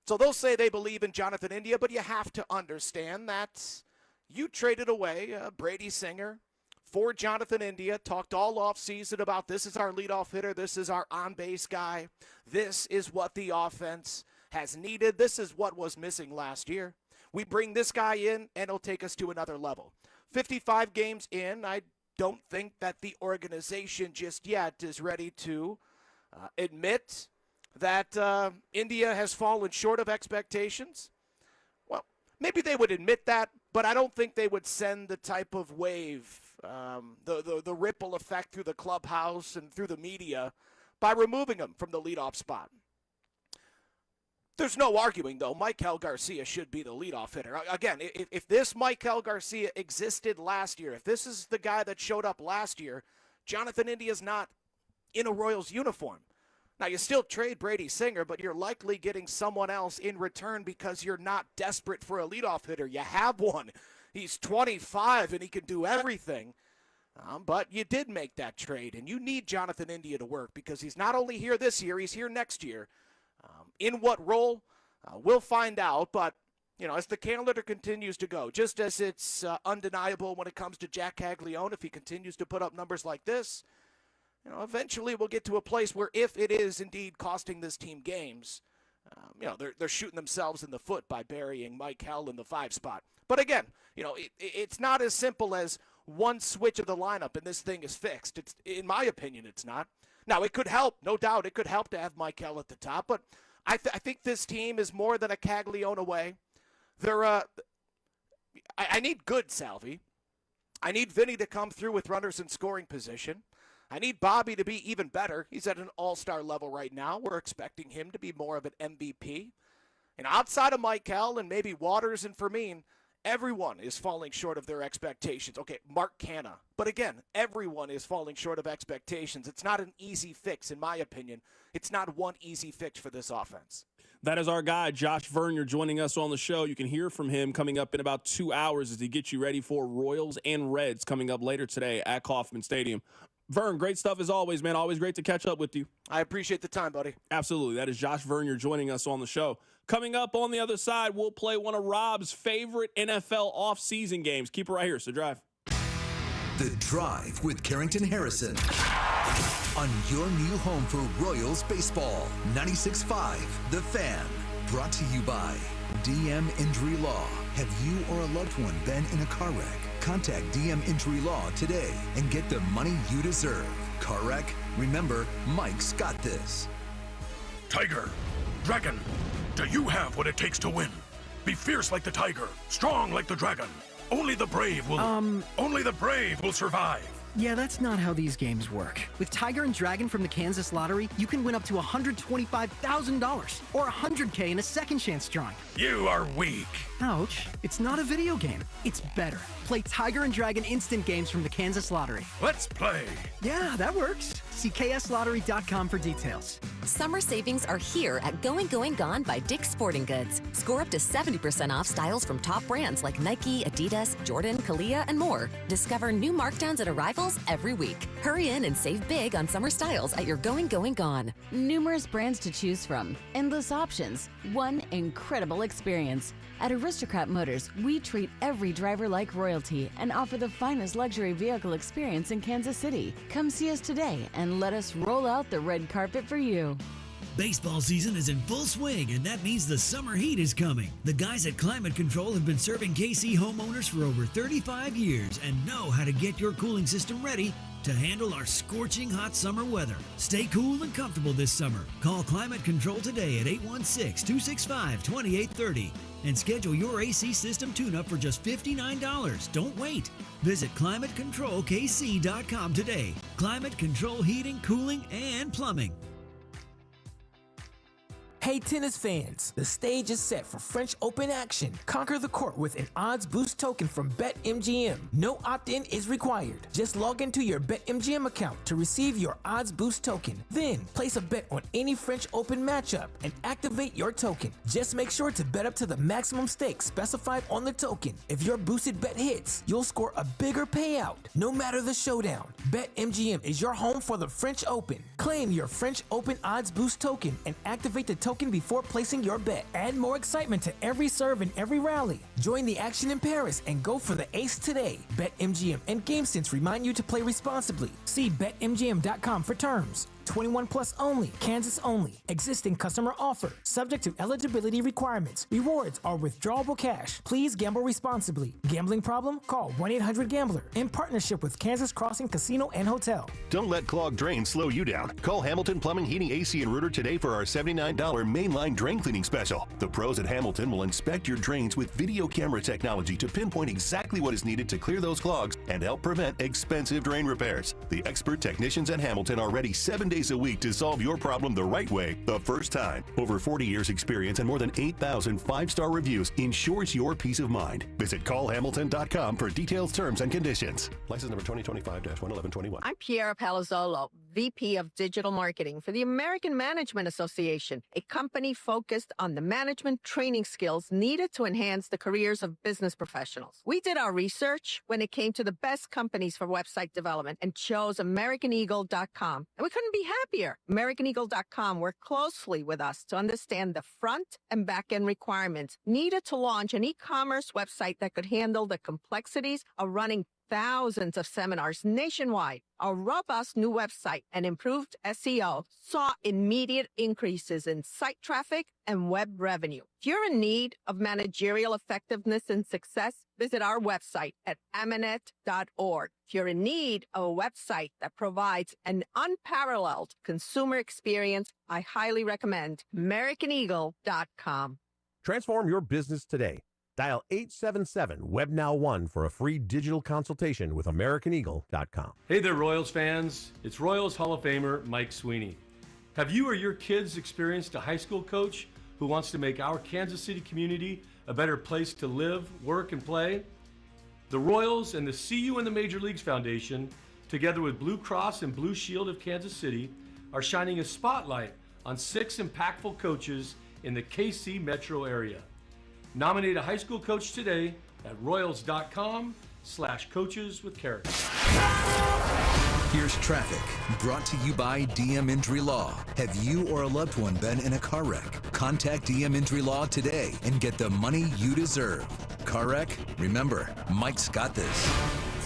So they'll say they believe in Jonathan India, but you have to understand that you traded away Brady Singer for Jonathan India, talked all offseason about this is our leadoff hitter, this is our on-base guy, this is what the offense has needed, this is what was missing last year. We bring this guy in, and it'll take us to another level. 55 games in, I don't think that the organization just yet is ready to admit that India has fallen short of expectations. Well, maybe they would admit that, but I don't think they would send the type of wave, the ripple effect through the clubhouse and through the media by removing him from the leadoff spot. There's no arguing, though. Maikel Garcia should be the leadoff hitter. Again, if this Maikel Garcia existed last year, if this is the guy that showed up last year, Jonathan India's not in a Royals uniform. Now, you still trade Brady Singer, but you're likely getting someone else in return because you're not desperate for a leadoff hitter. You have one. He's 25, and he can do everything. But you did make that trade, and you need Jonathan India to work because he's not only here this year, he's here next year. In what role, we'll find out. But, as the calendar continues to go, just as it's undeniable when it comes to Jack Caglione, if he continues to put up numbers like this, eventually we'll get to a place where if it is indeed costing this team games, they're shooting themselves in the foot by burying Maikel in the 5 spot. But again, it's not as simple as one switch of the lineup and this thing is fixed. It's, in my opinion, it's not. Now, it could help, no doubt. It could help to have Maikel at the top, but I think this team is more than a Caglione away. I need good Salvi. I need Vinny to come through with runners in scoring position. I need Bobby to be even better. He's at an all-star level right now. We're expecting him to be more of an MVP. And outside of Maikel and maybe Waters and Fermin, everyone is falling short of their expectations. Okay, Mark Canha. But again, everyone is falling short of expectations. It's not an easy fix, in my opinion. It's not one easy fix for this offense. That is our guy, Josh Vernier, joining us on the show. You can hear from him coming up in about 2 hours as he gets you ready for Royals and Reds coming up later today at Kauffman Stadium. Vern, great stuff as always, man. Always great to catch up with you. I appreciate the time, buddy. Absolutely. That is Josh Vernier joining us on the show. Coming up on the other side, we'll play one of Rob's favorite NFL offseason games. Keep it right here, so drive. The Drive with Carrington Harrison on your new home for Royals baseball. 96.5 The Fan. Brought to you by DM Injury Law. Have you or a loved one been in a car wreck? Contact DM Injury Law today and get the money you deserve. Car wreck? Remember, Mike's got this. Tiger, Dragon, do you have what it takes to win? Be fierce like the tiger, strong like the dragon. Only the brave will survive. Yeah, that's not how these games work. With Tiger and Dragon from the Kansas Lottery, you can win up to $125,000 or $100K in a second chance drawing. You are weak. Ouch. It's not a video game. It's better. Play Tiger and Dragon instant games from the Kansas Lottery. Let's play. Yeah, that works. See kslottery.com for details. Summer savings are here at Going Gone by Dick's Sporting Goods. Score up to 70% off styles from top brands like Nike, Adidas, Jordan, Kalia, and more. Discover new markdowns and arrivals every week. Hurry in and save big on summer styles at your Going Gone. Numerous brands to choose from, endless options, one incredible experience. At Aristocrat Motors, we treat every driver like royalty and offer the finest luxury vehicle experience in Kansas City. Come see us today and let us roll out the red carpet for you. Baseball season is in full swing, and that means the summer heat is coming. The guys at Climate Control have been serving KC homeowners for over 35 years and know how to get your cooling system ready to handle our scorching hot summer weather. Stay cool and comfortable this summer. Call Climate Control today at 816-265-2830 and schedule your AC system tune-up for just $59. Don't wait. Visit ClimateControlKC.com today. Climate Control Heating, Cooling, and Plumbing. Hey tennis fans, the stage is set for French Open action. Conquer the court with an odds boost token from BetMGM. No opt-in is required. Just log into your BetMGM account to receive your odds boost token. Then place a bet on any French Open matchup and activate your token. Just make sure to bet up to the maximum stake specified on the token. If your boosted bet hits, you'll score a bigger payout, no matter the showdown. BetMGM is your home for the French Open. Claim your French Open odds boost token and activate the token before placing your bet. Add more excitement to every serve and every rally. Join the action in Paris and go for the ace today. BetMGM and GameSense remind you to play responsibly. See BetMGM.com for terms. 21 plus only. Kansas only. Existing customer offer. Subject to eligibility requirements. Rewards are withdrawable cash. Please gamble responsibly. Gambling problem? Call 1-800-GAMBLER. In partnership with Kansas Crossing Casino and Hotel. Don't let clogged drains slow you down. Call Hamilton Plumbing, Heating, AC, and Rooter today for our $79 mainline drain cleaning special. The pros at Hamilton will inspect your drains with video camera technology to pinpoint exactly what is needed to clear those clogs and help prevent expensive drain repairs. The expert technicians at Hamilton are ready 7 days a week to solve your problem the right way, the first time. Over 40 years experience and more than 8,000 five-star reviews ensures your peace of mind. Visit callhamilton.com for details, terms, and conditions. License number 2025-11121. I'm Piera Palazzolo, VP of Digital Marketing for the American Management Association, a company focused on the management training skills needed to enhance the careers of business professionals. We did our research when it came to the best companies for website development and chose AmericanEagle.com. And we couldn't be happier. AmericanEagle.com worked closely with us to understand the front and back end requirements needed to launch an e-commerce website that could handle the complexities of running thousands of seminars nationwide. Our robust new website and improved SEO saw immediate increases in site traffic and web revenue. If you're in need of managerial effectiveness and success, visit our website at amanet.org. If you're in need of a website that provides an unparalleled consumer experience, I highly recommend AmericanEagle.com. Transform your business today. Dial 877-WebNow1 for a free digital consultation with AmericanEagle.com. Hey there, Royals fans. It's Royals Hall of Famer Mike Sweeney. Have you or your kids experienced a high school coach who wants to make our Kansas City community a better place to live, work, and play? The Royals and the See You in the Major Leagues Foundation, together with Blue Cross and Blue Shield of Kansas City, are shining a spotlight on 6 impactful coaches in the KC metro area. Nominate a high school coach today at royals.com/coaches with character. Here's traffic, brought to you by DM Injury Law. Have you or a loved one been in a car wreck? Contact DM Injury Law today and get the money you deserve. Car wreck? Remember, Mike's got this.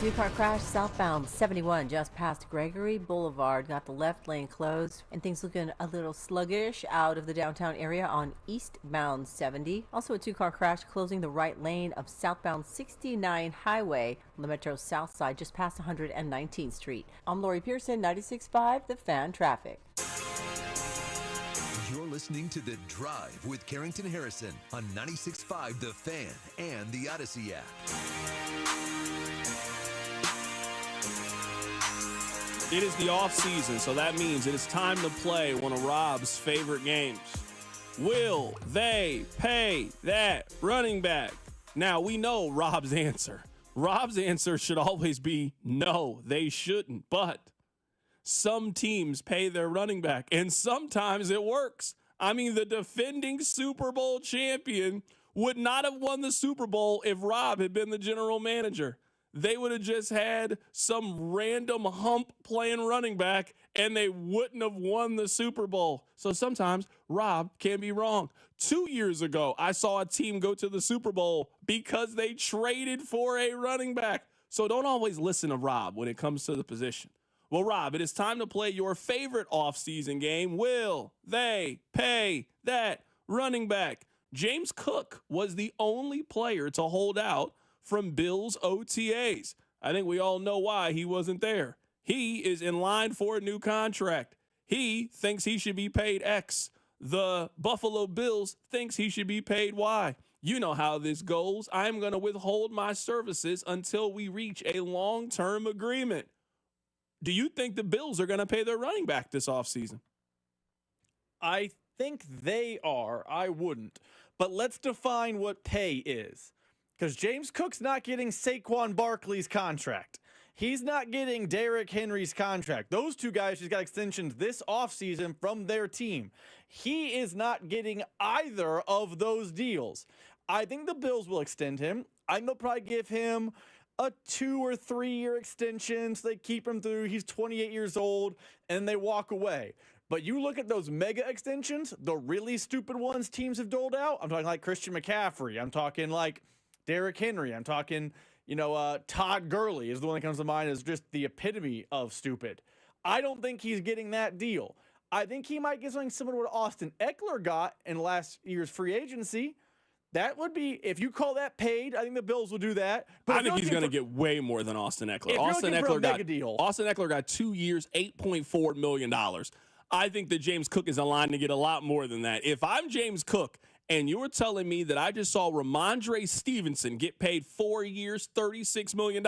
2-car crash southbound 71 just past Gregory Boulevard. Got the left lane closed and things looking a little sluggish out of the downtown area on eastbound 70. Also a 2-car crash closing the right lane of southbound 69 highway on the Metro South Side just past 119th Street. I'm Lori Pearson, 96.5 The Fan Traffic. You're listening to The Drive with Carrington Harrison on 96.5 The Fan and the Odyssey app. It is the off season, so that means it is time to play one of Rob's favorite games. Will they pay that running back? Now, we know Rob's answer. Rob's answer should always be no, they shouldn't. But some teams pay their running back, and sometimes it works. I mean, the defending Super Bowl champion would not have won the Super Bowl if Rob had been the general manager. They would have just had some random hump playing running back, and they wouldn't have won the Super Bowl. So sometimes Rob can be wrong. 2 years ago, I saw a team go to the Super Bowl because they traded for a running back. So don't always listen to Rob when it comes to the position. Well, Rob, it is time to play your favorite offseason game. Will they pay that running back? James Cook was the only player to hold out from Bills OTAs. I think we all know why he wasn't there. He is in line for a new contract. He thinks he should be paid X. The Buffalo Bills thinks he should be paid Y. You know how this goes. I'm going to withhold my services until we reach a long-term agreement. Do you think the Bills are going to pay their running back this offseason? I think they are. I wouldn't. But let's define what pay is. Because James Cook's not getting Saquon Barkley's contract. He's not getting Derrick Henry's contract. Those two guys just got extensions this offseason from their team. He is not getting either of those deals. I think the Bills will extend him. I think they'll probably give him a 2 or 3 year extension so they keep him through. He's 28 years old, and they walk away. But you look at those mega extensions, the really stupid ones teams have doled out. I'm talking like Christian McCaffrey. I'm talking like Derrick Henry. I'm talking, Todd Gurley is the one that comes to mind as just the epitome of stupid. I don't think he's getting that deal. I think he might get something similar to what Austin Eckler got in last year's free agency. That would be, if you call that paid, I think the Bills will do that. But I think he's going to get way more than Austin Eckler. Austin Eckler got 2 years, $8.4 million. I think that James Cook is in line to get a lot more than that. If I'm James Cook and you're telling me that I just saw Ramondre Stevenson get paid 4 years, $36 million,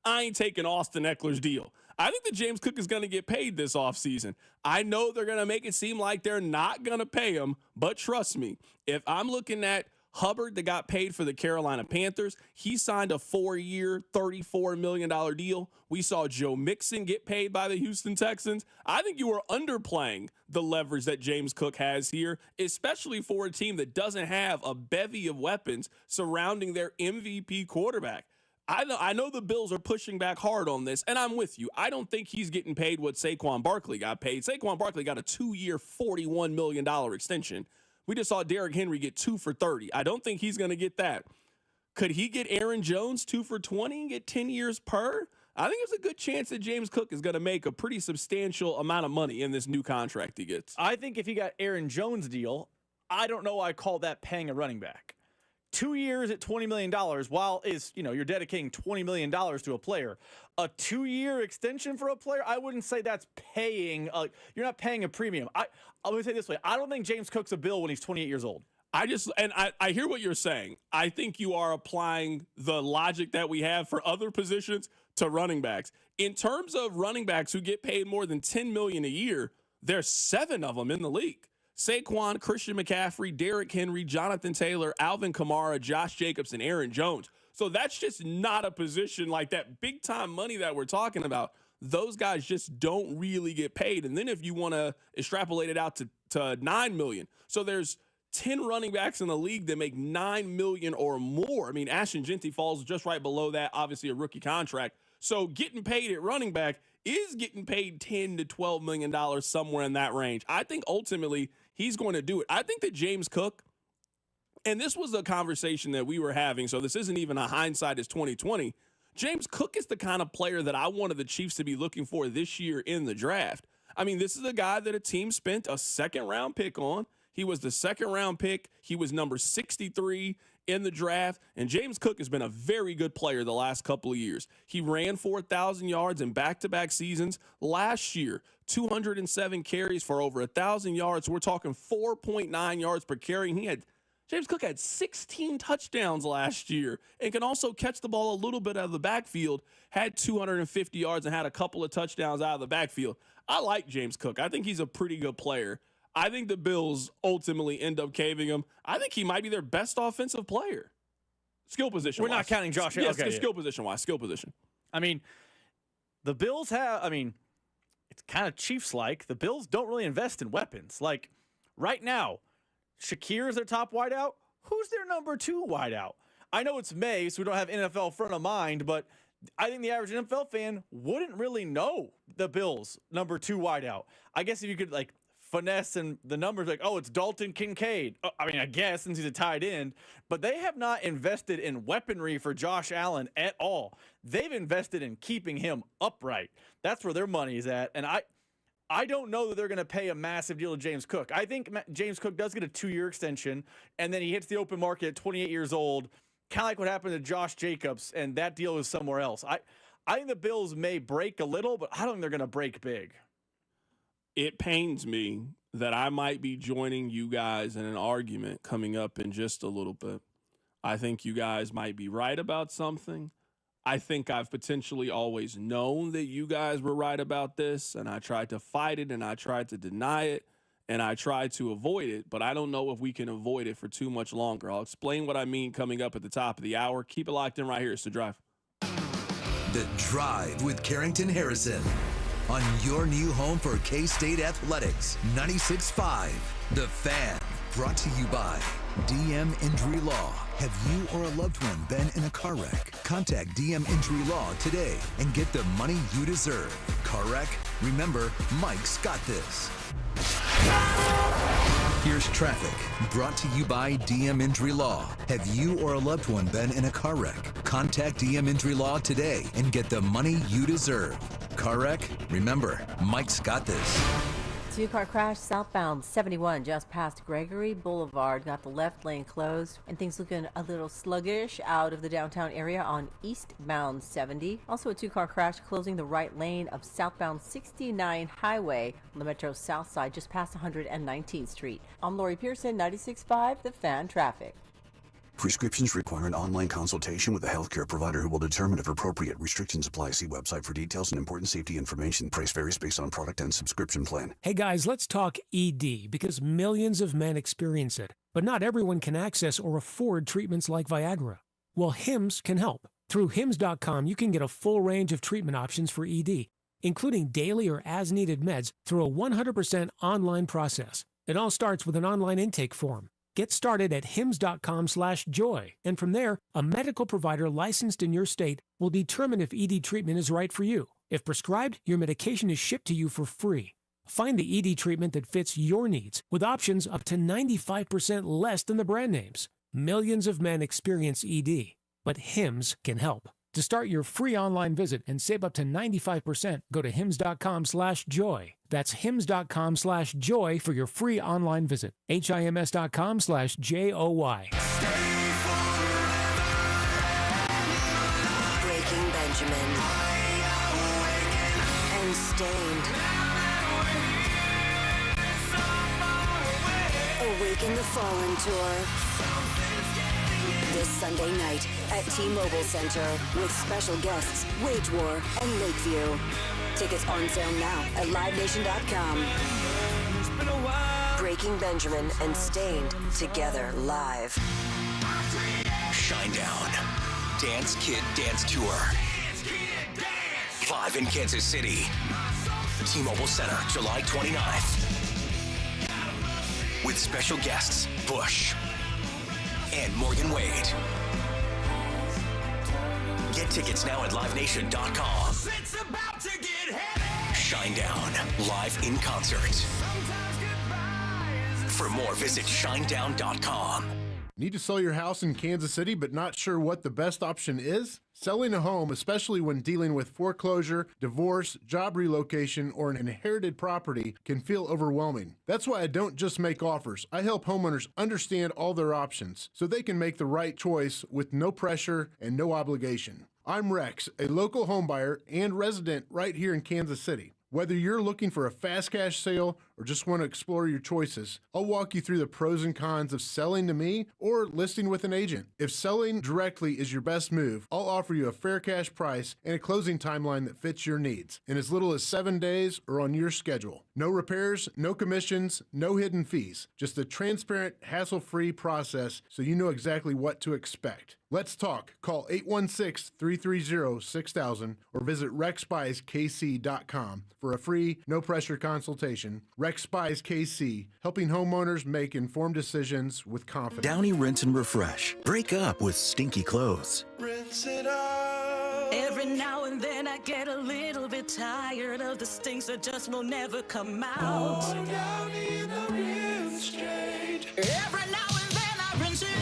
I ain't taking Austin Eckler's deal. I think that James Cook is going to get paid this offseason. I know they're going to make it seem like they're not going to pay him, but trust me, if I'm looking at Hubbard that got paid for the Carolina Panthers, he signed a 4-year, $34 million deal. We saw Joe Mixon get paid by the Houston Texans. I think you are underplaying the leverage that James Cook has here, especially for a team that doesn't have a bevy of weapons surrounding their MVP quarterback. I know the Bills are pushing back hard on this, and I'm with you. I don't think he's getting paid what Saquon Barkley got paid. Saquon Barkley got a 2-year, $41 million extension. We just saw Derrick Henry get 2 for $30. I don't think he's going to get that. Could he get Aaron Jones 2 for $20 and get 10 years per? I think there's a good chance that James Cook is going to make a pretty substantial amount of money in this new contract he gets. I think if he got Aaron Jones' deal, I don't know why I call that paying a running back. 2 years at $20 million, while you're dedicating $20 million to a player. A 2-year extension for a player, I wouldn't say that's paying. You're not paying a premium. I'm going to say it this way. I don't think James Cook's a bill when he's 28 years old. I hear what you're saying. I think you are applying the logic that we have for other positions to running backs. In terms of running backs who get paid more than $10 million a year, there's 7 of them in the league. Saquon, Christian McCaffrey, Derrick Henry, Jonathan Taylor, Alvin Kamara, Josh Jacobs, and Aaron Jones. So that's just not a position like that big-time money that we're talking about. Those guys just don't really get paid. And then if you want to extrapolate it out to $9 million. So there's 10 running backs in the league that make $9 million or more. I mean, Ashton Genty falls just right below that, obviously a rookie contract. So getting paid at running back is getting paid $10 to $12 million, somewhere in that range. I think ultimately he's going to do it. I think that James Cook, and this was a conversation that we were having, so this isn't even a hindsight is 2020. James Cook is the kind of player that I wanted the Chiefs to be looking for this year in the draft. I mean, this is a guy that a team spent a second-round pick on. He was the second-round pick. He was number 63 in the draft, and James Cook has been a very good player the last couple of years. He ran 4,000 yards in back-to-back seasons. Last year, 207 carries for over 1,000 yards. We're talking 4.9 yards per carry. James Cook had 16 touchdowns last year and can also catch the ball a little bit out of the backfield, had 250 yards and had a couple of touchdowns out of the backfield. I like James Cook. I think he's a pretty good player. I think the Bills ultimately end up caving him. I think he might be their best offensive player. Skill position. We're not counting Josh. Yes, okay, skill position-wise. Skill position. I mean, the Bills have, it's kind of Chiefs-like. The Bills don't really invest in weapons. Like, right now, Shakir is their top wideout. Who's their number 2 wideout? I know it's May, so we don't have NFL front of mind, but I think the average NFL fan wouldn't really know the Bills' number 2 wideout. I guess if you could, finesse and the numbers, it's Dalton Kincaid. I guess since he's a tight end, but they have not invested in weaponry for Josh Allen at all. They've invested in keeping him upright. That's where their money is at. And I don't know that they're going to pay a massive deal to James Cook. I think James Cook does get a 2-year extension, and then he hits the open market at 28 years old, kind of like what happened to Josh Jacobs, and that deal is somewhere else. I think the Bills may break a little, but I don't think they're going to break big. It pains me that I might be joining you guys in an argument coming up in just a little bit. I think you guys might be right about something. I think I've potentially always known that you guys were right about this, and I tried to fight it, and I tried to deny it, and I tried to avoid it, but I don't know if we can avoid it for too much longer. I'll explain what I mean coming up at the top of the hour. Keep it locked in right here. It's The Drive. The Drive with Carrington Harrison on your new home for K-State Athletics, 96.5. The Fan, brought to you by DM Injury Law. Have you or a loved one been in a car wreck? Contact DM Injury Law today and get the money you deserve. Car wreck? Remember, Mike's got this. Here's traffic, brought to you by DM Injury Law. Have you or a loved one been in a car wreck? Contact DM Injury Law today and get the money you deserve. Car wreck? Remember, Mike's got this. Two-car crash southbound 71 just past Gregory Boulevard. Got the left lane closed and things looking a little sluggish out of the downtown area on eastbound 70. Also a two-car crash closing the right lane of southbound 69 highway on the Metro South Side just past 119th Street. I'm Lori Pearson, 96.5 The Fan Traffic. Prescriptions require an online consultation with a healthcare provider who will determine if appropriate. Restrictions apply. See website for details and important safety information. Price varies based on product and subscription plan. Hey guys, let's talk ED because millions of men experience it, but not everyone can access or afford treatments like Viagra. Well, Hims can help. Through Hims.com, you can get a full range of treatment options for ED, including daily or as-needed meds through a 100% online process. It all starts with an online intake form. Get started at hims.com/joy, and from there, a medical provider licensed in your state will determine if ED treatment is right for you. If prescribed, your medication is shipped to you for free. Find the ED treatment that fits your needs with options up to 95% less than the brand names. Millions of men experience ED, but Hims can help. To start your free online visit and save up to 95%, go to hims.com/joy. That's hims.com/joy for your free online visit. HIMS.com/JOY. Breaking Benjamin and Stained. Awaken the Fallen Tour. This Sunday night at T-Mobile Center with special guests Wage War and Lakeview. Tickets on sale now at LiveNation.com. Breaking Benjamin and Stained together live. Shinedown. Dance Kid Dance Tour. Live in Kansas City. T-Mobile Center, July 29th. With special guests Bush and Morgan Wade. Get tickets now at LiveNation.com. Shinedown, live in concert. For more, visit Shinedown.com. Need to sell your house in Kansas City but not sure what the best option is? Selling a home, especially when dealing with foreclosure, divorce, job relocation, or an inherited property, can feel overwhelming. That's why I don't just make offers. I help homeowners understand all their options so they can make the right choice with no pressure and no obligation. I'm Rex, a local homebuyer and resident right here in Kansas City. Whether you're looking for a fast cash sale or just want to explore your choices, I'll walk you through the pros and cons of selling to me or listing with an agent. If selling directly is your best move, I'll offer you a fair cash price and a closing timeline that fits your needs in as little as 7 days or on your schedule. No repairs, no commissions, no hidden fees. Just a transparent, hassle-free process so you know exactly what to expect. Let's talk. Call 816-330-6000 or visit rexbuyskc.com for a free, no-pressure consultation. Rex Buys KC, helping homeowners make informed decisions with confidence. Downy Rinse and Refresh. Break up with stinky clothes. Rinse it out. Every now and then I get a little bit tired of the stinks that just will never come out. Oh, Downy in the rinse straight. Every now and then I rinse it out.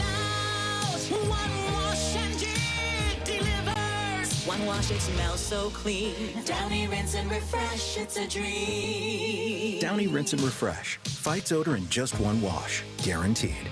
One wash and it delivers. One wash, it smells so clean. Downy Rinse and Refresh, it's a dream. Downy Rinse and Refresh. Fights odor in just one wash. Guaranteed.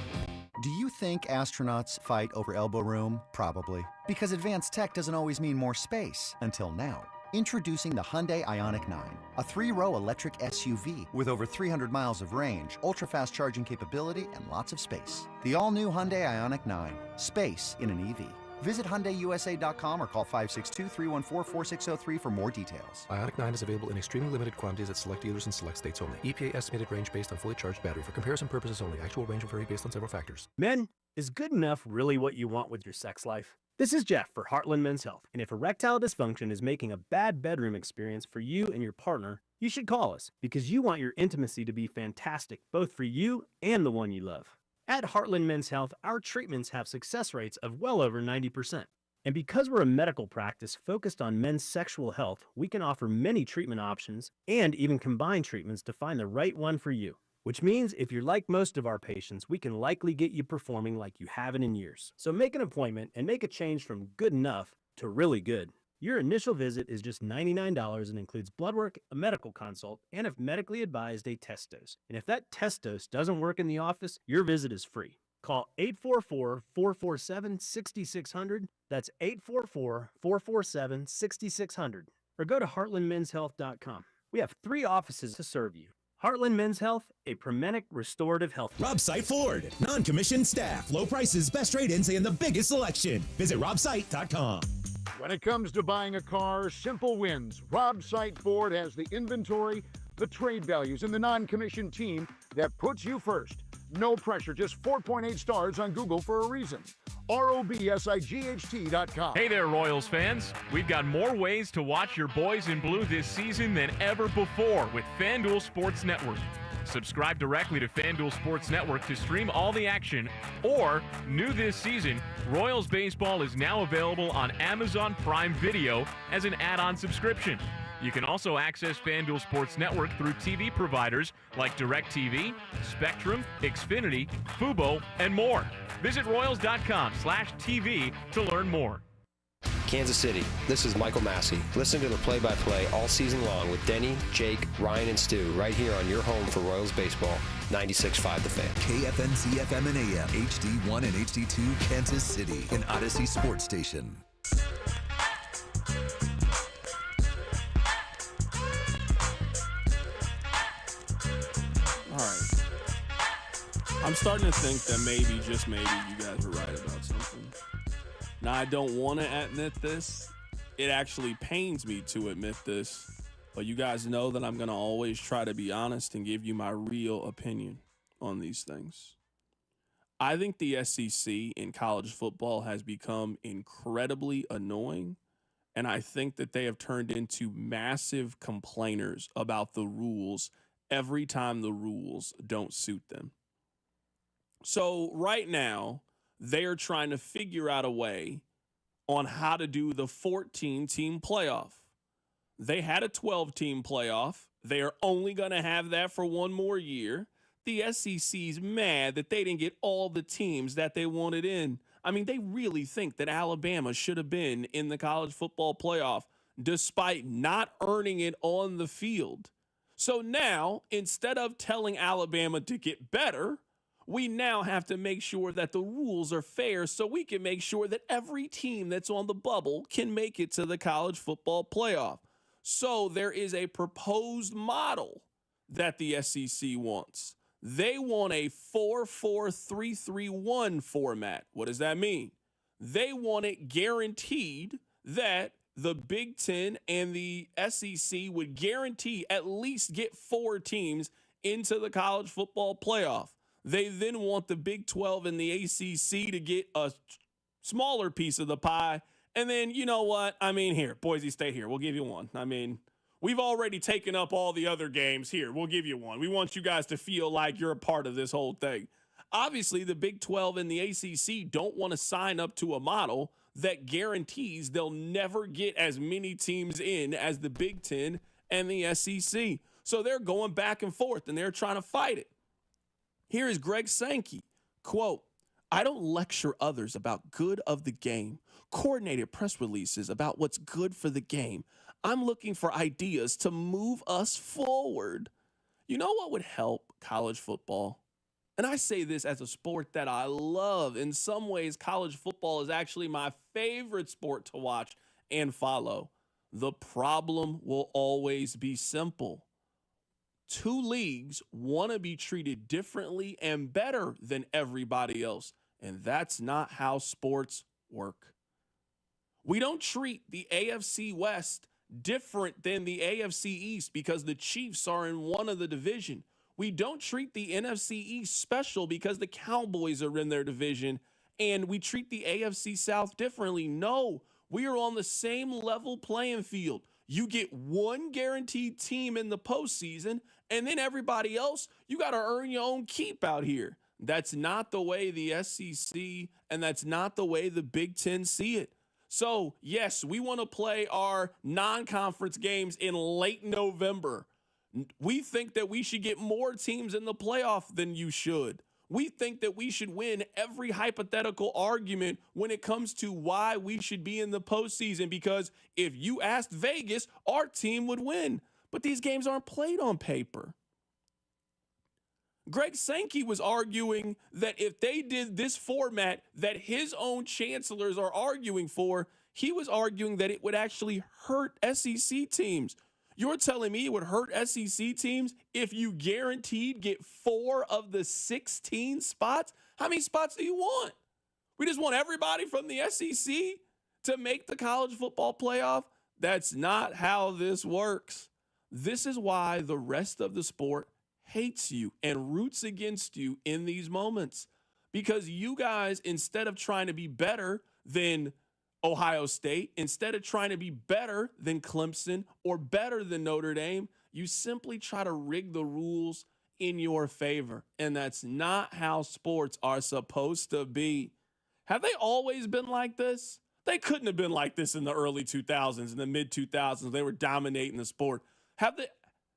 Do you think astronauts fight over elbow room? Probably. Because advanced tech doesn't always mean more space, until now. Introducing the Hyundai Ioniq 9, a 3-row electric SUV with over 300 miles of range, ultra-fast charging capability, and lots of space. The all-new Hyundai Ioniq 9. Space in an EV. Visit HyundaiUSA.com or call 562-314-4603 for more details. Ioniq 9 is available in extremely limited quantities at select dealers in select states only. EPA estimated range based on fully charged battery. For comparison purposes only. Actual range will vary based on several factors. Men, is good enough really what you want with your sex life? This is Jeff for Heartland Men's Health. And if erectile dysfunction is making a bad bedroom experience for you and your partner, you should call us because you want your intimacy to be fantastic, both for you and the one you love. At Heartland Men's Health, our treatments have success rates of well over 90%. And because we're a medical practice focused on men's sexual health, we can offer many treatment options and even combine treatments to find the right one for you. Which means if you're like most of our patients, we can likely get you performing like you haven't in years. So make an appointment and make a change from good enough to really good. Your initial visit is just $99 and includes blood work, a medical consult, and if medically advised, a test dose. And if that test dose doesn't work in the office, your visit is free. Call 844-447-6600. That's 844-447-6600. Or go to heartlandmenshealth.com. We have 3 offices to serve you. Heartland Men's Health, a Promenic restorative health. Robsite Ford. Non-commissioned staff, low prices, best trade-ins, and the biggest selection. Visit robsite.com. When it comes to buying a car, simple wins. Robsite Ford has the inventory, the trade values, and the non-commissioned team that puts you first. No pressure, just 4.8 stars on Google for a reason. ROBSIGHT.com. Hey there, Royals fans. We've got more ways to watch your boys in blue this season than ever before with FanDuel Sports Network. Subscribe directly to FanDuel Sports Network to stream all the action, or, new this season, Royals Baseball is now available on Amazon Prime Video as an add-on subscription. You can also access FanDuel Sports Network through TV providers like DirecTV, Spectrum, Xfinity, Fubo, and more. Visit Royals.com/TV to learn more. Kansas City, this is Michael Massey. Listen to the play-by-play all season long with Denny, Jake, Ryan, and Stu right here on your home for Royals baseball, 96.5 The Fan. KFNC FM and AM, HD1 and HD2, Kansas City, an Odyssey sports station. All right. I'm starting to think that maybe, just maybe, you guys were right about something. Now, I don't want to admit this. It actually pains me to admit this. But you guys know that I'm going to always try to be honest and give you my real opinion on these things. I think the SEC in college football has become incredibly annoying. And I think that they have turned into massive complainers about the rules every time the rules don't suit them. So right now, they are trying to figure out a way on how to do the 14-team playoff. They had a 12-team playoff. They are only going to have that for one more year. The SEC's mad that they didn't get all the teams that they wanted in. I mean, they really think that Alabama should have been in the college football playoff despite not earning it on the field. So now, instead of telling Alabama to get better, we now have to make sure that the rules are fair so we can make sure that every team that's on the bubble can make it to the college football playoff. So there is a proposed model that the SEC wants. They want a 4-4-3-3-1 format. What does that mean? They want it guaranteed that the Big Ten and the SEC would guarantee at least get 4 teams into the college football playoff. They then want the Big 12 and the ACC to get a smaller piece of the pie. And then, you know what? I mean, here, Boise State here. We'll give you one. I mean, we've already taken up all the other games here. We'll give you one. We want you guys to feel like you're a part of this whole thing. Obviously, the Big 12 and the ACC don't want to sign up to a model that guarantees they'll never get as many teams in as the Big Ten and the SEC. So they're going back and forth, and they're trying to fight it. Here is Greg Sankey, quote, "I don't lecture others about good of the game, coordinated press releases about what's good for the game. I'm looking for ideas to move us forward." You know what would help college football? And I say this as a sport that I love. In some ways, college football is actually my favorite sport to watch and follow. The problem will always be simple. Two leagues want to be treated differently and better than everybody else. And that's not how sports work. We don't treat the AFC West different than the AFC East because the Chiefs are in one of the division. We don't treat the NFC East special because the Cowboys are in their division, and we treat the AFC South differently. No, we are on the same level playing field. You get one guaranteed team in the postseason, and then everybody else, you got to earn your own keep out here. That's not the way the SEC and that's not the way the Big Ten see it. So, yes, we want to play our non-conference games in late November. We think that we should get more teams in the playoff than you should. We think that we should win every hypothetical argument when it comes to why we should be in the postseason, because if you asked Vegas, our team would win. But these games aren't played on paper. Greg Sankey was arguing that if they did this format that his own chancellors are arguing for, he was arguing that it would actually hurt SEC teams. You're telling me it would hurt SEC teams if you guaranteed get 4 of the 16 spots? How many spots do you want? We just want everybody from the SEC to make the college football playoff? That's not how this works. This is why the rest of the sport hates you and roots against you in these moments. Because you guys, instead of trying to be better than Ohio State, instead of trying to be better than Clemson or better than Notre Dame, you simply try to rig the rules in your favor. And that's not how sports are supposed to be. Have they always been like this? They couldn't have been like this in the early 2000s, in the mid 2000s. They were dominating the sport.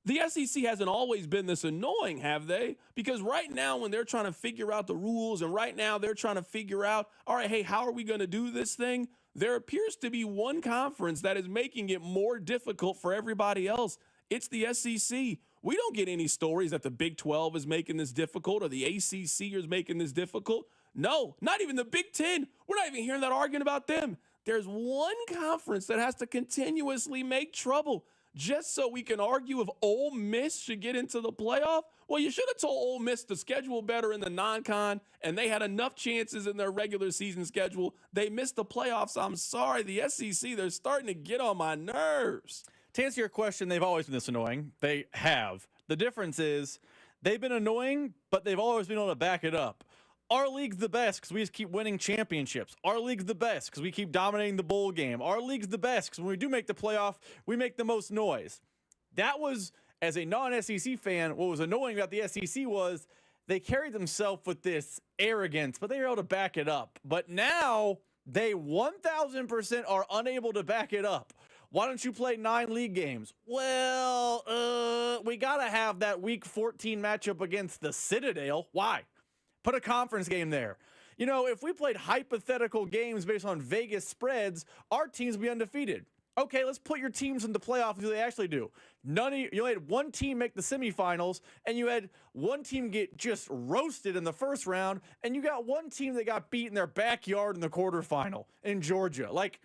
The SEC hasn't always been this annoying, have they? Because right now, when they're trying to figure out the rules, and right now they're trying to figure out, all right, hey, how are we going to do this thing? There appears to be one conference that is making it more difficult for everybody else. It's the SEC. We don't get any stories that the Big 12 is making this difficult or the ACC is making this difficult. No, not even the Big 10. We're not even hearing that argument about them. There's one conference that has to continuously make trouble. Just so we can argue if Ole Miss should get into the playoff? Well, you should have told Ole Miss to schedule better in the non-con, and they had enough chances in their regular season schedule. They missed the playoffs. I'm sorry. The SEC, they're starting to get on my nerves. To answer your question, they've always been this annoying. They have. The difference is they've been annoying, but they've always been able to back it up. Our league's the best because we just keep winning championships. Our league's the best because we keep dominating the bowl game. Our league's the best because when we do make the playoff, we make the most noise. That was, as a non-SEC fan, what was annoying about the SEC was they carried themselves with this arrogance, but they were able to back it up. But now they 1,000% are unable to back it up. Why don't you play 9 league games? Well, we got to have that week 14 matchup against the Citadel. Why? Put a conference game there. You know, if we played hypothetical games based on Vegas spreads, our teams would be undefeated. Okay, let's put your teams in the playoff and see what they actually do. You had one team make the semifinals, and you had one team get just roasted in the first round, and you got one team that got beat in their backyard in the quarterfinal in Georgia. Like,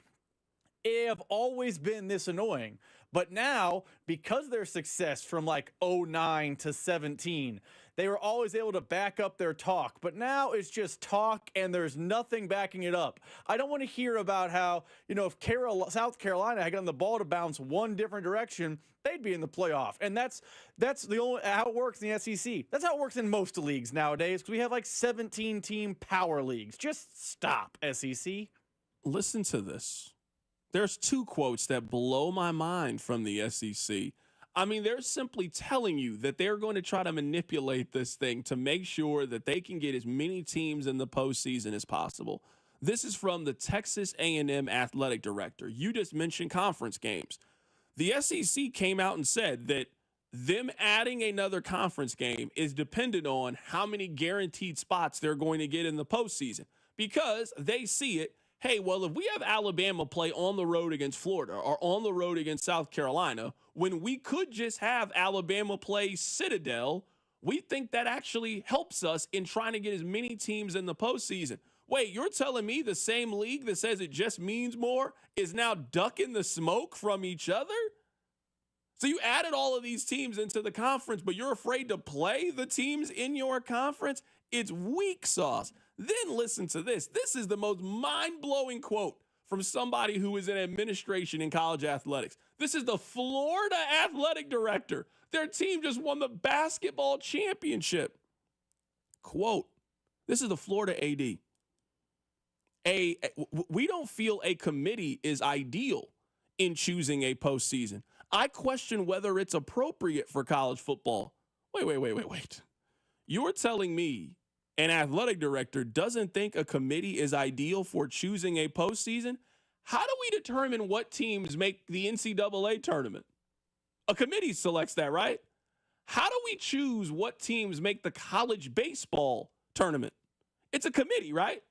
it have always been this annoying. But now, because of their success from like 09 to 17, they were always able to back up their talk. But now it's just talk and there's nothing backing it up. I don't want to hear about how, if South Carolina had gotten the ball to bounce one different direction, they'd be in the playoff. And that's the only how it works in the SEC. That's how it works in most leagues nowadays because we have like 17-team power leagues. Just stop, SEC. Listen to this. There's 2 quotes that blow my mind from the SEC. I mean, they're simply telling you that they're going to try to manipulate this thing to make sure that they can get as many teams in the postseason as possible. This is from the Texas A&M athletic director. You just mentioned conference games. The SEC came out and said that them adding another conference game is dependent on how many guaranteed spots they're going to get in the postseason because they see it. Hey, well, if we have Alabama play on the road against Florida or on the road against South Carolina, when we could just have Alabama play Citadel, We think that actually helps us in trying to get as many teams in the postseason. Wait, you're telling me the same league that says it just means more is now ducking the smoke from each other? So you added all of these teams into the conference, but you're afraid to play the teams in your conference? It's weak sauce. Then listen to this. This is the most mind-blowing quote from somebody who is in administration in college athletics. This is the Florida athletic director. Their team just won the basketball championship. Quote, this is the Florida AD. We don't feel a committee is ideal in choosing a postseason. I question whether it's appropriate for college football. Wait. You're telling me an athletic director doesn't think a committee is ideal for choosing a postseason? How do we determine what teams make the NCAA tournament? A committee selects that, right? How do we choose what teams make the college baseball tournament? It's a committee, right?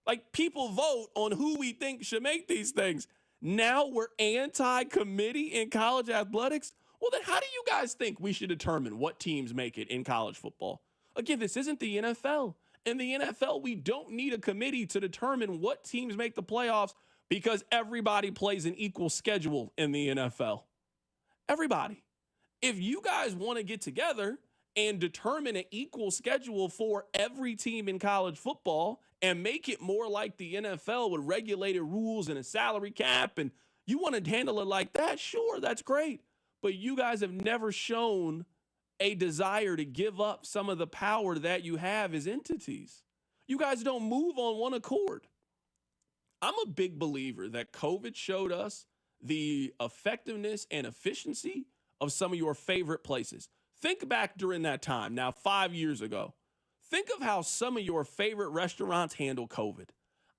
Like, people vote on who we think should make these things. Now we're anti-committee in college athletics? Well, then how do you guys think we should determine what teams make it in college football? Again, this isn't the NFL. In the NFL, we don't need a committee to determine what teams make the playoffs because everybody plays an equal schedule in the NFL. Everybody. If you guys want to get together and determine an equal schedule for every team in college football and make it more like the NFL with regulated rules and a salary cap, and you want to handle it like that, sure, that's great. But you guys have never shown a desire to give up some of the power that you have as entities. You guys don't move on one accord. I'm a big believer that COVID showed us the effectiveness and efficiency of some of your favorite places. Think back during that time, now 5 years ago. Think of how some of your favorite restaurants handled COVID.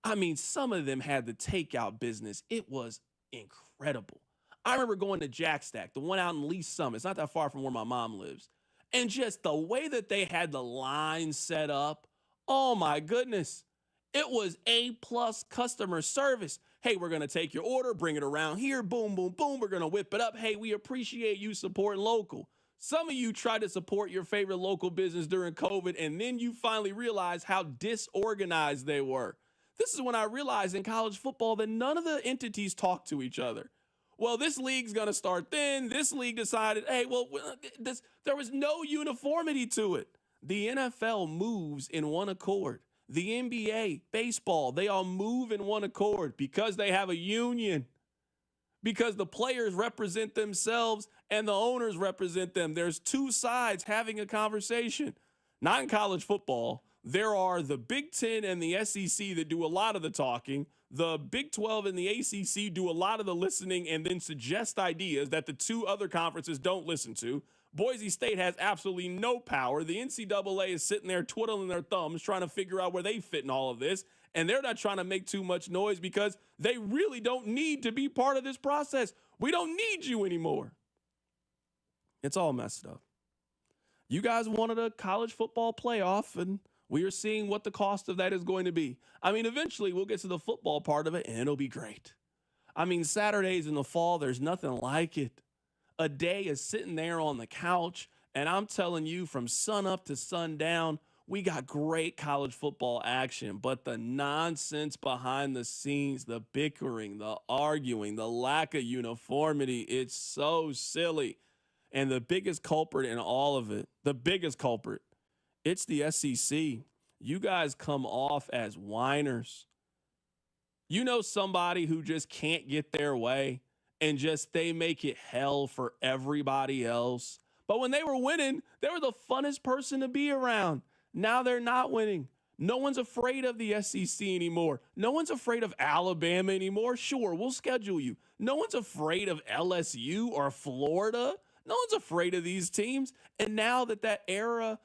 I mean, some of them had the takeout business. It was incredible. I remember going to Jack Stack, the one out in Lee Summit. It's not that far from where my mom lives. And just the way that they had the line set up, oh my goodness. It was A+ customer service. Hey, we're going to take your order, bring it around here, boom, boom, boom. We're going to whip it up. Hey, we appreciate you supporting local. Some of you tried to support your favorite local business during COVID, and then you finally realized how disorganized they were. This is when I realized in college football that none of the entities talk to each other. Well, this league's going to start then. This league decided, hey, well, there was no uniformity to it. The NFL moves in one accord. The NBA, baseball, they all move in one accord because they have a union, because the players represent themselves and the owners represent them. There's two sides having a conversation. Not in college football. There are the Big Ten and the SEC that do a lot of the talking. The Big 12 and the ACC do a lot of the listening and then suggest ideas that the two other conferences don't listen to. Boise State has absolutely no power. The NCAA is sitting there twiddling their thumbs trying to figure out where they fit in all of this. And they're not trying to make too much noise because they really don't need to be part of this process. We don't need you anymore. It's all messed up. You guys wanted a college football playoff, and we are seeing what the cost of that is going to be. I mean, eventually we'll get to the football part of it, and it'll be great. I mean, Saturdays in the fall, there's nothing like it. A day is sitting there on the couch, and I'm telling you, from sun up to sundown, we got great college football action. But the nonsense behind the scenes, the bickering, the arguing, the lack of uniformity, it's so silly. And the biggest culprit in all of it, it's the SEC. You guys come off as whiners. You know somebody who just can't get their way and just they make it hell for everybody else. But when they were winning, they were the funnest person to be around. Now they're not winning. No one's afraid of the SEC anymore. No one's afraid of Alabama anymore. Sure, we'll schedule you. No one's afraid of LSU or Florida. No one's afraid of these teams. And now that aura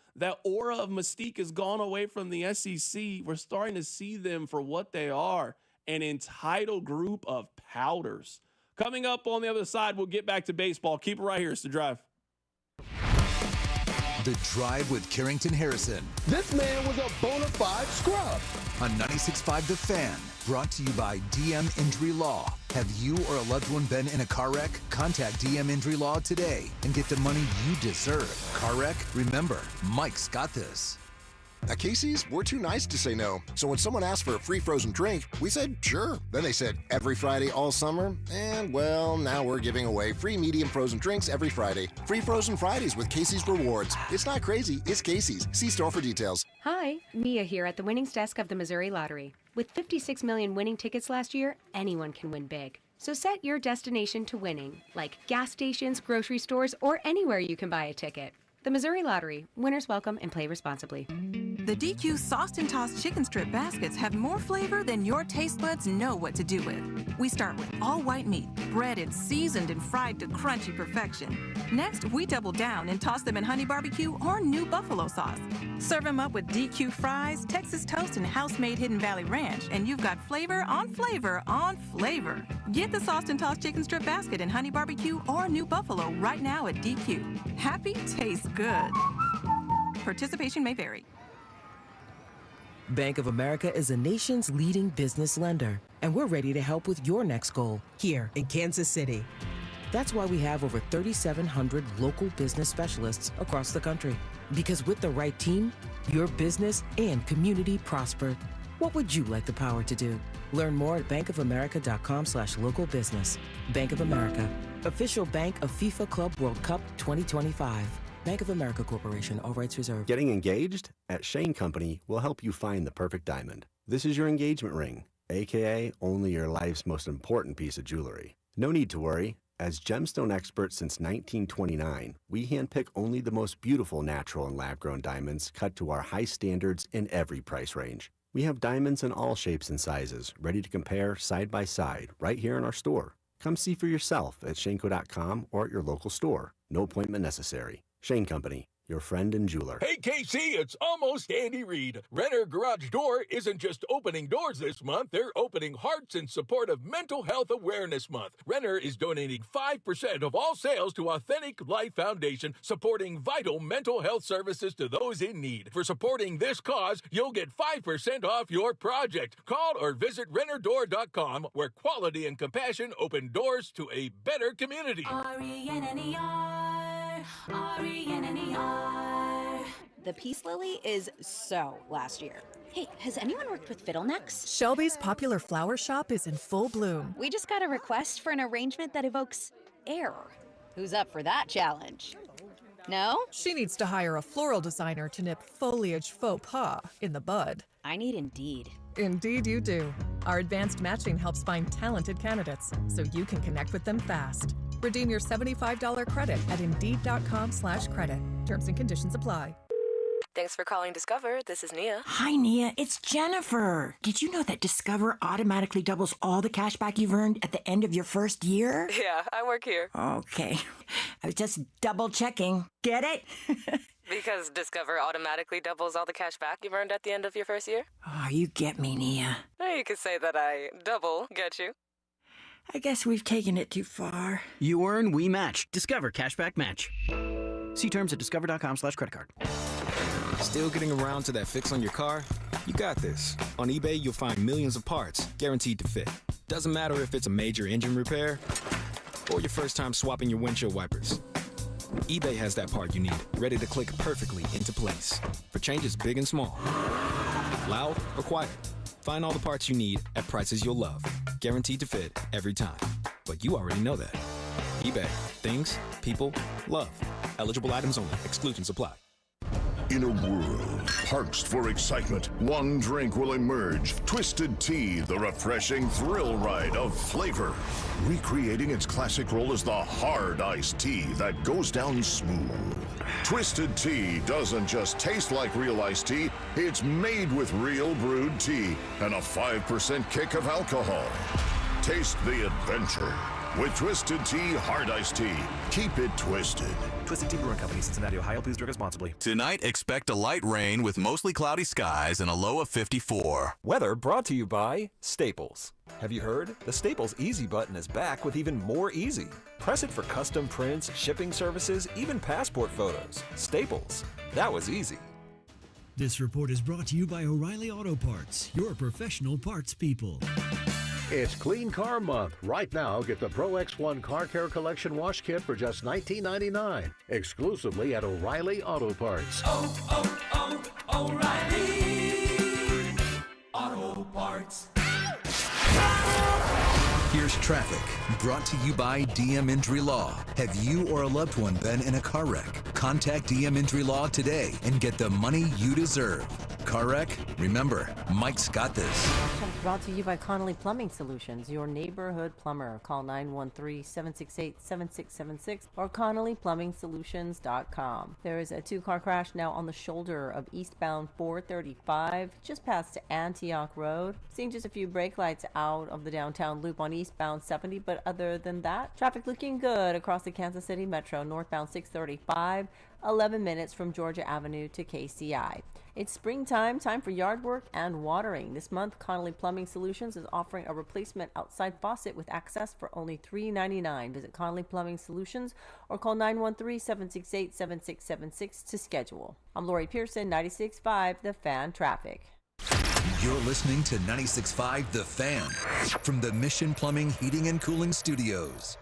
of mystique has gone away from the SEC, we're starting to see them for what they are, an entitled group of powders. Coming up on the other side, we'll get back to baseball. Keep it right here. It's The Drive. The Drive with Carrington Harrison. This man was a bona fide scrub. On 96.5 The Fan. Brought to you by DM Injury Law. Have you or a loved one been in a car wreck? Contact DM Injury Law today and get the money you deserve. Car wreck? Remember, Mike's got this. At Casey's, we're too nice to say no. So when someone asked for a free frozen drink, we said sure. Then they said every Friday all summer. And well, now we're giving away free medium frozen drinks every Friday. Free frozen Fridays with Casey's Rewards. It's not crazy, it's Casey's. See store for details. Hi, Mia here at the winnings desk of the Missouri Lottery. With 56 million winning tickets last year, anyone can win big. So set your destination to winning, like gas stations, grocery stores, or anywhere you can buy a ticket. The Missouri Lottery. Winners welcome and play responsibly. The DQ Sauced and Tossed Chicken Strip Baskets have more flavor than your taste buds know what to do with. We start with all white meat, breaded, seasoned, and fried to crunchy perfection. Next, we double down and toss them in honey barbecue or new buffalo sauce. Serve them up with DQ fries, Texas toast, and house-made Hidden Valley Ranch, and you've got flavor on flavor on flavor. Get the Sauced and Tossed Chicken Strip Basket in honey barbecue or new buffalo right now at DQ. Happy tastes good. Participation may vary. Bank of America is the nation's leading business lender, and we're ready to help with your next goal here in Kansas City. That's why we have over 3,700 local business specialists across the country. Because with the right team, your business and community prosper. What would you like the power to do? Learn more at bankofamerica.com/local business. Bank of America, official bank of FIFA Club World Cup 2025. Bank of America Corporation, all rights reserved. Getting engaged? At Shane Company, we'll help you find the perfect diamond. This is your engagement ring, aka only your life's most important piece of jewelry. No need to worry. As gemstone experts since 1929, we handpick only the most beautiful natural and lab-grown diamonds cut to our high standards in every price range. We have diamonds in all shapes and sizes, ready to compare side by side right here in our store. Come see for yourself at Shaneco.com or at your local store. No appointment necessary. Shane Company, your friend and jeweler. Hey, KC, it's almost Andy Reid. Renner Garage Door isn't just opening doors this month. They're opening hearts in support of Mental Health Awareness Month. Renner is donating 5% of all sales to Authentic Life Foundation, supporting vital mental health services to those in need. For supporting this cause, you'll get 5% off your project. Call or visit rennerdoor.com, where quality and compassion open doors to a better community. R-E-N-N-E-R. The Peace Lily is so last year. Hey, has anyone worked with fiddlenecks? Shelby's popular flower shop is in full bloom. We just got a request for an arrangement that evokes air. Who's up for that challenge? No? She needs to hire a floral designer to nip foliage faux pas in the bud. I need Indeed. Indeed you do. Our advanced matching helps find talented candidates so you can connect with them fast. Redeem your $75 credit at Indeed.com/credit. Terms and conditions apply. Thanks for calling Discover. This is Nia. Hi, Nia. It's Jennifer. Did you know that Discover automatically doubles all the cash back you've earned at the end of your first year? Yeah, I work here. Okay. I was just double checking. Get it? Because Discover automatically doubles all the cash back you've earned at the end of your first year? Oh, you get me, Nia. You could say that I double get you. I guess we've taken it too far. You earn, we match. Discover Cashback Match. See terms at discover.com/creditcard. Still getting around to that fix on your car? You got this. On eBay, you'll find millions of parts, guaranteed to fit. Doesn't matter if it's a major engine repair or your first time swapping your windshield wipers. eBay has that part you need, ready to click perfectly into place. For changes big and small. Loud or quiet. Find all the parts you need at prices you'll love. Guaranteed to fit every time. But you already know that. eBay. Things, people, love. Eligible items only. Exclusions apply. In a world parched for excitement, one drink will emerge. Twisted Tea, the refreshing thrill ride of flavor. Recreating its classic role as the hard iced tea that goes down smooth. Twisted Tea doesn't just taste like real iced tea, it's made with real brewed tea and a 5% kick of alcohol. Taste the adventure. with Twisted Tea Hard Iced Tea. Keep it twisted. Twisted Tea Brewing Company, Cincinnati, Ohio. Please drink responsibly. Tonight, expect a light rain with mostly cloudy skies and a low of 54. Weather brought to you by Staples. Have you heard? The Staples Easy button is back with even more easy. Press it for custom prints, shipping services, even passport photos. Staples. That was easy. This report is brought to you by O'Reilly Auto Parts, your professional parts people. It's Clean Car Month. Right now, get the Pro X1 Car Care Collection Wash Kit for just $19.99, exclusively at O'Reilly Auto Parts. O'Reilly Auto Parts. Here's traffic, brought to you by DM Injury Law. Have you or a loved one been in a car wreck? Contact DM Injury Law today and get the money you deserve. Car wreck? Remember, Mike's got this. Brought to you by Connolly Plumbing Solutions, your neighborhood plumber. Call 913-768-7676 or ConnollyPlumbingSolutions.com. There is a two-car crash now on the shoulder of eastbound 435, just past Antioch Road. Seeing just a few brake lights out of the downtown loop on eastbound 70, but other than that, traffic looking good across the Kansas City Metro, northbound 635, 11 minutes from Georgia Avenue to KCI. It's springtime, time for yard work and watering. This month, Connolly Plumbing Solutions is offering a replacement outside faucet with access for only $3.99. Visit Connolly Plumbing Solutions or call 913-768-7676 to schedule. I'm Lori Pearson, 96.5 The Fan Traffic. You're listening to 96.5 The Fan from the Mission Plumbing, Heating, and Cooling Studios.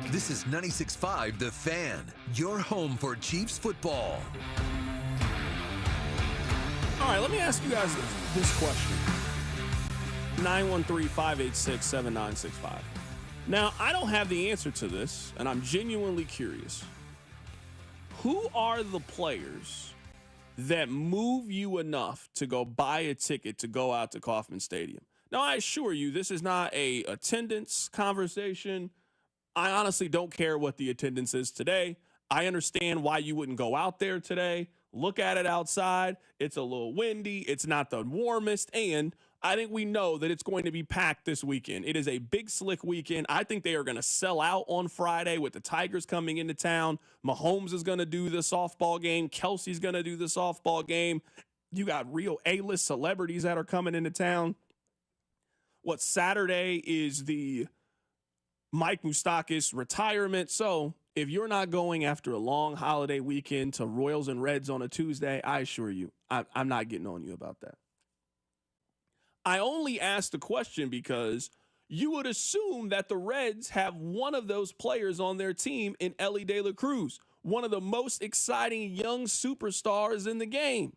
This is 96.5 The Fan, your home for Chiefs football. All right, let me ask you guys this question. 913-586-7965. Now, I don't have the answer to this, and I'm genuinely curious. Who are the players that move you enough to go buy a ticket to go out to Kauffman Stadium? Now, I assure you, this is not a attendance conversation. I honestly don't care what the attendance is today. I understand why you wouldn't go out there today. Look at it outside. It's a little windy. It's not the warmest. And I think we know that it's going to be packed this weekend. It is a big, slick weekend. I think they are going to sell out on Friday with the Tigers coming into town. Mahomes is going to do the softball game. Kelsey's going to do the softball game. You got real A-list celebrities that are coming into town. What Saturday is the Mike Moustakas retirement. So if you're not going after a long holiday weekend to Royals and Reds on a Tuesday, I assure you, I'm not getting on you about that. I only asked the question because you would assume that the Reds have one of those players on their team in Ellie De La Cruz, one of the most exciting young superstars in the game.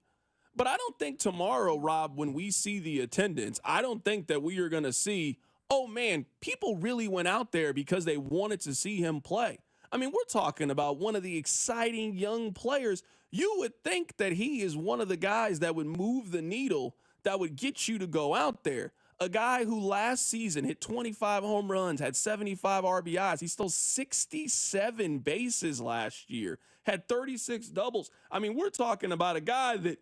But I don't think tomorrow, Rob, when we see the attendance, I don't think that we are going to see, oh man, people really went out there because they wanted to see him play. I mean, we're talking about one of the exciting young players. You would think that he is one of the guys that would move the needle, that would get you to go out there. A guy who last season hit 25 home runs, had 75 RBIs. He stole 67 bases last year, had 36 doubles. I mean, we're talking about a guy that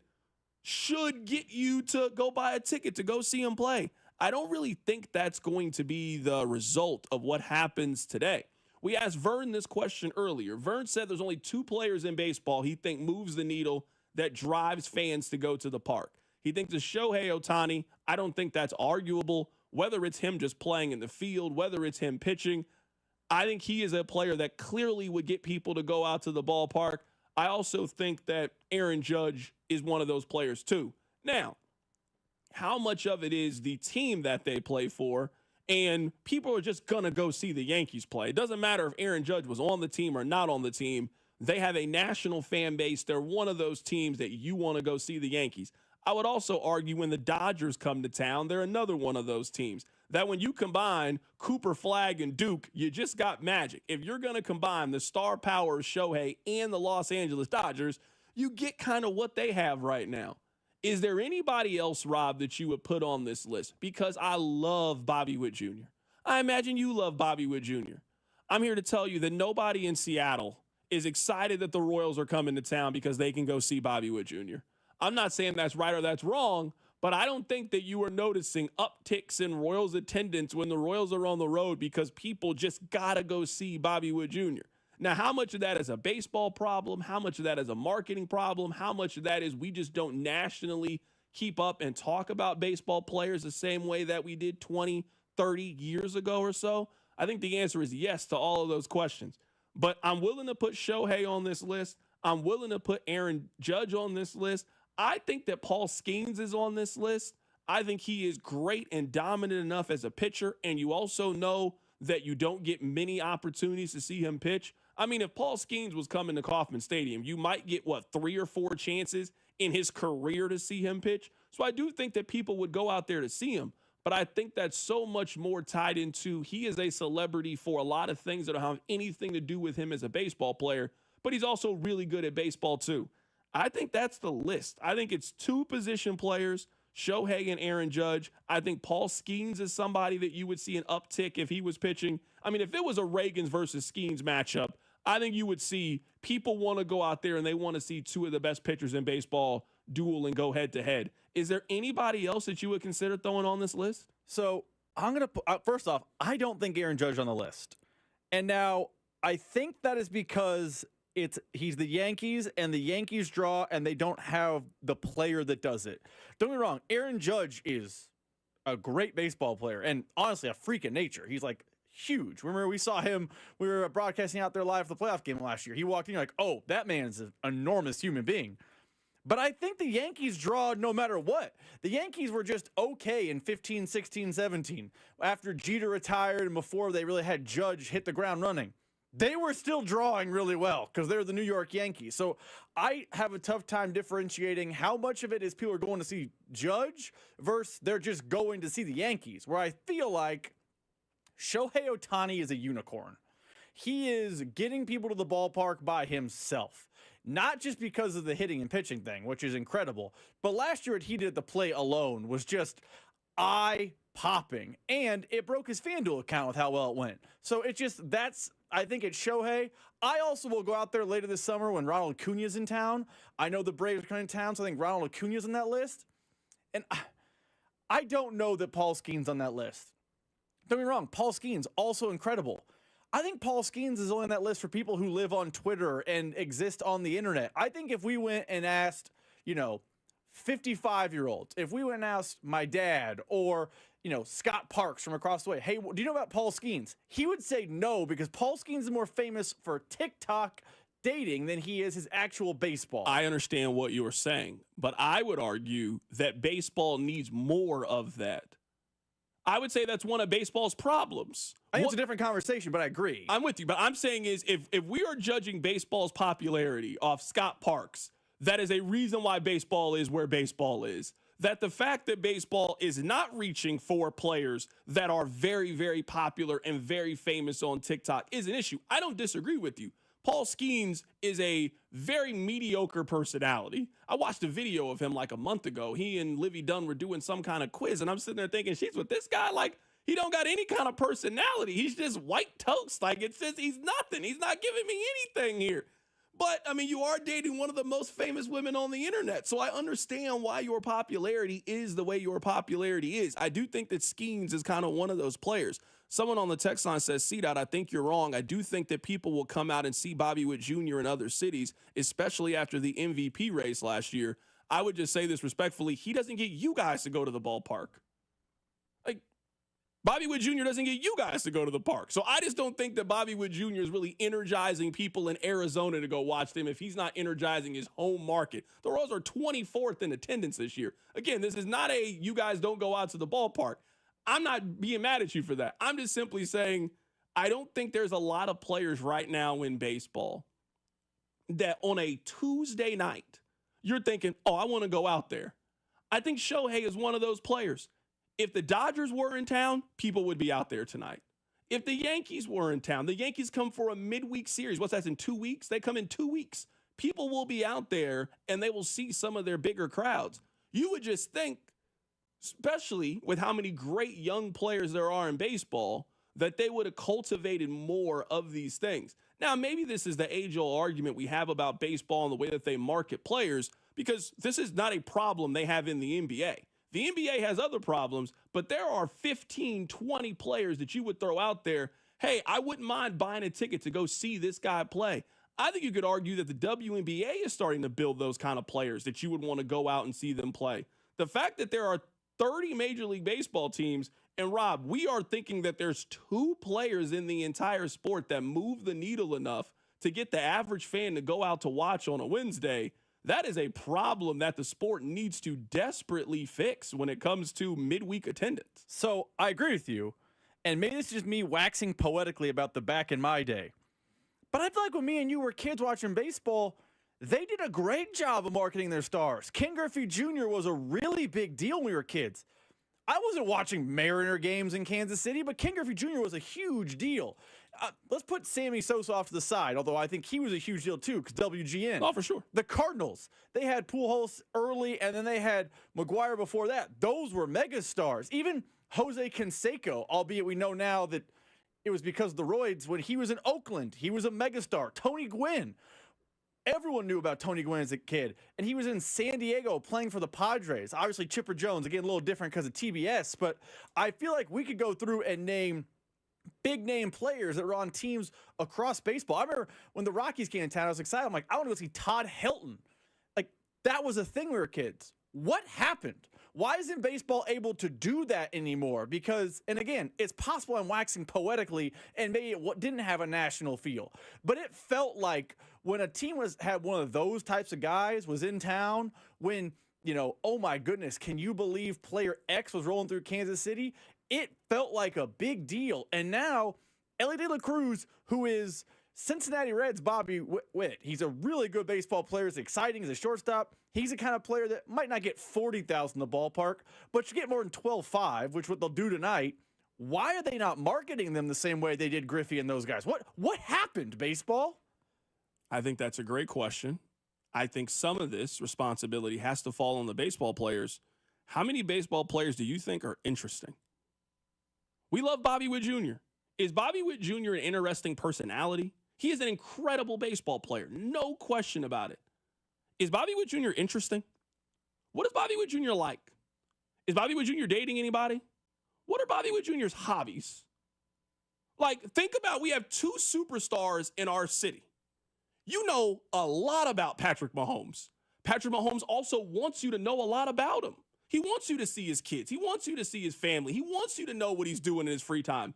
should get you to go buy a ticket to go see him play. I don't really think that's going to be the result of what happens today. We asked Vern this question earlier. Vern said there's only two players in baseball he thinks moves the needle that drives fans to go to the park. He thinks it's Shohei Ohtani. I don't think that's arguable, whether it's him just playing in the field, whether it's him pitching. I think he is a player that clearly would get people to go out to the ballpark. I also think that Aaron Judge is one of those players too. Now, how much of it is the team that they play for? And people are just going to go see the Yankees play. It doesn't matter if Aaron Judge was on the team or not on the team. They have a national fan base. They're one of those teams that you want to go see the Yankees. I would also argue when the Dodgers come to town, they're another one of those teams. That when you combine Cooper, Flagg, and Duke, you just got magic. If you're going to combine the star power of Shohei and the Los Angeles Dodgers, you get kind of what they have right now. Is there anybody else, Rob, that you would put on this list? Because I love Bobby Witt Jr. I imagine you love Bobby Witt Jr. I'm here to tell you that nobody in Seattle is excited that the Royals are coming to town because they can go see Bobby Witt Jr. I'm not saying that's right or that's wrong, But I don't think that you are noticing upticks in Royals attendance when the Royals are on the road because people just got to go see Bobby Wood Jr. Now, how much of that is a baseball problem? How much of that is a marketing problem? How much of that is we just don't nationally keep up and talk about baseball players the same way that we did 20, 30 years ago or so? I think the answer is yes to all of those questions. But I'm willing to put Shohei on this list. I'm willing to put Aaron Judge on this list. I think that Paul Skeens is on this list. I think he is great and dominant enough as a pitcher. And you also know that you don't get many opportunities to see him pitch. I mean, if Paul Skeens was coming to Kauffman Stadium, you might get, 3 or 4 chances in his career to see him pitch. So I do think that people would go out there to see him. But I think that's so much more tied into he is a celebrity for a lot of things that don't have anything to do with him as a baseball player. But he's also really good at baseball, too. I think that's the list. I think it's 2 position players, Shohei and Aaron Judge. I think Paul Skeens is somebody that you would see an uptick if he was pitching. I mean, if it was a Reagans versus Skeens matchup, I think you would see people want to go out there and they want to see 2 of the best pitchers in baseball duel and go head to head. Is there anybody else that you would consider throwing on this list? So I'm going to put, first off, I don't think Aaron Judge on the list. And now I think that is because he's the Yankees and the Yankees draw and they don't have the player that does it. Don't get me wrong. Aaron Judge is a great baseball player and honestly a freak of nature. He's like huge. Remember we saw him, we were broadcasting out there live for the playoff game last year. He walked in, you're like, oh, that man's an enormous human being. But I think the Yankees draw no matter what. The Yankees were just okay in 15, 16, 17. After Jeter retired and before they really had Judge hit the ground running. They were still drawing really well because they're the New York Yankees. So I have a tough time differentiating how much of it is people are going to see Judge versus they're just going to see the Yankees, where I feel like Shohei Ohtani is a unicorn. He is getting people to the ballpark by himself, not just because of the hitting and pitching thing, which is incredible. But last year what he did at the plate alone was just eye-popping, and it broke his FanDuel account with how well it went. So it's just I think it's Shohei. I also will go out there later this summer when Ronald Acuna's in town. I know the Braves are coming to town, so I think Ronald Acuna's on that list. And I don't know that Paul Skeens on that list. Don't get me wrong, Paul Skeens, also incredible. I think Paul Skeens is only on that list for people who live on Twitter and exist on the internet. I think if we went and asked, 55-year-olds, if we went and asked my dad or, Scott Parks from across the way, hey, do you know about Paul Skeens? He would say no because Paul Skeens is more famous for TikTok dating than he is his actual baseball. I understand what you were saying, but I would argue that baseball needs more of that. I would say that's one of baseball's problems. I think it's a different conversation, but I agree. I'm with you, but I'm saying is if we are judging baseball's popularity off Scott Parks, that is a reason why baseball is where baseball is. That the fact that baseball is not reaching for players that are very, very popular and very famous on TikTok is an issue. I don't disagree with you. Paul Skeens is a very mediocre personality. I watched a video of him like a month ago. He and Livy Dunn were doing some kind of quiz, and I'm sitting there thinking, she's with this guy? Like, he don't got any kind of personality. He's just white toast. Like, it says he's nothing. He's not giving me anything here. But, I mean, you are dating one of the most famous women on the internet. So I understand why your popularity is the way your popularity is. I do think that Skeens is kind of one of those players. Someone on the text line says, C-Dot, I think you're wrong. I do think that people will come out and see Bobby Witt Jr. in other cities, especially after the MVP race last year. I would just say this respectfully. He doesn't get you guys to go to the ballpark. Like, Bobby Witt Jr. doesn't get you guys to go to the park. So I just don't think that Bobby Witt Jr. is really energizing people in Arizona to go watch them if he's not energizing his home market. The Royals are 24th in attendance this year. Again, this is not a you guys don't go out to the ballpark. I'm not being mad at you for that. I'm just simply saying I don't think there's a lot of players right now in baseball that on a Tuesday night, you're thinking, oh, I want to go out there. I think Shohei is one of those players. If the Dodgers were in town, people would be out there tonight. If the Yankees were in town, the Yankees come for a midweek series. What's that, in 2 weeks? They come in 2 weeks. People will be out there and they will see some of their bigger crowds. You would just think, especially with how many great young players there are in baseball, that they would have cultivated more of these things. Now, maybe this is the age-old argument we have about baseball and the way that they market players, because this is not a problem they have in the NBA. The The NBA has other problems, but there are 15, 20 players that you would throw out there. Hey, I wouldn't mind buying a ticket to go see this guy play. I think you could argue that the WNBA is starting to build those kind of players that you would want to go out and see them play. The fact that there are 30 Major League Baseball teams, and Rob, we are thinking that there's 2 players in the entire sport that move the needle enough to get the average fan to go out to watch on a Wednesday. That is a problem that the sport needs to desperately fix when it comes to midweek attendance. So I agree with you, and maybe this is just me waxing poetically about the back in my day. But I feel like when me and you were kids watching baseball, they did a great job of marketing their stars. Ken Griffey Jr. was a really big deal when we were kids. I wasn't watching Mariner games in Kansas City, but Ken Griffey Jr. was a huge deal. Let's put Sammy Sosa off to the side, although I think he was a huge deal too, because WGN. Oh, for sure. The Cardinals, they had Pujols early, and then they had McGuire before that. Those were mega stars. Even Jose Canseco, albeit we know now that it was because of the roids. When he was in Oakland, he was a megastar. Tony Gwynn. Everyone knew about Tony Gwynn as a kid, and he was in San Diego playing for the Padres. Obviously, Chipper Jones, again, a little different because of TBS, but I feel like we could go through and name big-name players that were on teams across baseball. I remember when the Rockies came in town, I was excited. I'm like, I want to go see Todd Helton. Like, that was a thing when we were kids. What happened? Why isn't baseball able to do that anymore? Because, and again, it's possible I'm waxing poetically, and maybe it didn't have a national feel. But it felt like when a team had one of those types of guys was in town, when, oh my goodness, can you believe player X was rolling through Kansas City? It felt like a big deal. And now, Ellie De La Cruz, who is Cincinnati Reds' Bobby Witt. He's a really good baseball player. He's exciting as a shortstop. He's the kind of player that might not get 40,000 in the ballpark, but you get more than 12.5, which is what they'll do tonight. Why are they not marketing them the same way they did Griffey and those guys? What happened, baseball? I think that's a great question. I think some of this responsibility has to fall on the baseball players. How many baseball players do you think are interesting? We love Bobby Witt Jr. Is Bobby Witt Jr. an interesting personality? He is an incredible baseball player. No question about it. Is Bobby Witt Jr. interesting? What is Bobby Witt Jr. like? Is Bobby Witt Jr. dating anybody? What are Bobby Witt Jr.'s hobbies? Like, think about, we have 2 superstars in our city. You know a lot about Patrick Mahomes. Patrick Mahomes also wants you to know a lot about him. He wants you to see his kids. He wants you to see his family. He wants you to know what he's doing in his free time.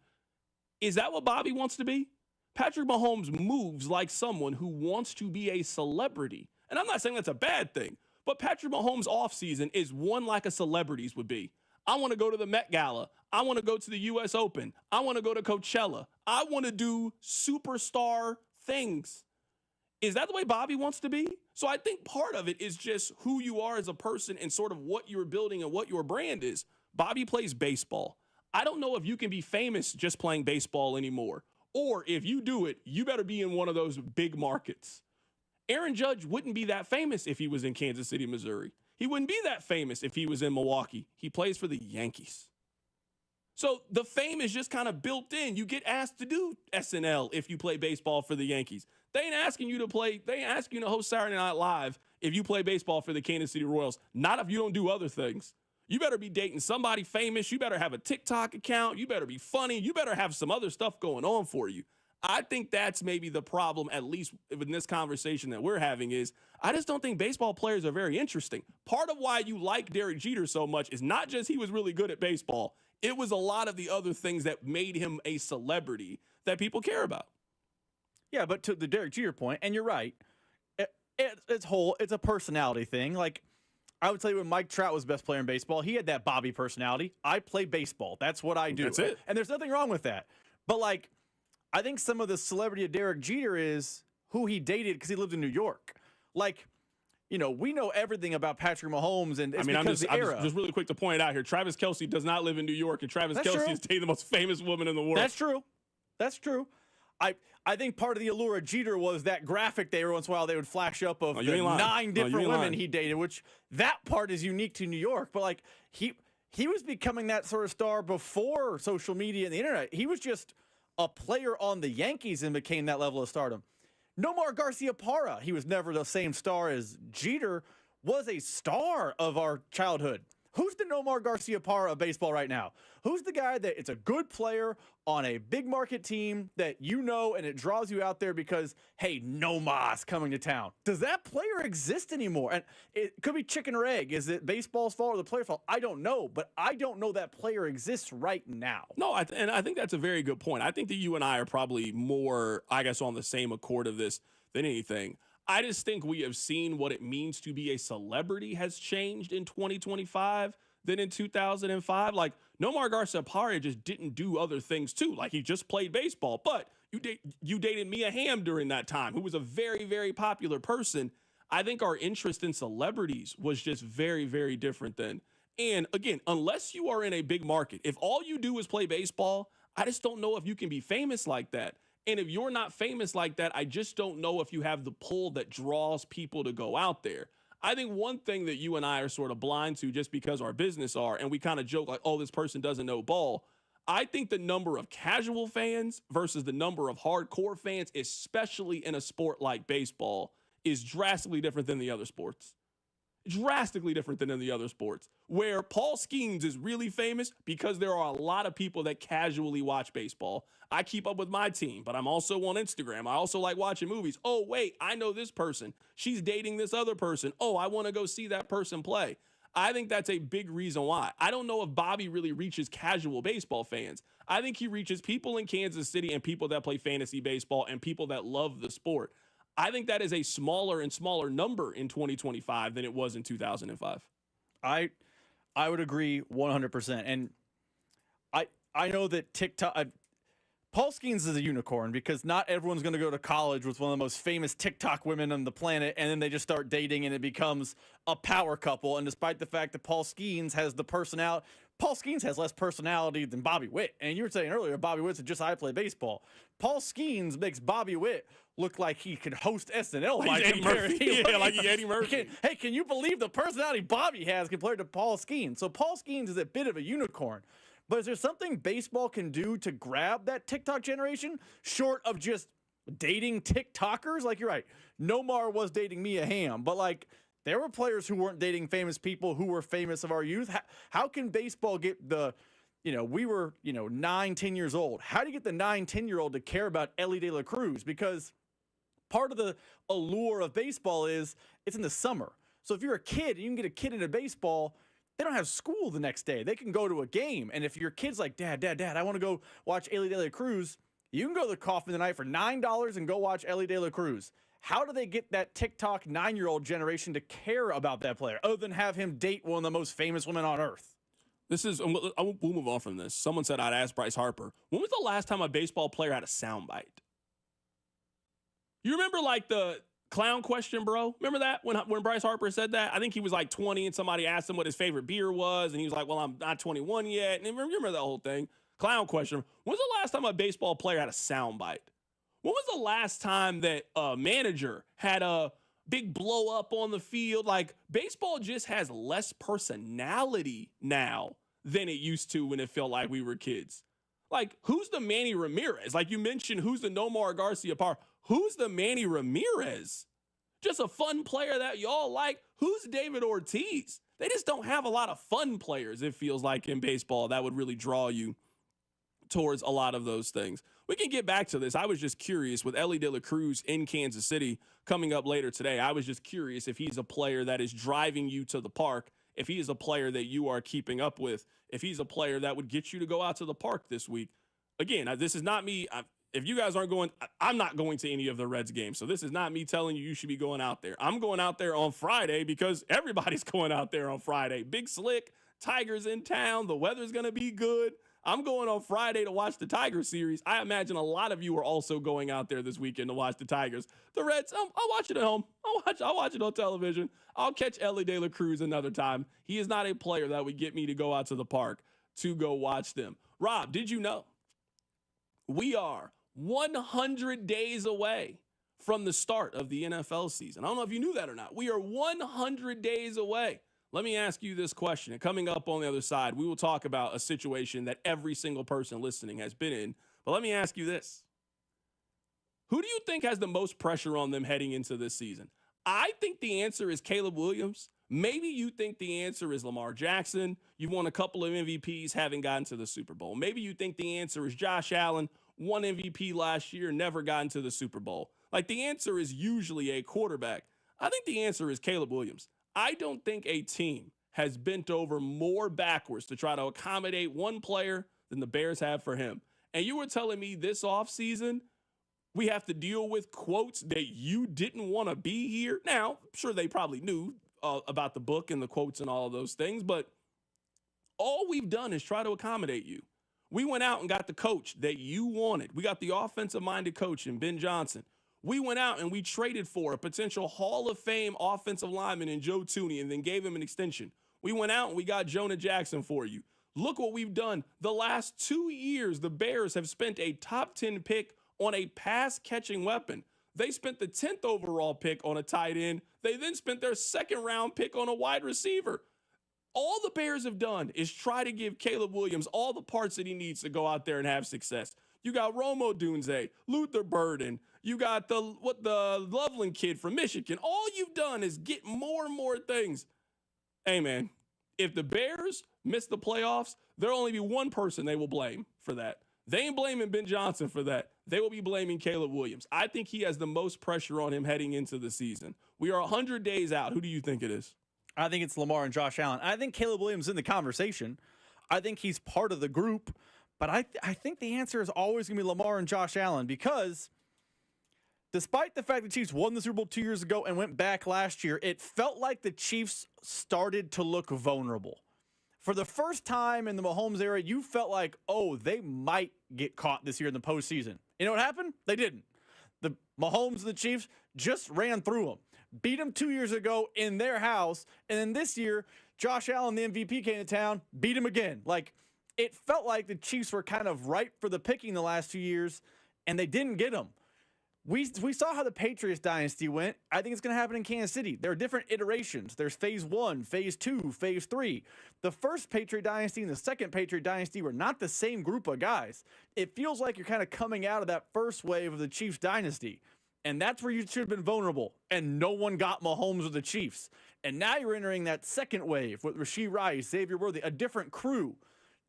Is that what Bobby wants to be? Patrick Mahomes moves like someone who wants to be a celebrity. And I'm not saying that's a bad thing, but Patrick Mahomes' offseason is one like a celebrity's would be. I want to go to the Met Gala. I want to go to the U.S. Open. I want to go to Coachella. I want to do superstar things. Is that the way Bobby wants to be? So I think part of it is just who you are as a person and sort of what you're building and what your brand is. Bobby plays baseball. I don't know if you can be famous just playing baseball anymore. Or if you do it, you better be in one of those big markets. Aaron Judge wouldn't be that famous if he was in Kansas City, Missouri. He wouldn't be that famous if he was in Milwaukee. He plays for the Yankees. So the fame is just kind of built in. You get asked to do SNL if you play baseball for the Yankees. They ain't asking you to host Saturday Night Live if you play baseball for the Kansas City Royals. Not if you don't do other things. You better be dating somebody famous. You better have a TikTok account. You better be funny. You better have some other stuff going on for you. I think that's maybe the problem, at least in this conversation that we're having, is I just don't think baseball players are very interesting. Part of why you like Derek Jeter so much is not just he was really good at baseball. It was a lot of the other things that made him a celebrity that people care about. Yeah, but to the Derek Jeter point, and you're right, it's a personality thing. Like, I would tell you when Mike Trout was best player in baseball, he had that Bobby personality. I play baseball. That's what I do. That's it. And there's nothing wrong with that. But, like, I think some of the celebrity of Derek Jeter is who he dated because he lived in New York. Like, we know everything about Patrick Mahomes, and it's because of the era. Just really quick to point out here, Travis Kelce does not live in New York, and Travis Kelce is dating the most famous woman in the world. That's true. I think part of the allure of Jeter was that graphic every once in a while they would flash up of the 9 different women he dated, which that part is unique to New York. But like he was becoming that sort of star before social media and the internet. He was just a player on the Yankees and became that level of stardom. Nomar Garciaparra, he was never the same star as Jeter, was a star of our childhood. Who's the Nomar Garciaparra of baseball right now? Who's the guy that it's a good player on a big market team that you know and it draws you out there because, hey, Nomar's coming to town? Does that player exist anymore? And it could be chicken or egg. Is it baseball's fault or the player's fault? I don't know, but I don't know that player exists right now. No, and I think that's a very good point. I think that you and I are probably more, I guess, on the same accord of this than anything. I just think we have seen what it means to be a celebrity has changed in 2025 than in 2005. Like, Nomar Garciaparra just didn't do other things too. Like, he just played baseball. But you dated Mia Hamm during that time, who was a very, very popular person. I think our interest in celebrities was just very, very different then. And again, unless you are in a big market, if all you do is play baseball, I just don't know if you can be famous like that. And if you're not famous like that, I just don't know if you have the pull that draws people to go out there. I think one thing that you and I are sort of blind to just because our business are, and we kind of joke like, oh, this person doesn't know ball. I think the number of casual fans versus the number of hardcore fans, especially in a sport like baseball, is drastically different than the other sports. Drastically different than in the other sports, where Paul Skeens is really famous because there are a lot of people that casually watch baseball. I keep up with my team, but I'm also on Instagram. I also like watching movies. Oh, wait, I know this person. She's dating this other person. Oh, I want to go see that person play. I think that's a big reason why. I don't know if Bobby really reaches casual baseball fans. I think he reaches people in Kansas City and people that play fantasy baseball and people that love the sport. I think that is a smaller and smaller number in 2025 than it was in 2005. I would agree 100%. And I know that TikTok Paul Skeens is a unicorn because not everyone's going to go to college with one of the most famous TikTok women on the planet and then they just start dating and it becomes a power couple. And despite the fact that Paul Skeens has the personality, Paul Skeens has less personality than Bobby Witt. And you were saying earlier, Bobby Witt's just I play baseball. Paul Skeens makes Bobby Witt look like he could host SNL. Like Eddie Murphy. Yeah, like Eddie Murphy. Hey, can you believe the personality Bobby has compared to Paul Skeens? So Paul Skeens is a bit of a unicorn. But is there something baseball can do to grab that TikTok generation short of just dating TikTokers? Like, you're right. Nomar was dating Mia Hamm, but like there were players who weren't dating famous people who were famous of our youth. How can baseball get the, we were, 9, 10 years old. How do you get the 9, 10-year-old to care about Ellie De La Cruz? Because part of the allure of baseball is it's in the summer. So if you're a kid and you can get a kid into baseball, they don't have school the next day. They can go to a game. And if your kid's like, Dad, I want to go watch Ellie De La Cruz, you can go to the Coffin tonight for $9 and go watch Ellie De La Cruz. How do they get that TikTok 9-year-old generation to care about that player other than have him date one of the most famous women on earth? We'll move on from this. Someone said I'd ask Bryce Harper, when was the last time a baseball player had a soundbite? You remember like the clown question, bro? Remember that when Bryce Harper said that? I think he was like 20 and somebody asked him what his favorite beer was. And he was like, well, I'm not 21 yet. And remember that whole thing? Clown question. When's the last time a baseball player had a soundbite? When was the last time that a manager had a big blow up on the field? Like, baseball just has less personality now than it used to when it felt like we were kids. Like, who's the Manny Ramirez? Like you mentioned, who's the Nomar Garciaparra? Who's the Manny Ramirez? Just a fun player that y'all like. Who's David Ortiz? They just don't have a lot of fun players, it feels like, in baseball that would really draw you towards a lot of those things. We can get back to this. I was just curious with Ellie De La Cruz in Kansas City coming up later today. I was just curious if he's a player that is driving you to the park, if he is a player that you are keeping up with, if he's a player that would get you to go out to the park this week. Again, this is not me. If you guys aren't going, I'm not going to any of the Reds games. So this is not me telling you should be going out there. I'm going out there on Friday because everybody's going out there on Friday. Big Slick, Tigers in town. The weather's going to be good. I'm going on Friday to watch the Tigers series. I imagine a lot of you are also going out there this weekend to watch the Tigers. The Reds, I'll watch it at home. I'll watch it on television. I'll catch Ellie De La Cruz another time. He is not a player that would get me to go out to the park to go watch them. Rob, did you know we are 100 days away from the start of the NFL season? I don't know if you knew that or not. We are 100 days away. Let me ask you this question. And coming up on the other side, we will talk about a situation that every single person listening has been in. But let me ask you this. Who do you think has the most pressure on them heading into this season? I think the answer is Caleb Williams, Maybe you think the answer is Lamar Jackson. You've won a couple of MVPs, haven't gotten to the Super Bowl. Maybe you think the answer is Josh Allen, won MVP last year, never gotten to the Super Bowl. Like, the answer is usually a quarterback. I think the answer is Caleb Williams. I don't think a team has bent over more backwards to try to accommodate one player than the Bears have for him. And you were telling me this offseason we have to deal with quotes that you didn't want to be here. Now, I'm sure they probably knew about the book and the quotes and all of those things, but all we've done is try to accommodate you. We went out and got the coach that you wanted. We got the offensive-minded coach in Ben Johnson. We went out and we traded for a potential Hall of Fame offensive lineman in Joe Thuney and then gave him an extension. We went out and we got Jonah Jackson for you. Look what we've done. The last 2 years, the Bears have spent a top 10 pick on a pass-catching weapon. They spent the 10th overall pick on a tight end. They then spent their second-round pick on a wide receiver. All the Bears have done is try to give Caleb Williams all the parts that he needs to go out there and have success. You got Romo Dunze, Luther Burden. You got the Loveland kid from Michigan. All you've done is get more and more things. Hey, man, if the Bears miss the playoffs, there'll only be one person they will blame for that. They ain't blaming Ben Johnson for that. They will be blaming Caleb Williams. I think he has the most pressure on him heading into the season. We are 100 days out. Who do you think it is? I think it's Lamar and Josh Allen. I think Caleb Williams is in the conversation. I think he's part of the group. But I think the answer is always going to be Lamar and Josh Allen, because despite the fact the Chiefs won the Super Bowl 2 years ago and went back last year, it felt like the Chiefs started to look vulnerable. For the first time in the Mahomes era, you felt like, oh, they might get caught this year in the postseason. You know what happened? They didn't. The Mahomes and the Chiefs just ran through them. Beat them 2 years ago in their house, and then this year, Josh Allen, the MVP, came to town, beat him again. Like, it felt like the Chiefs were kind of ripe for the picking the last 2 years, and they didn't get them. We saw how the Patriots dynasty went. I think it's going to happen in Kansas City. There are different iterations. There's phase 1, phase 2, phase 3. The first Patriot dynasty and the second Patriot dynasty were not the same group of guys. It feels like you're kind of coming out of that first wave of the Chiefs dynasty. And that's where you should have been vulnerable. And no one got Mahomes with the Chiefs. And now you're entering that second wave with Rashee Rice, Xavier Worthy, a different crew.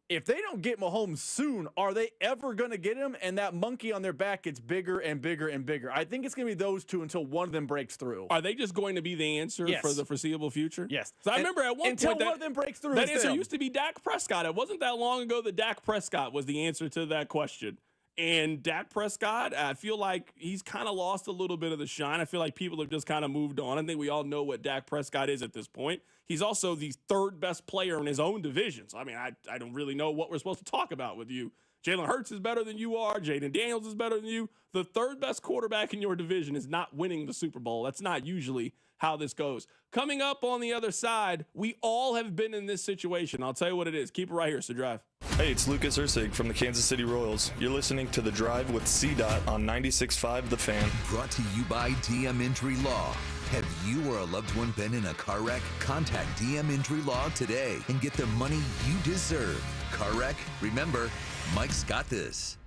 If they don't get Mahomes soon, are they ever going to get him? And that monkey on their back gets bigger and bigger and bigger. I think it's going to be those two until one of them breaks through. Are they just going to be the answer for the foreseeable future? Yes. So I remember at one until point one of them breaks through. That answer used to be Dak Prescott. It wasn't that long ago that Dak Prescott was the answer to that question. And Dak Prescott, I feel like he's kind of lost a little bit of the shine. I feel like people have just kind of moved on. I think we all know what Dak Prescott is at this point. He's also the third best player in his own division. So, I mean, I don't really know what we're supposed to talk about with you. Jalen Hurts is better than you are. Jaden Daniels is better than you. The third best quarterback in your division is not winning the Super Bowl. That's not usually how this goes. Coming up on the other side, we all have been in this situation. I'll tell you what it is. Keep it right here, so Drive. Hey, it's Lucas Ursig from the Kansas City Royals. You're listening to The Drive with CDOT on 96.5 The Fan. Brought to you by DM Injury Law. Have you or a loved one been in a car wreck? Contact DM Injury Law today and get the money you deserve. Car wreck? Remember, Mike's got this.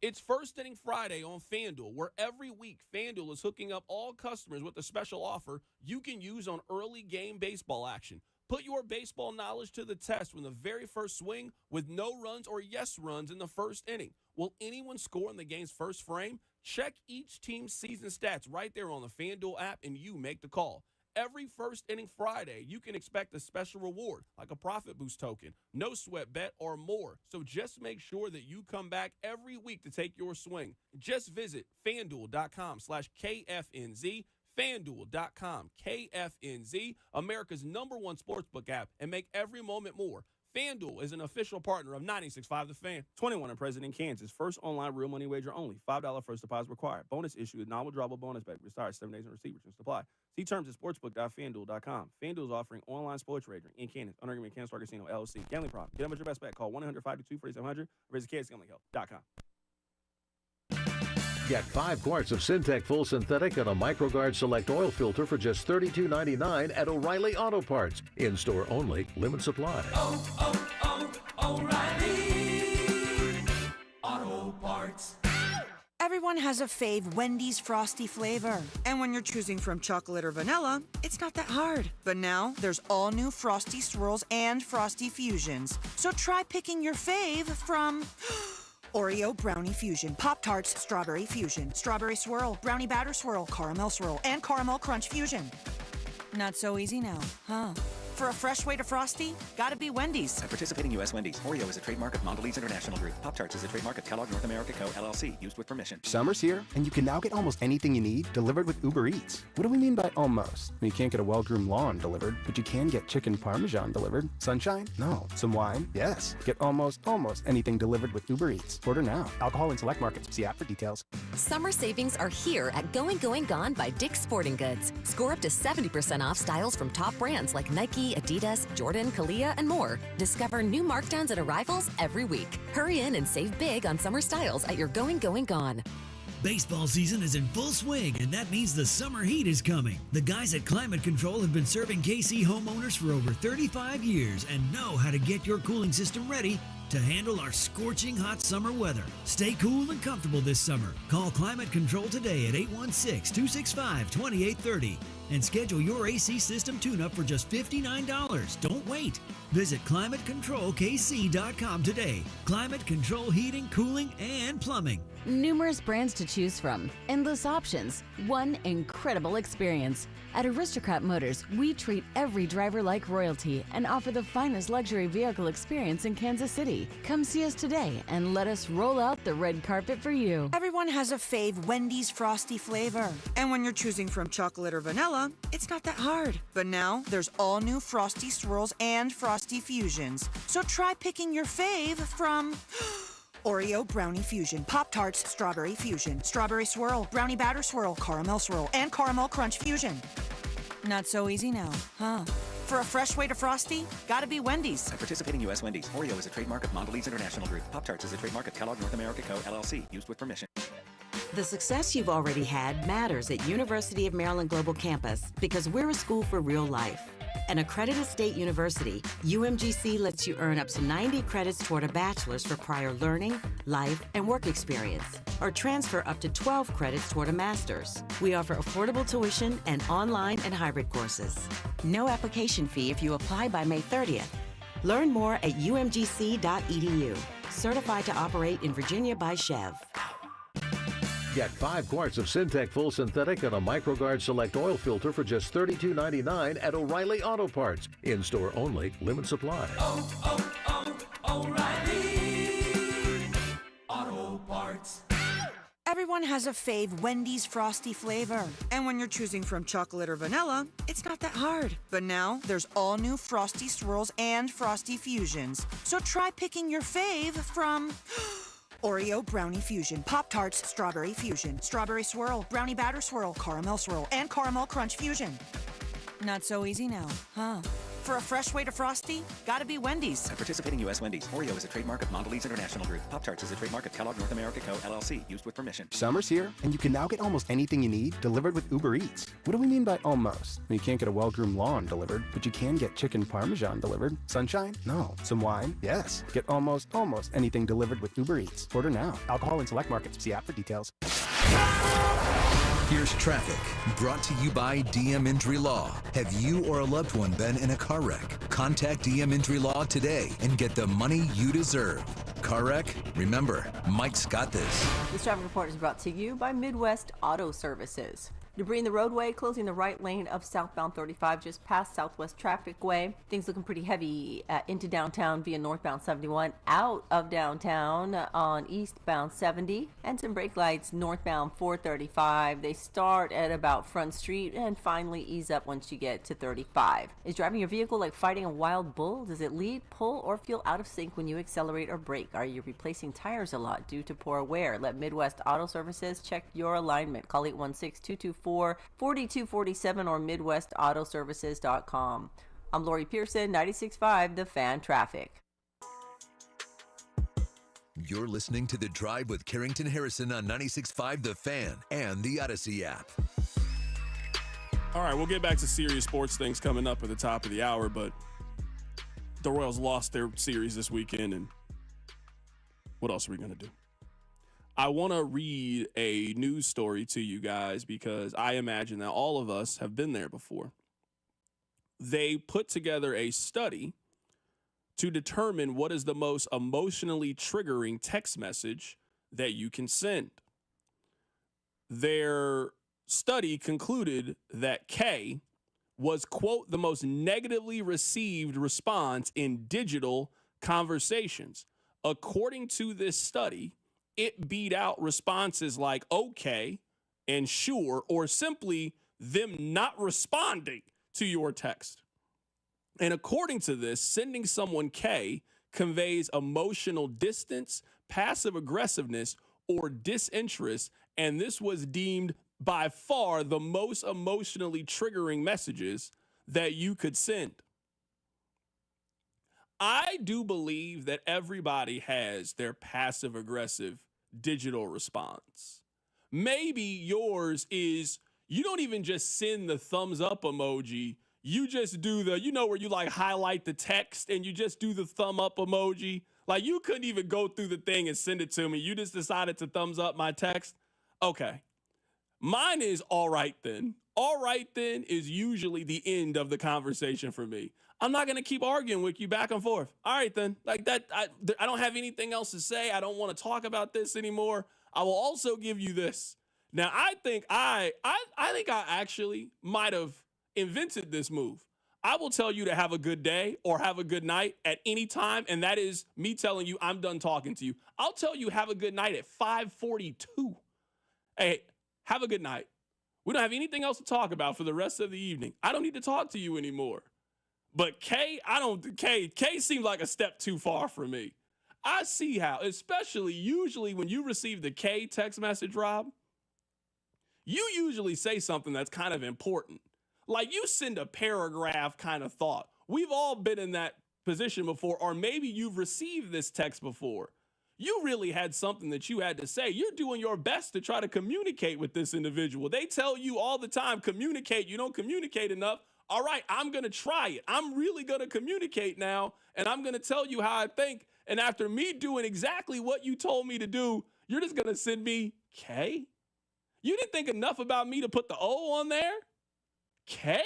It's First Inning Friday on FanDuel, where every week FanDuel is hooking up all customers with a special offer you can use on early game baseball action. Put your baseball knowledge to the test from the very first swing with no runs or yes runs in the first inning. Will anyone score in the game's first frame? Check each team's season stats right there on the FanDuel app, and you make the call. Every First Inning Friday, you can expect a special reward, like a profit boost token, no sweat bet, or more. So just make sure that you come back every week to take your swing. Just visit FanDuel.com/KFNZ, FanDuel.com, KFNZ, America's #1 sportsbook app, and make every moment more. FanDuel is an official partner of 96.5 The Fan. 21 and present in Kansas. First online real money wager only. $5 first deposit required. Bonus issued. Non-withdrawable bonus bet. Retire 7 days in receipt. Returns supply. See terms at sportsbook.fanduel.com. FanDuel is offering online sports wagering in Kansas. Under agreement, Kansas Star Casino, LLC. Gambling problem. Get them at your best bet. Call 1-800-522-4700. Raise the KansasGamblingHelp.com. Get 5 quarts of Syntec Full Synthetic and a MicroGuard Select Oil Filter for just $32.99 at O'Reilly Auto Parts. In-store only. Limit supply. O'Reilly Auto Parts. Everyone Everyone has a fave Wendy's Frosty flavor. And when you're choosing from chocolate or vanilla, it's not that hard. But now there's all new Frosty Swirls and Frosty Fusions. So try picking your fave from Oreo Brownie Fusion, Pop-Tarts Strawberry Fusion, Strawberry Swirl, Brownie Batter Swirl, Caramel Swirl, and Caramel Crunch Fusion. Not so easy now, huh? For a fresh way to Frosty, gotta be Wendy's. At participating U.S. Wendy's, Oreo is a trademark of Mondelez International Group. Pop-Tarts is a trademark of Kellogg North America Co., LLC, used with permission. Summer's here, and you can now get almost anything you need delivered with Uber Eats. What do we mean by almost? You can't get a well-groomed lawn delivered, but you can get chicken parmesan delivered. Sunshine? No. Some wine? Yes. Get almost anything delivered with Uber Eats. Order now. Alcohol in select markets. See app for details. Summer savings are here at Going Gone by Dick's Sporting Goods. Score up to 70% off styles from top brands like Nike, Adidas, Jordan, Kalia, and more. Discover new markdowns and arrivals every week. Hurry in and save big on summer styles at your Going Gone. Baseball season is in full swing, and that means the summer heat is coming. The guys at Climate Control have been serving KC homeowners for over 35 years and know how to get your cooling system ready to handle our scorching hot summer weather. Stay cool and comfortable this summer. Call Climate Control today at 816-265-2830 and schedule your AC system tune-up for just $59. Don't wait. Visit ClimateControlKC.com today. Climate Control Heating, Cooling, and Plumbing. Numerous brands to choose from, endless options, one incredible experience. At Aristocrat Motors, we treat every driver like royalty and offer the finest luxury vehicle experience in Kansas City. Come see us today and let us roll out the red carpet for you. Everyone has a fave Wendy's Frosty flavor. And when you're choosing from chocolate or vanilla, it's not that hard. But now there's all new Frosty Swirls and Frosty Fusions. So try picking your fave from Oreo Brownie Fusion, Pop-Tarts Strawberry Fusion, Strawberry Swirl, Brownie Batter Swirl, Caramel Swirl, and Caramel Crunch Fusion. Not so easy now, huh? For a fresh way to Frosty, gotta be Wendy's. At participating U.S. Wendy's, Oreo is a trademark of Mondelez International Group. Pop-Tarts is a trademark of Kellogg North America Co., LLC, used with permission. The success you've already had matters at University of Maryland Global Campus because we're a school for real life. An accredited state university, UMGC lets you earn up to 90 credits toward a bachelor's for prior learning, life, and work experience, or transfer up to 12 credits toward a master's. We offer affordable tuition and online and hybrid courses. No application fee if you apply by May 30th. Learn more at umgc.edu. Certified to operate in Virginia by Chev. Get 5 quarts of Syntec Full Synthetic and a MicroGuard Select Oil Filter for just $32.99 at O'Reilly Auto Parts. In-store only, limit supply. O'Reilly Auto Parts. Everyone has a fave Wendy's Frosty flavor. And when you're choosing from chocolate or vanilla, it's not that hard. But now there's all new Frosty Swirls and Frosty Fusions. So try picking your fave from Oreo Brownie Fusion, Pop-Tarts Strawberry Fusion, Strawberry Swirl, Brownie Batter Swirl, Caramel Swirl, and Caramel Crunch Fusion. Not so easy now, huh? For a fresh way to Frosty, gotta be Wendy's. At participating U.S. Wendy's, Oreo is a trademark of Mondelez International Group. Pop-Tarts is a trademark of Kellogg North America Co., LLC, used with permission. Summer's here, and you can now get almost anything you need delivered with Uber Eats. What do we mean by almost? You can't get a well-groomed lawn delivered, but you can get chicken parmesan delivered. Sunshine? No. Some wine? Yes. Get almost anything delivered with Uber Eats. Order now. Alcohol in select markets. See app for details. Here's traffic, brought to you by DM Injury Law. Have you or a loved one been in a car wreck? Contact DM Injury Law today and get the money you deserve. Car wreck? Remember, Mike's got this. This traffic report is brought to you by Midwest Auto Services. Debris in the roadway, closing the right lane of southbound 35 just past Southwest Traffic Way. Things looking pretty heavy into downtown via northbound 71, out of downtown on eastbound 70, and some brake lights northbound 435. They start at about Front Street and finally ease up once you get to 35. Is driving your vehicle like fighting a wild bull? Does it lead, pull, or feel out of sync when you accelerate or brake? Are you replacing tires a lot due to poor wear? Let Midwest Auto Services check your alignment. Call 816-224-4247 or MidwestAutoservices.com. I'm Lori Pearson, 96.5 The Fan Traffic. You're listening to The Drive with Carrington Harrison on 96.5 The Fan and the Odyssey app. All right, we'll get back to serious sports things coming up at the top of the hour, but the Royals lost their series this weekend, and what else are we going to do? I want to read a news story to you guys because I imagine that all of us have been there before. They put together a study to determine what is the most emotionally triggering text message that you can send. Their study concluded that K was, quote, the most negatively received response in digital conversations. According to this study, it beat out responses like okay and sure, or simply them not responding to your text. And according to this, sending someone K conveys emotional distance, passive aggressiveness, or disinterest, and this was deemed by far the most emotionally triggering messages that you could send. I do believe that everybody has their passive aggressive digital response. Maybe yours is you don't even just send the thumbs up emoji. You just do the, where you like highlight the text and you just do the thumb up emoji. Like you couldn't even go through the thing and send it to me. You just decided to thumbs up my text. Okay. Mine is all right then. All right then is usually the end of the conversation for me. I'm not going to keep arguing with you back and forth. All right then. Like that, I don't have anything else to say. I don't want to talk about this anymore. I will also give you this. Now, I think I actually might have invented this move. I will tell you to have a good day or have a good night at any time, and that is me telling you I'm done talking to you. I'll tell you have a good night at 5:42. Hey, have a good night. We don't have anything else to talk about for the rest of the evening. I don't need to talk to you anymore. But K seems like a step too far for me. I see how, especially usually when you receive the K text message, Rob, you usually say something that's kind of important. Like you send a paragraph kind of thought. We've all been in that position before, or maybe you've received this text before. You really had something that you had to say. You're doing your best to try to communicate with this individual. They tell you all the time, communicate. You don't communicate enough. All right, I'm going to try it. I'm really going to communicate now, and I'm going to tell you how I think. And after me doing exactly what you told me to do, you're just going to send me K? You didn't think enough about me to put the O on there? K?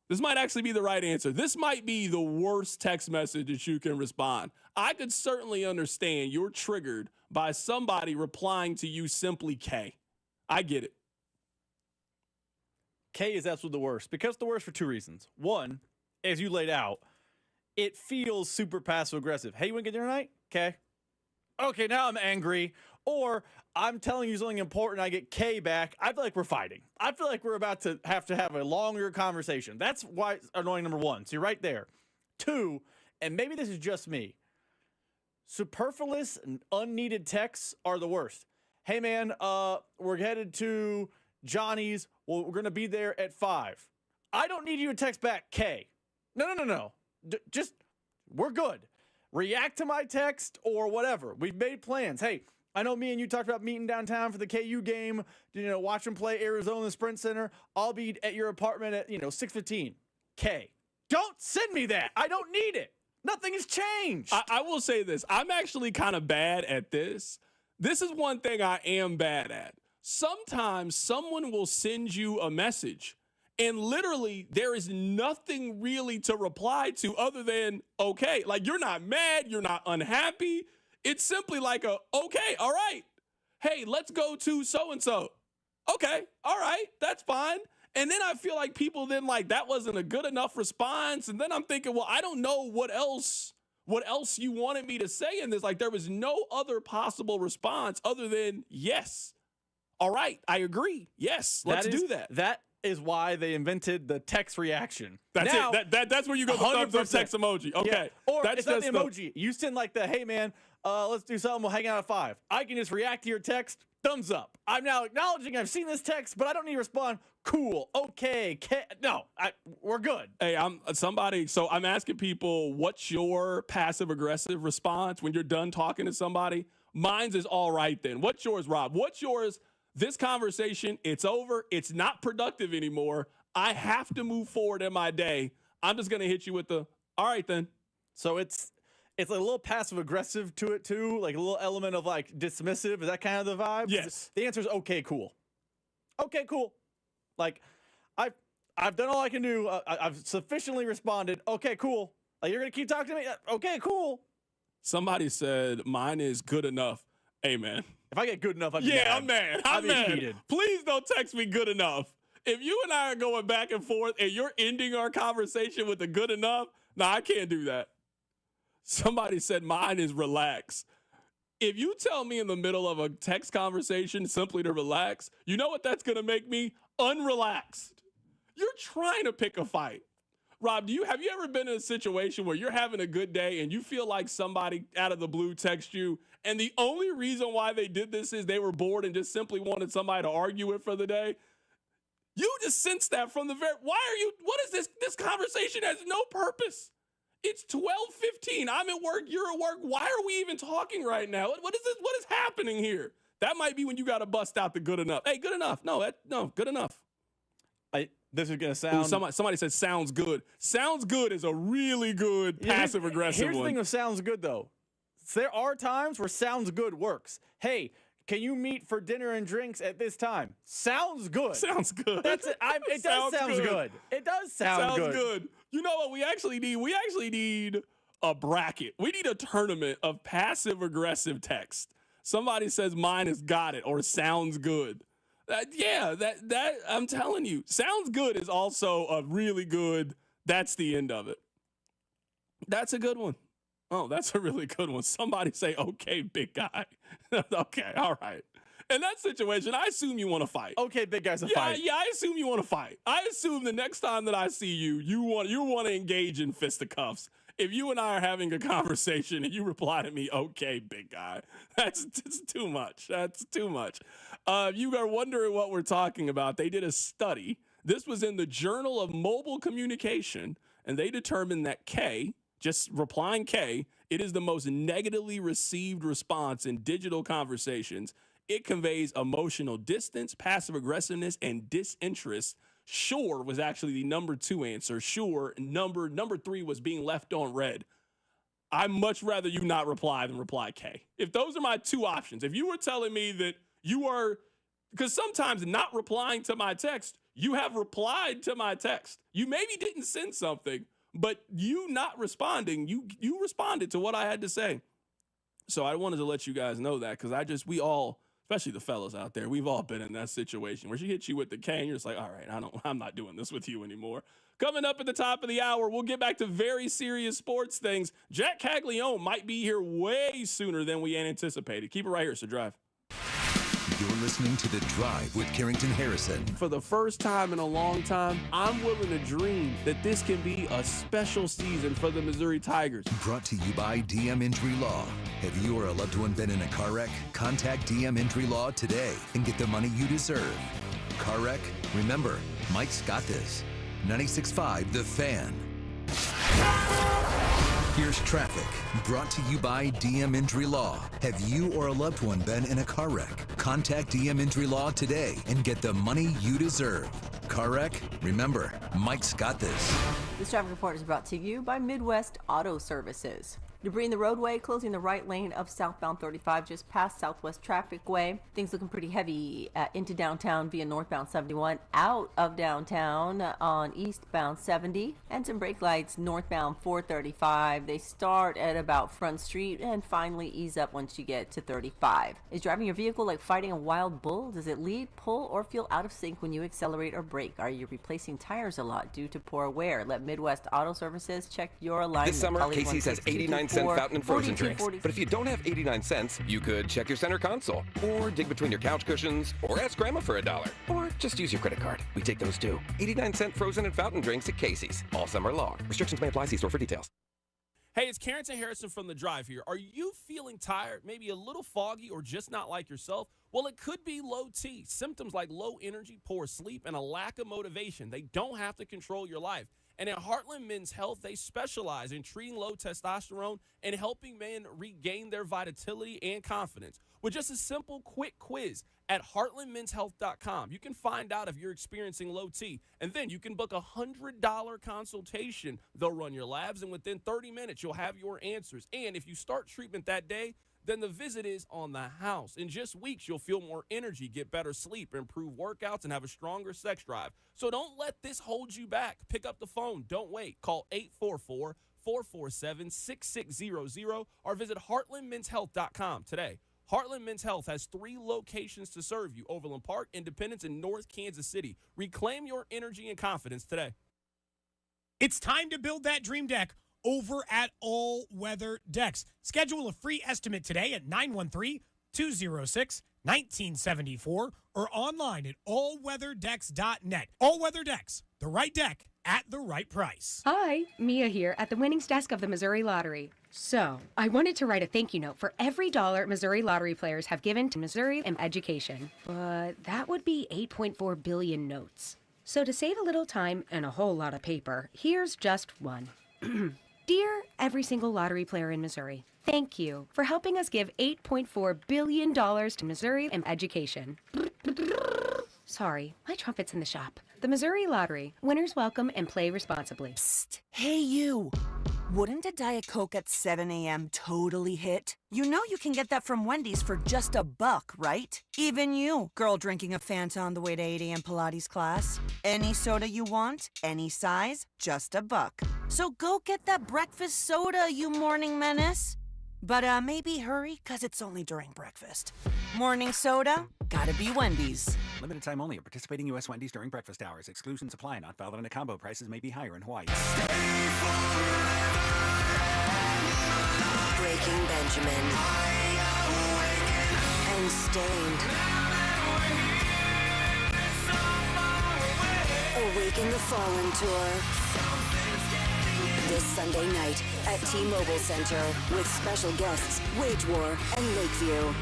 This might actually be the right answer. This might be the worst text message that you can respond. I could certainly understand you're triggered by somebody replying to you simply K. I get it. K is absolutely the worst because the worst for two reasons. One, as you laid out, it feels super passive aggressive. Hey, you want to get dinner tonight? Okay. Okay, now I'm angry. Or I'm telling you something important, I get K back. I feel like we're fighting. I feel like we're about to have a longer conversation. That's why it's annoying, number one. So you're right there. Two, and maybe this is just me, superfluous and unneeded texts are the worst. Hey, man, we're headed to Johnny's. Well, we're going to be there at 5. I don't need you to text back K. No. Just, we're good. React to my text or whatever. We've made plans. Hey, I know me and you talked about meeting downtown for the KU game, watch them play Arizona Sprint Center. I'll be at your apartment at, 6:15. K. Don't send me that. I don't need it. Nothing has changed. I will say this. I'm actually kind of bad at this. This is one thing I am bad at. Sometimes someone will send you a message and literally there is nothing really to reply to other than, okay, like you're not mad, you're not unhappy. It's simply like okay, all right. Hey, let's go to so-and-so. Okay, all right, that's fine. And then I feel like people then like that wasn't a good enough response. And then I'm thinking, well, I don't know what else you wanted me to say in this. Like there was no other possible response other than yes. All right, I agree. Yes, let's do that. That is why they invented the text reaction. That's now, it. That's where you go the thumbs up text emoji. Okay. Yeah. Or it's not the emoji. You send like the, hey, man, let's do something. We'll hang out at 5. I can just react to your text. Thumbs up. I'm now acknowledging I've seen this text, but I don't need to respond. Cool. Okay. We're good. Hey, I'm asking people, what's your passive aggressive response when you're done talking to somebody? Mine's is all right then. What's yours, Rob? What's yours? This conversation, it's over. It's not productive anymore. I have to move forward in my day. I'm just going to hit you with the, all right then. So it's it's a little passive aggressive to it too, like a little element of like dismissive. Is that kind of the vibe? Yes. The answer is okay, cool. Okay, cool. Like I've done all I can do. I've sufficiently responded. Okay, cool. Like you're gonna keep talking to me? Okay, cool. Somebody said mine is good enough. Hey, man. If I get good enough, I'm mad. I'm mad. Heated. Please don't text me good enough. If you and I are going back and forth and you're ending our conversation with a good enough, I can't do that. Somebody said mine is relax. If you tell me in the middle of a text conversation simply to relax, you know what that's going to make me? Unrelaxed. You're trying to pick a fight. Rob, have you ever been in a situation where you're having a good day and you feel like somebody out of the blue texts you, and the only reason why they did this is they were bored and just simply wanted somebody to argue with for the day? You just sense that from the what is this? This conversation has no purpose. It's 12:15. I'm at work. You're at work. Why are we even talking right now? What is this? What is happening here? That might be when you got to bust out the good enough. Hey, good enough. No, good enough. This is going to sound... Somebody said sounds good. Sounds good is a really good passive-aggressive one. Here's the thing of sounds good, though. There are times where sounds good works. Hey, can you meet for dinner and drinks at this time? Sounds good. Sounds good. That's it. It does sound good. It does sound good. Sounds good. You know what we actually need? We actually need a bracket. We need a tournament of passive-aggressive text. Somebody says mine has got it or sounds good. That I'm telling you, sounds good is also a really good, that's the end of it. That's a good one. Oh, that's a really good one. Somebody say, okay, big guy. Okay, all right. In that situation, I assume you want to fight. Okay, big guy's a fight. Yeah, I assume you want to fight. I assume the next time that I see you, you want to engage in fisticuffs. If you and I are having a conversation and you reply to me, okay, big guy, it's too much. That's too much. You are wondering what we're talking about. They did a study. This was in the Journal of Mobile Communication, and they determined that K, just replying K, it is the most negatively received response in digital conversations. It conveys emotional distance, passive aggressiveness, and disinterest. Sure was actually the number 2 answer. Sure, number 3 was being left on red. I'd much rather you not reply than reply K. If those are my 2 options, if you were telling me that you are, because sometimes not replying to my text, you have replied to my text. You maybe didn't send something, but you not responding, you responded to what I had to say. So I wanted to let you guys know that because we all, especially the fellas out there, we've all been in that situation where she hits you with the K and you're just like, all right, I'm not doing this with you anymore. Coming up at the top of the hour, we'll get back to very serious sports things. Jack Caglione might be here way sooner than we anticipated. Keep it right here, so Drive. You're listening to The Drive with Carrington Harrison. For the first time in a long time, I'm willing to dream that this can be a special season for the Missouri Tigers. Brought to you by DM Injury Law. Have you or a loved one been in a car wreck? Contact DM Injury Law today and get the money you deserve. Car wreck? Remember, Mike's got this. 96.5 The Fan. Here's traffic, brought to you by DM Injury Law. Have you or a loved one been in a car wreck? Contact DM Injury Law today and get the money you deserve. Car wreck? Remember, Mike's got this. This traffic report is brought to you by Midwest Auto Services. Debris in the roadway, closing the right lane of southbound 35 just past Southwest Traffic Way. Things looking pretty heavy into downtown via northbound 71, out of downtown on eastbound 70, and some brake lights northbound 435. They start at about Front Street and finally ease up once you get to 35. Is driving your vehicle like fighting a wild bull? Does it lead, pull, or feel out of sync when you accelerate or brake? Are you replacing tires a lot due to poor wear? Let Midwest Auto Services check your alignment. This summer, Casey's has 89-cent fountain and frozen drinks. But if you don't have 89 cents, you could check your center console, or dig between your couch cushions, or ask Grandma for $1, or just use your credit card. We take those too. 89-cent frozen and fountain drinks at Casey's all summer long. Restrictions may apply. See store for details. Hey, it's Carrington Harrison from The Drive here. Are you feeling tired, maybe a little foggy, or just not like yourself? Well, it could be low T. Symptoms like low energy, poor sleep, and a lack of motivation. They don't have to control your life. And at Heartland Men's Health, they specialize in treating low testosterone and helping men regain their vitality and confidence. With just a simple, quick quiz, at heartlandmenshealth.com. You can find out if you're experiencing low T, and then you can book a $100 consultation. They'll run your labs, and within 30 minutes, you'll have your answers. And if you start treatment that day, then the visit is on the house. In just weeks, you'll feel more energy, get better sleep, improve workouts, and have a stronger sex drive. So don't let this hold you back. Pick up the phone. Don't wait. Call 844-447-6600 or visit heartlandmenshealth.com today. Heartland Men's Health has 3 locations to serve you: Overland Park, Independence, and North Kansas City. Reclaim your energy and confidence today. It's time to build that dream deck over at All Weather Decks. Schedule a free estimate today at 913-206-1974 or online at allweatherdecks.net. All Weather Decks, the right deck at the right price. Hi, Mia here at the winnings desk of the Missouri Lottery. So, I wanted to write a thank you note for every dollar Missouri Lottery players have given to Missouri and education. But that would be 8.4 billion notes. So to save a little time and a whole lot of paper, here's just one. Dear every single lottery player in Missouri, thank you for helping us give $8.4 billion to Missouri and education. Sorry, my trumpet's in the shop. The Missouri Lottery. Winners welcome and play responsibly. Psst. Hey, you. Wouldn't a Diet Coke at 7 a.m. totally hit? You know you can get that from Wendy's for just $1, right? Even you, girl drinking a Fanta on the way to 8 a.m. Pilates class. Any soda you want, any size, just $1. So go get that breakfast soda, you morning menace. But maybe hurry, 'cause it's only during breakfast. Morning soda? Gotta be Wendy's. Limited time only at participating U.S. Wendy's during breakfast hours. Exclusions apply. Not valid in a combo. Prices may be higher in Hawaii. Breaking Benjamin and Stained. Awaken the Fallen Tour. This Sunday night at T-Mobile Center with special guests Wage War and Lakeview.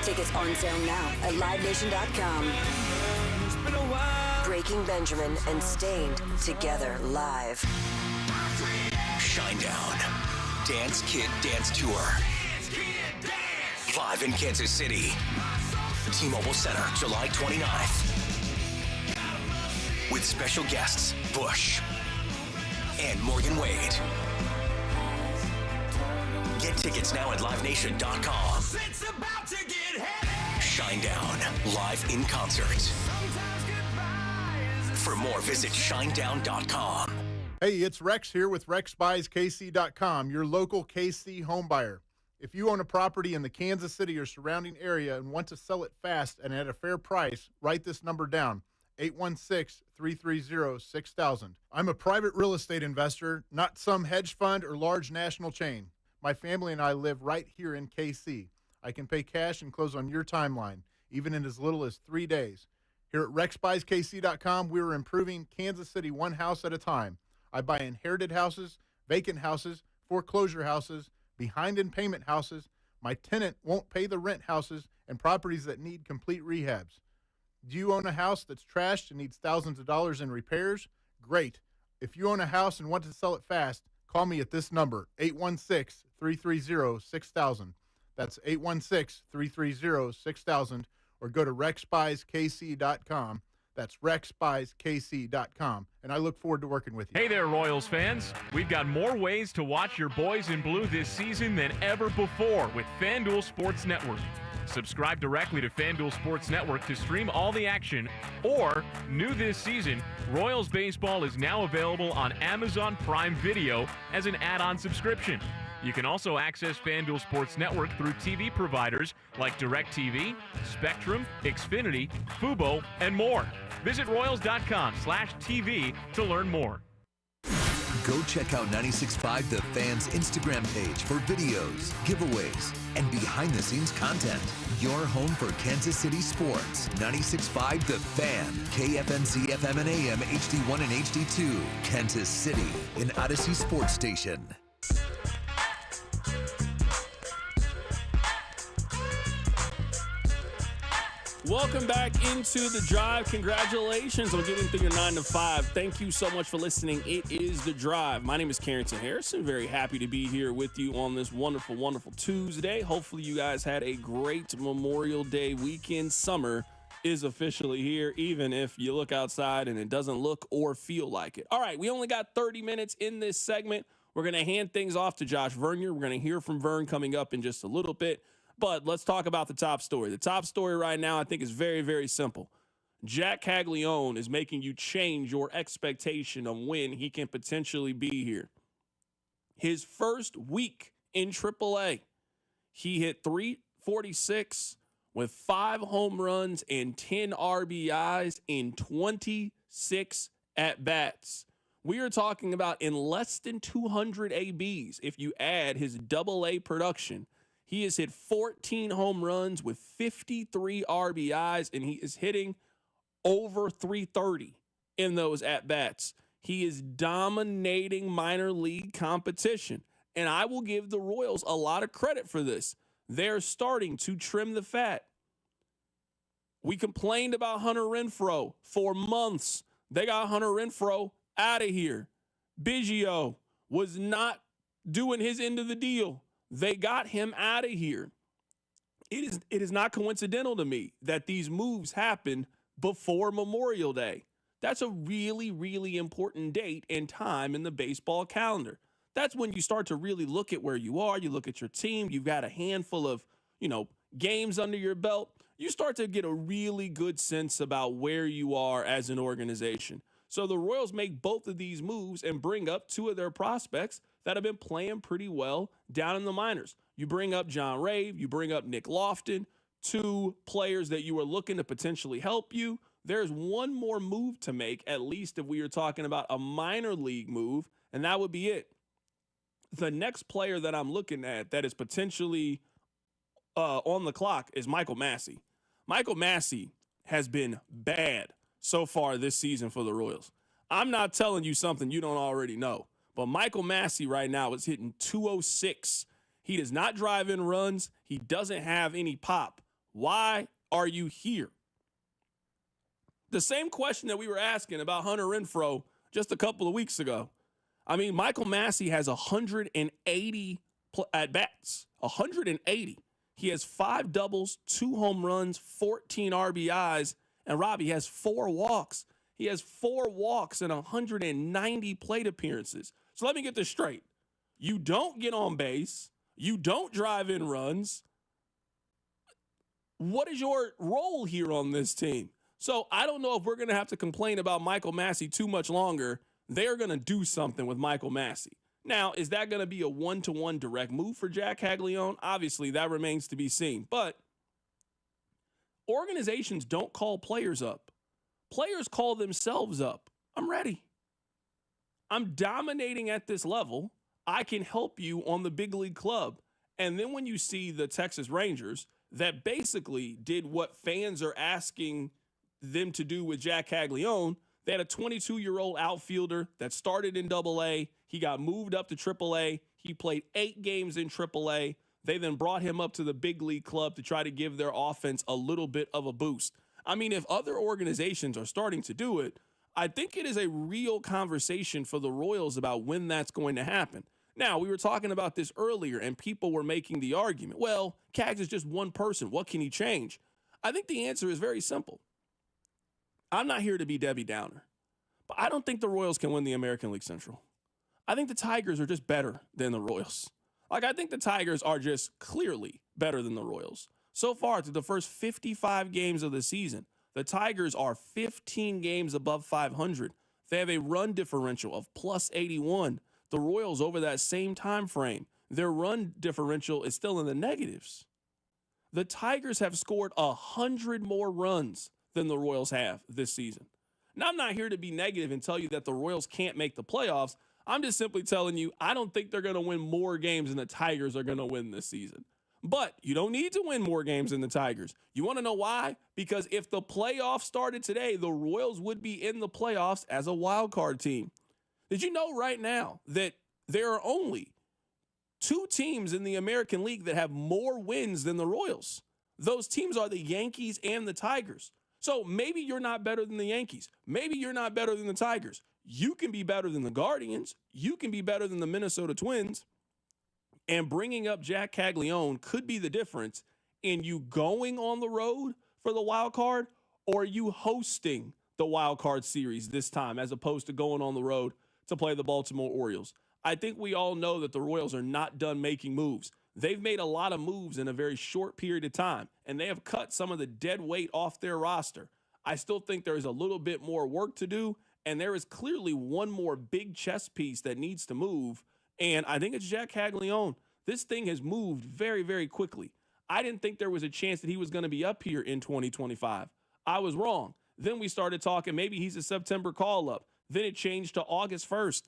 Tickets on sale now at livenation.com. Breaking Benjamin and Stained together live. Shinedown. Dance Kid Dance Tour. Live in Kansas City. T-Mobile Center, July 29th. With special guests, Bush and Morgan Wade. Get tickets now at livenation.com. Shinedown, live in concert. For more, visit shinedown.com. Hey, it's Rex here with RexBuysKC.com, your local KC home buyer. If you own a property in the Kansas City or surrounding area and want to sell it fast and at a fair price, write this number down, 816-330-6000. I'm a private real estate investor, not some hedge fund or large national chain. My family and I live right here in KC. I can pay cash and close on your timeline, even in as little as 3 days. Here at RexBuysKC.com, we're improving Kansas City one house at a time. I buy inherited houses, vacant houses, foreclosure houses, behind in payment houses, my tenant won't pay the rent houses, and properties that need complete rehabs. Do you own a house that's trashed and needs thousands of dollars in repairs? Great. If you own a house and want to sell it fast, call me at this number, 816-330-6000. That's 816-330-6000, or go to RexBuysKC.com. That's RexBuysKC.com, and I look forward to working with you. Hey there, Royals fans. We've got more ways to watch your boys in blue this season than ever before with FanDuel Sports Network. Subscribe directly to FanDuel Sports Network to stream all the action, or, new this season, Royals Baseball is now available on Amazon Prime Video as an add-on subscription. You can also access FanDuel Sports Network through TV providers like DirecTV, Spectrum, Xfinity, Fubo, and more. Visit Royals.com/TV to learn more. Go check out 96.5 The Fan's Instagram page for videos, giveaways, and behind-the-scenes content. Your home for Kansas City sports. 96.5 The Fan, KFNC FM and AM, HD1 and HD2, Kansas City, an Odyssey sports station. Welcome back into The Drive. Congratulations on getting through your 9 to 5. Thank you so much for listening. It is The Drive. My name is Carrington Harrison. Very happy to be here with you on this wonderful, wonderful Tuesday. Hopefully you guys had a great Memorial Day weekend. Summer is officially here, even if you look outside and it doesn't look or feel like it. All right, we only got 30 minutes in this segment. We're going to hand things off to Josh Vernier. We're going to hear from Vern coming up in just a little bit. But let's talk about the top story. The top story right now, I think, is very, very simple. Jack Caglione is making you change your expectation of when he can potentially be here. His first week in AAA, he hit .346 with 5 home runs and 10 RBIs in 26 at-bats. We are talking about in less than 200 ABs. If you add his AA production, he has hit 14 home runs with 53 RBIs, and he is hitting over .330 in those at-bats. He is dominating minor league competition, and I will give the Royals a lot of credit for this. They're starting to trim the fat. We complained about Hunter Renfroe for months. They got Hunter Renfroe out of here. Biggio was not doing his end of the deal. They got him out of here. It is not coincidental to me that these moves happened before Memorial Day. That's a really, really important date and time in the baseball calendar. That's when you start to really look at where you are. You look at your team. You've got a handful of, games under your belt. You start to get a really good sense about where you are as an organization. So the Royals make both of these moves and bring up 2 of their prospects that have been playing pretty well down in the minors. You bring up John Rave, you bring up Nick Lofton, 2 players that you are looking to potentially help you. There's one more move to make, at least if we are talking about a minor league move, and that would be it. The next player that I'm looking at that is potentially on the clock is Michael Massey. Michael Massey has been bad so far this season for the Royals. I'm not telling you something you don't already know. But Michael Massey right now is hitting .206. He does not drive in runs. He doesn't have any pop. Why are you here? The same question that we were asking about Hunter Renfroe just a couple of weeks ago. I mean, Michael Massey has 180 at-bats. 180. He has 5 doubles, 2 home runs, 14 RBIs, and Robbie has 4 walks. He has 4 walks and 190 plate appearances. So let me get this straight. You don't get on base. You don't drive in runs. What is your role here on this team? So I don't know if we're going to have to complain about Michael Massey too much longer. They're going to do something with Michael Massey. Now, is that going to be a 1-to-1 direct move for Jack Caglione? Obviously, that remains to be seen. But organizations don't call players up. Players call themselves up. I'm ready. I'm dominating at this level. I can help you on the big league club. And then when you see the Texas Rangers that basically did what fans are asking them to do with Jack Caglione, they had a 22-year-old outfielder that started in AA. He got moved up to AAA. He played 8 games in AAA. They then brought him up to the big league club to try to give their offense a little bit of a boost. I mean, if other organizations are starting to do it, I think it is a real conversation for the Royals about when that's going to happen. Now, we were talking about this earlier, and people were making the argument, well, Cags is just one person. What can he change? I think the answer is very simple. I'm not here to be Debbie Downer, but I don't think the Royals can win the American League Central. I think the Tigers are just better than the Royals. I think the Tigers are just clearly better than the Royals. So far, through the first 55 games of the season, the Tigers are 15 games above 500. They have a run differential of +81. The Royals, over that same time frame, their run differential is still in the negatives. The Tigers have scored 100 more runs than the Royals have this season. Now, I'm not here to be negative and tell you that the Royals can't make the playoffs. I'm just simply telling you I don't think they're going to win more games than the Tigers are going to win this season. But you don't need to win more games than the Tigers. You want to know why? Because if the playoffs started today, the Royals would be in the playoffs as a wild card team. Did you know right now that there are only 2 teams in the American League that have more wins than the Royals? Those teams are the Yankees and the Tigers. So maybe you're not better than the Yankees. Maybe you're not better than the Tigers. You can be better than the Guardians. You can be better than the Minnesota Twins. And bringing up Jack Caglione could be the difference in you going on the road for the wild card or you hosting the wild card series this time as opposed to going on the road to play the Baltimore Orioles. I think we all know that the Royals are not done making moves. They've made a lot of moves in a very short period of time, and they have cut some of the dead weight off their roster. I still think there is a little bit more work to do, and there is clearly one more big chess piece that needs to move, and I think it's Jack Caglione. This thing has moved very, very quickly. I didn't think there was a chance that he was going to be up here in 2025. I was wrong. Then we started talking, maybe he's a September call-up. Then it changed to August 1st.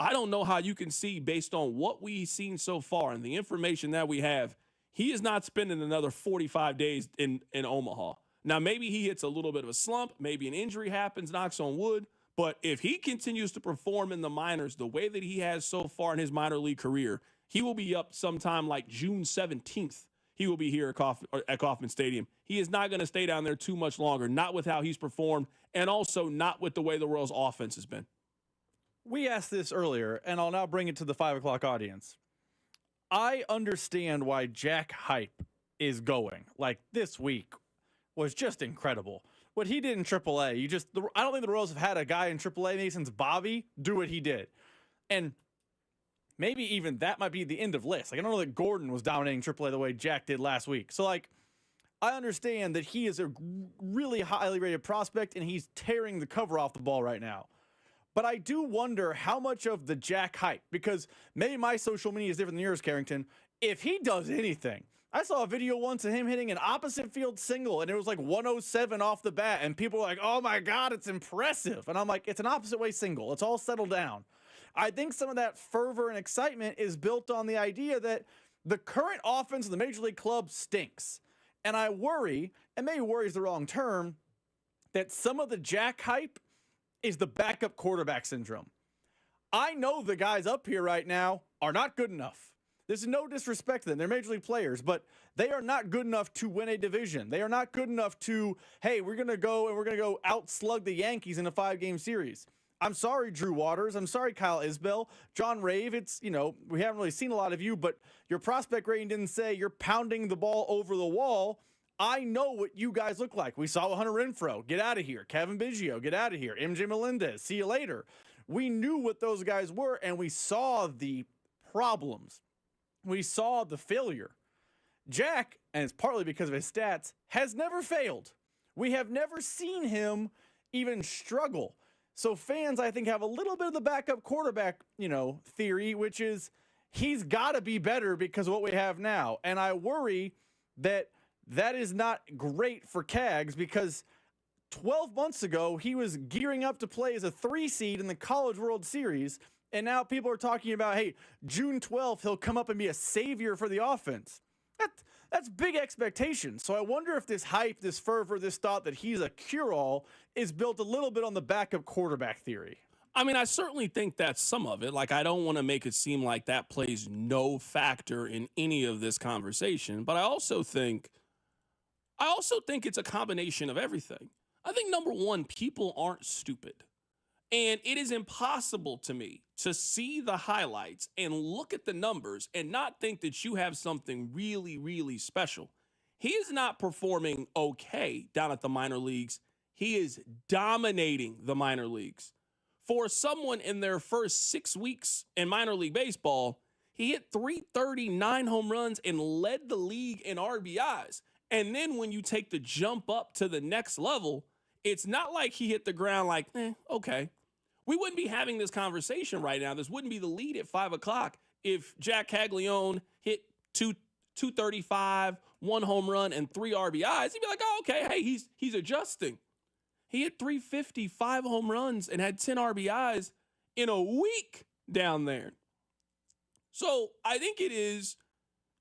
I don't know how you can see, based on what we've seen so far and the information that we have, he is not spending another 45 days in Omaha. Now, maybe he hits a little bit of a slump. Maybe an injury happens, knocks on wood. But if he continues to perform in the minors the way that he has so far in his minor league career, he will be up sometime like June 17th. He will be here at Kauffman Stadium. He is not going to stay down there too much longer, not with how he's performed, and also not with the way the Royals' offense has been. We asked this earlier, and I'll now bring it to the 5 o'clock audience. I understand why Jack hype is going. Like, this week was just incredible. What he did in AAA, I don't think the Royals have had a guy in AAA maybe since Bobby do what he did. And maybe even that might be the end of list. Like, I don't know that Gordon was dominating AAA the way Jack did last week. So, like, I understand that he is a really highly rated prospect, and he's tearing the cover off the ball right now. But I do wonder how much of the Jack hype, because maybe my social media is different than yours, Carrington. If he does anything, I saw a video once of him hitting an opposite field single, and it was like 107 off the bat, and people were like, oh my God, it's impressive. And I'm like, it's an opposite way single. Let's all settle down. I think some of that fervor and excitement is built on the idea that the current offense of the Major League club stinks. And I worry, and maybe worry is the wrong term, that some of the Jack hype is the backup quarterback syndrome. I know the guys up here right now are not good enough. There's no disrespect to them. They're Major League players, but they are not good enough to win a division. They are not good enough to, hey, we're going to go out-slug the Yankees in a 5-game series. I'm sorry, Drew Waters. I'm sorry, Kyle Isbell. John Rave, we haven't really seen a lot of you, but your prospect rating didn't say you're pounding the ball over the wall. I know what you guys look like. We saw Hunter Renfroe. Get out of here. Kevin Biggio. Get out of here. MJ Melendez. See you later. We knew what those guys were, and we saw the problems. We saw the failure. Jack, and it's partly because of his stats, has never failed. We have never seen him even struggle. So fans, I think, have a little bit of the backup quarterback, theory, which is he's got to be better because of what we have now. And I worry that is not great for Cags because 12 months ago, he was gearing up to play as a 3 seed in the College World Series. And now people are talking about, hey, June 12th, he'll come up and be a savior for the offense. That's big expectations. So I wonder if this hype, this fervor, this thought that he's a cure-all is built a little bit on the backup quarterback theory. I mean, I certainly think that's some of it. Like, I don't want to make it seem like that plays no factor in any of this conversation. But I also think it's a combination of everything. I think, number one, people aren't stupid. And it is impossible to me to see the highlights and look at the numbers and not think that you have something really, really special. He is not performing okay down at the minor leagues. He is dominating the minor leagues. For someone in their first 6 weeks in minor league baseball, he hit 339 home runs and led the league in RBIs. And then when you take the jump up to the next level, it's not like he hit the ground like, okay. We wouldn't be having this conversation right now. This wouldn't be the lead at 5 o'clock if Jack Caglione hit 235, 1 home run, and 3 RBIs. He'd be like, oh, okay, hey, he's adjusting. He hit 350, 5 home runs, and had 10 RBIs in a week down there. So I think it is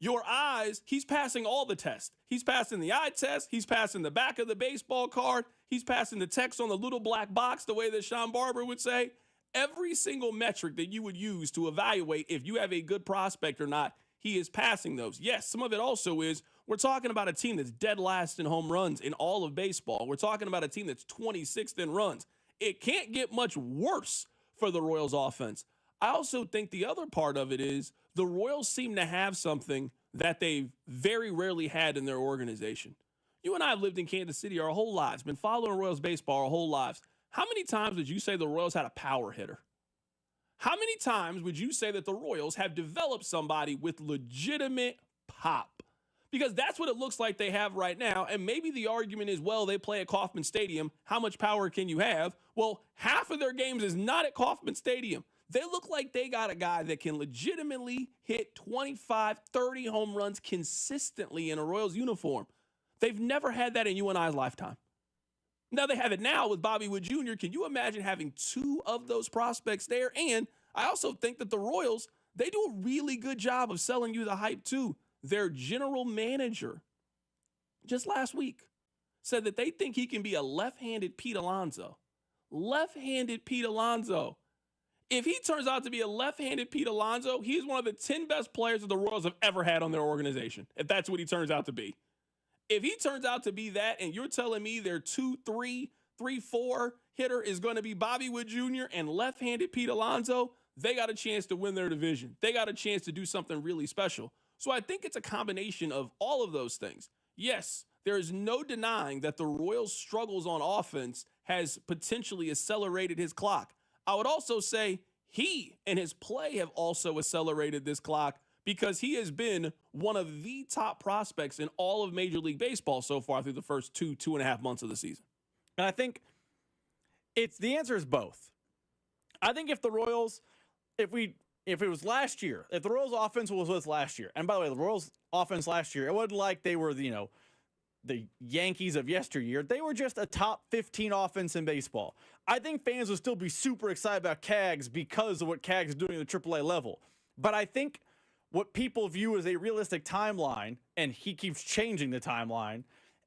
your eyes. He's passing all the tests. He's passing the eye test. He's passing the back of the baseball card. He's passing the text on the little black box, the way that Sean Barber would say. Every single metric that you would use to evaluate if you have a good prospect or not, he is passing those. Yes, some of it also is we're talking about a team that's dead last in home runs in all of baseball. We're talking about a team that's 26th in runs. It can't get much worse for the Royals offense. I also think the other part of it is the Royals seem to have something that they've very rarely had in their organization. You and I have lived in Kansas City our whole lives, been following Royals baseball our whole lives. How many times would you say the Royals had a power hitter? How many times would you say that the Royals have developed somebody with legitimate pop? Because that's what it looks like they have right now. And maybe the argument is, well, they play at Kauffman Stadium. How much power can you have? Well, half of their games is not at Kauffman Stadium. They look like they got a guy that can legitimately hit 25, 30 home runs consistently in a Royals uniform. They've never had that in you and I's lifetime. Now they have it now with Bobby Wood Jr. Can you imagine having two of those prospects there? And I also think that the Royals, they do a really good job of selling you the hype too. Their general manager, just last week, said that they think he can be a left-handed Pete Alonso. Left-handed Pete Alonso. If he turns out to be a left-handed Pete Alonso, he's one of the 10 best players that the Royals have ever had on their organization, if that's what he turns out to be. If he turns out to be that, and you're telling me their 2-3, 3-4 hitter is going to be Bobby Wood Jr. and left-handed Pete Alonso, they got a chance to win their division. They got a chance to do something really special. So I think it's a combination of all of those things. Yes, there is no denying that the Royals' struggles on offense has potentially accelerated his clock. I would also say he and his play have also accelerated this clock because he has been one of the top prospects in all of Major League Baseball so far through the first 2.5 months of the season. And I think the answer is both. I think if the Royals, if it was last year, if the Royals offense was with last year, and by the way, the Royals offense last year, it wasn't like they were, the Yankees of yesteryear. They were just a top 15 offense in baseball. I think fans would still be super excited about Cags because of what Cags is doing at the AAA level. But I think what people view as a realistic timeline, and he keeps changing the timeline,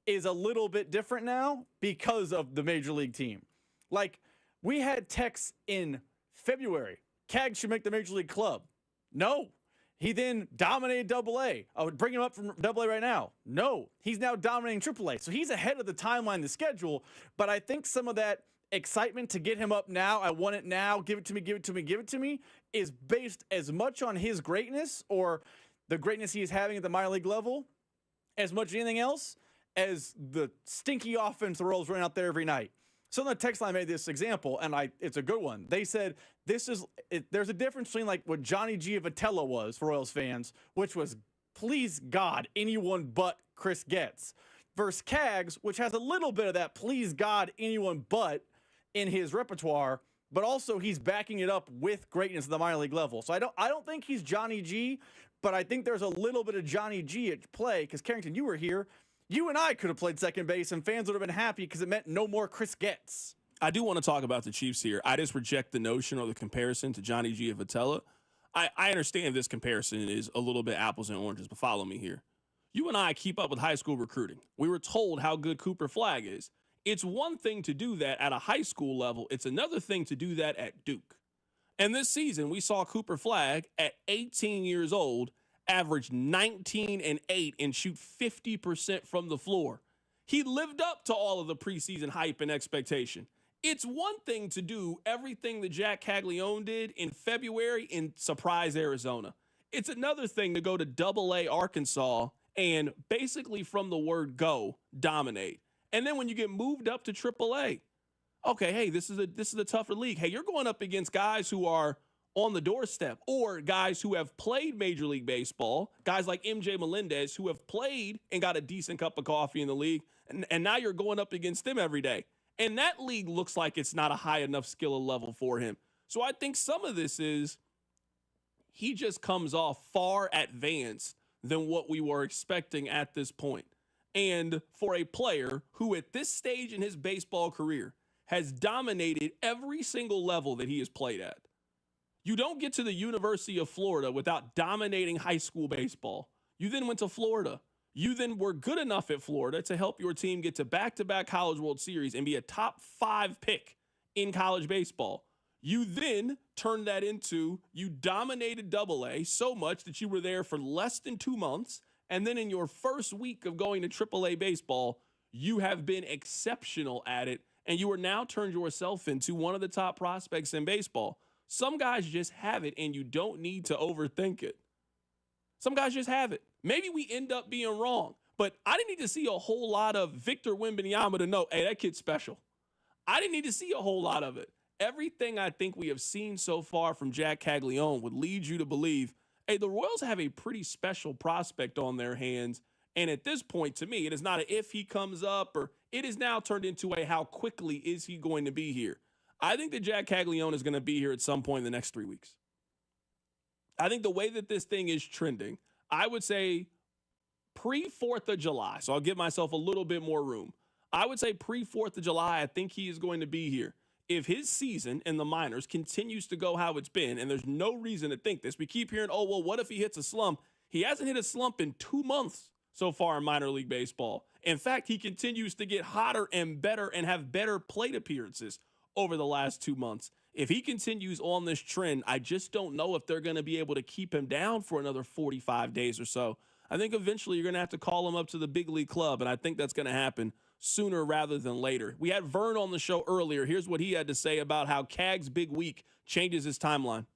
is a little bit different now because of the Major League team. Like, we had texts in February. Cags should make the Major League club. No. He then dominated AA. I would bring him up from AA right now. No. He's now dominating AAA. So he's ahead of the timeline, the schedule. But I think some of that excitement to get him up now, I want it now, give it to me, give it to me, give it to me, is based as much on his greatness or the greatness he is having at the minor league level as much as anything else as the stinky offense the Royals run out there every night. So the text line made this example, and it's a good one. They said there's a difference between like what Johnny Giavatello was for Royals fans, which was, please God, anyone but Chris Getz, versus Cags, which has a little bit of that please God, anyone but in his repertoire, but also he's backing it up with greatness at the minor league level. So I don't think he's Johnny G, but I think there's a little bit of Johnny G at play because, Carrington, you were here. You and I could have played second base, and fans would have been happy because it meant no more Chris Getz. I do want to talk about the Chiefs here. I just reject the notion or the comparison to Johnny Giavatello. I understand this comparison is a little bit apples and oranges, but follow me here. You and I keep up with high school recruiting. We were told how good Cooper Flagg is. It's one thing to do that at a high school level. It's another thing to do that at Duke. And this season, we saw Cooper Flagg at 18 years old average 19-8 and shoot 50% from the floor. He lived up to all of the preseason hype and expectation. It's one thing to do everything that Jack Caglione did in February in Surprise, Arizona. It's another thing to go to AA Arkansas and basically from the word go, dominate. And then when you get moved up to AAA, okay, hey, this is a tougher league. Hey, you're going up against guys who are on the doorstep or guys who have played Major League Baseball, guys like MJ Melendez who have played and got a decent cup of coffee in the league, and now you're going up against them every day. And that league looks like it's not a high enough skill level for him. So I think some of this is he just comes off far advanced than what we were expecting at this point. And for a player who at this stage in his baseball career has dominated every single level that he has played at, you don't get to the University of Florida without dominating high school baseball. You then went to Florida. You then were good enough at Florida to help your team get to back-to-back College World Series and be a top 5 pick in college baseball. You then turned that into, you dominated AA so much that you were there for less than 2 months. And then in your first week of going to AAA baseball, you have been exceptional at it. And you are now turned yourself into one of the top prospects in baseball. Some guys just have it, and you don't need to overthink it. Some guys just have it. Maybe we end up being wrong, but I didn't need to see a whole lot of Victor Wembanyama to know, hey, that kid's special. I didn't need to see a whole lot of it. Everything I think we have seen so far from Jack Caglione would lead you to believe, hey, the Royals have a pretty special prospect on their hands. And at this point, to me, it is not an if he comes up, or it is now turned into a how quickly is he going to be here. I think that Jack Caglione is going to be here at some point in the next 3 weeks. I think the way that this thing is trending, I would say pre-4th of July. So I'll give myself a little bit more room. I would say pre-4th of July, I think he is going to be here. If his season in the minors continues to go how it's been, and there's no reason to think this, we keep hearing, oh, well, what if he hits a slump? He hasn't hit a slump in 2 months so far in minor league baseball. In fact, he continues to get hotter and better and have better plate appearances over the last 2 months. If he continues on this trend, I just don't know if they're going to be able to keep him down for another 45 days or so. I think eventually you're going to have to call him up to the big league club, and I think that's going to happen sooner rather than later. We had Vern on the show earlier. Here's what he had to say about how Cag's big week changes his timeline.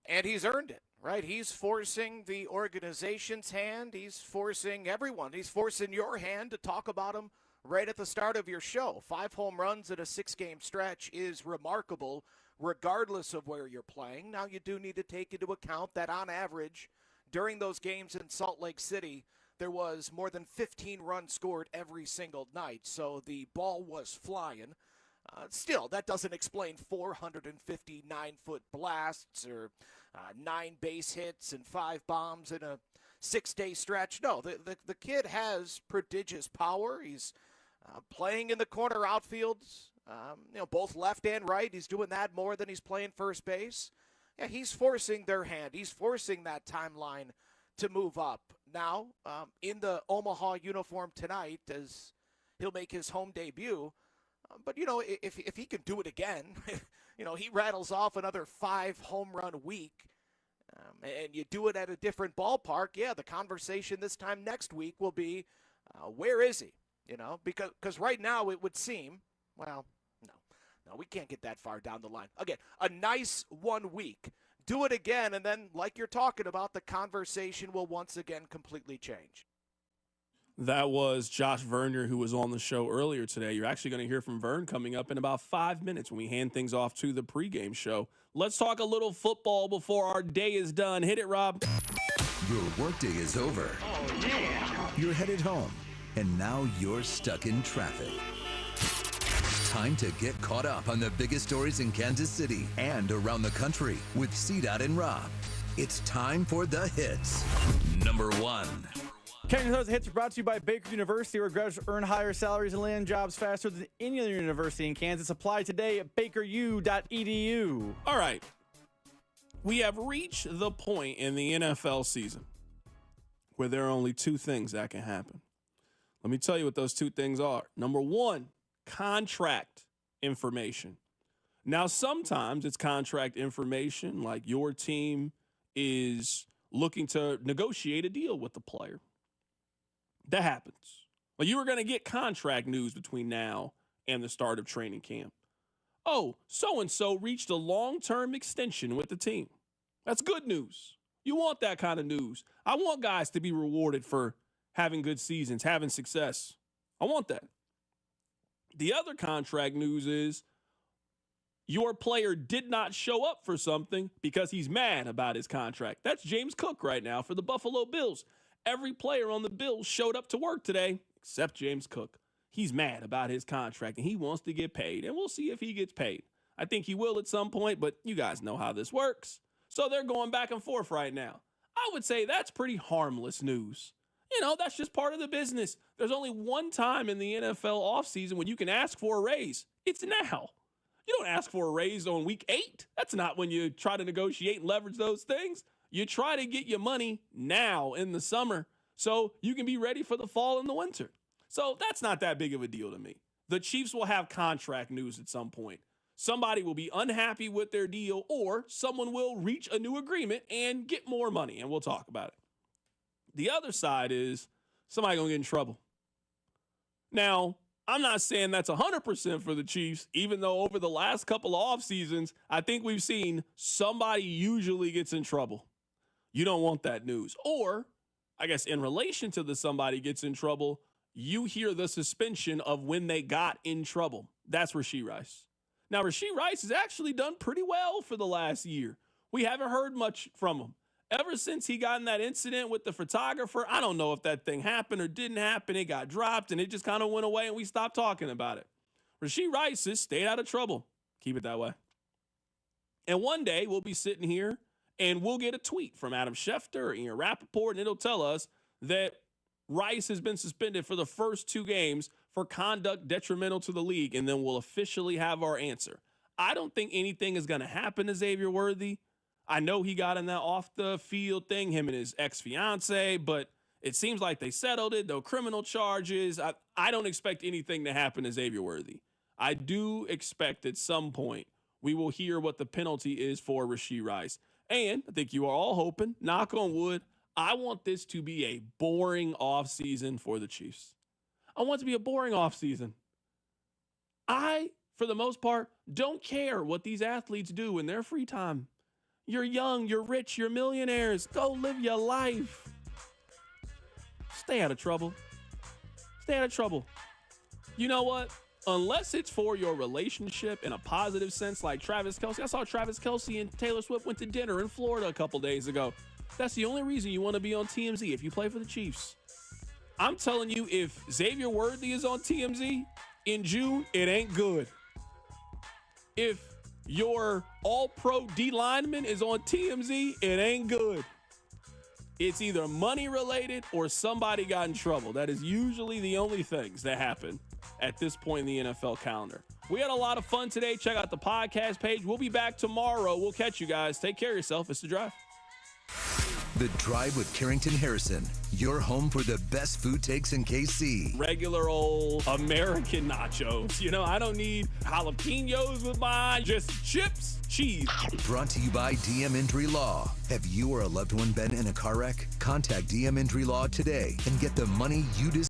And he's earned it, right? He's forcing the organization's hand. He's forcing everyone. He's forcing your hand to talk about him right at the start of your show. 5 home runs in a 6-game stretch is remarkable, regardless of where you're playing. Now, you do need to take into account that on average, during those games in Salt Lake City, there was more than 15 runs scored every single night, so the ball was flying. Still, that doesn't explain 459-foot blasts or 9 base hits and 5 bombs in a 6-day stretch. No, the kid has prodigious power. He's playing in the corner outfields, both left and right. He's doing that more than he's playing first base. Yeah, he's forcing their hand. He's forcing that timeline to move up. Now, in the Omaha uniform tonight, as he'll make his home debut. But, if he can do it again, he rattles off another 5 home run week, and you do it at a different ballpark, yeah, the conversation this time next week will be, where is he? Because right now it would seem, well, no, we can't get that far down the line. Again, a nice 1 week. Do it again, and then, like you're talking about, the conversation will once again completely change. That was Josh Vernier, who was on the show earlier today. You're actually going to hear from Vern coming up in about 5 minutes when we hand things off to the pregame show. Let's talk a little football before our day is done. Hit it, Rob. Your workday is over. Oh, yeah. You're headed home, and now you're stuck in traffic. Time to get caught up on the biggest stories in Kansas City and around the country with CDOT and Rob. It's time for the hits. Number 1. Kenny Those Hits are brought to you by Baker University, where graduates earn higher salaries and land jobs faster than any other university in Kansas. Apply today at bakeru.edu. All right. We have reached the point in the NFL season where there are only 2 things that can happen. Let me tell you what those 2 things are. Number 1, contract information. Now, sometimes it's contract information like your team is looking to negotiate a deal with the player. That happens. Well, you were going to get contract news between now and the start of training camp. Oh, so-and-so reached a long-term extension with the team. That's good news. You want that kind of news. I want guys to be rewarded for having good seasons, having success. I want that. The other contract news is your player did not show up for something because he's mad about his contract. That's James Cook right now for the Buffalo Bills. Every player on the Bills showed up to work today except James Cook. He's mad about his contract, and he wants to get paid, and we'll see if he gets paid. I think he will at some point, but you guys know how this works. So they're going back and forth right now. I would say that's pretty harmless news. That's just part of the business. There's only one time in the NFL offseason when you can ask for a raise. It's now. You don't ask for a raise on week 8. That's not when you try to negotiate and leverage those things. You try to get your money now in the summer so you can be ready for the fall and the winter. So that's not that big of a deal to me. The Chiefs will have contract news at some point. somebody will be unhappy with their deal, or someone will reach a new agreement and get more money, and we'll talk about it. The other side is somebody going to get in trouble. Now, I'm not saying that's 100% for the Chiefs, even though over the last couple of off seasons, I think we've seen somebody usually gets in trouble. You don't want that news. Or, I guess in relation to the somebody gets in trouble, you hear the suspension of when they got in trouble. That's Rashee Rice. Now, Rashee Rice has actually done pretty well for the last year. We haven't heard much from him. Ever since he got in that incident with the photographer, I don't know if that thing happened or didn't happen. It got dropped and it just kind of went away and we stopped talking about it. Rashee Rice has stayed out of trouble. Keep it that way. And one day we'll be sitting here and we'll get a tweet from Adam Schefter or Ian Rappaport, and it'll tell us that Rice has been suspended for the first 2 games for conduct detrimental to the league, and then we'll officially have our answer. I don't think anything is going to happen to Xavier Worthy. I know he got in that off-the-field thing, him and his ex-fiance, but it seems like they settled it. No criminal charges. I don't expect anything to happen to Xavier Worthy. I do expect at some point we will hear what the penalty is for Rashee Rice. And I think you are all hoping, knock on wood, I want this to be a boring offseason for the Chiefs. I want it to be a boring offseason. I, for the most part, don't care what these athletes do in their free time. You're young, you're rich, you're millionaires. Go live your life. Stay out of trouble. Stay out of trouble. You know what? Unless it's for your relationship in a positive sense, like Travis Kelce. I saw Travis Kelce and Taylor Swift went to dinner in Florida a couple days ago. That's the only reason you want to be on TMZ if you play for the Chiefs. I'm telling you, if Xavier Worthy is on TMZ in June, it ain't good. If your all-pro D lineman is on TMZ, it ain't good. It's either money related or somebody got in trouble. That is usually the only things that happen at this point in the NFL calendar. We had a lot of fun today. Check out the podcast page. We'll be back tomorrow. We'll catch you guys. Take care of yourself. It's The Drive. The Drive with Carrington Harrison, your home for the best food takes in KC. Regular old American nachos. You know, I don't need jalapenos with mine, just chips, cheese. Brought to you by DM Injury Law. Have you or a loved one been in a car wreck? Contact DM Injury Law today and get the money you deserve.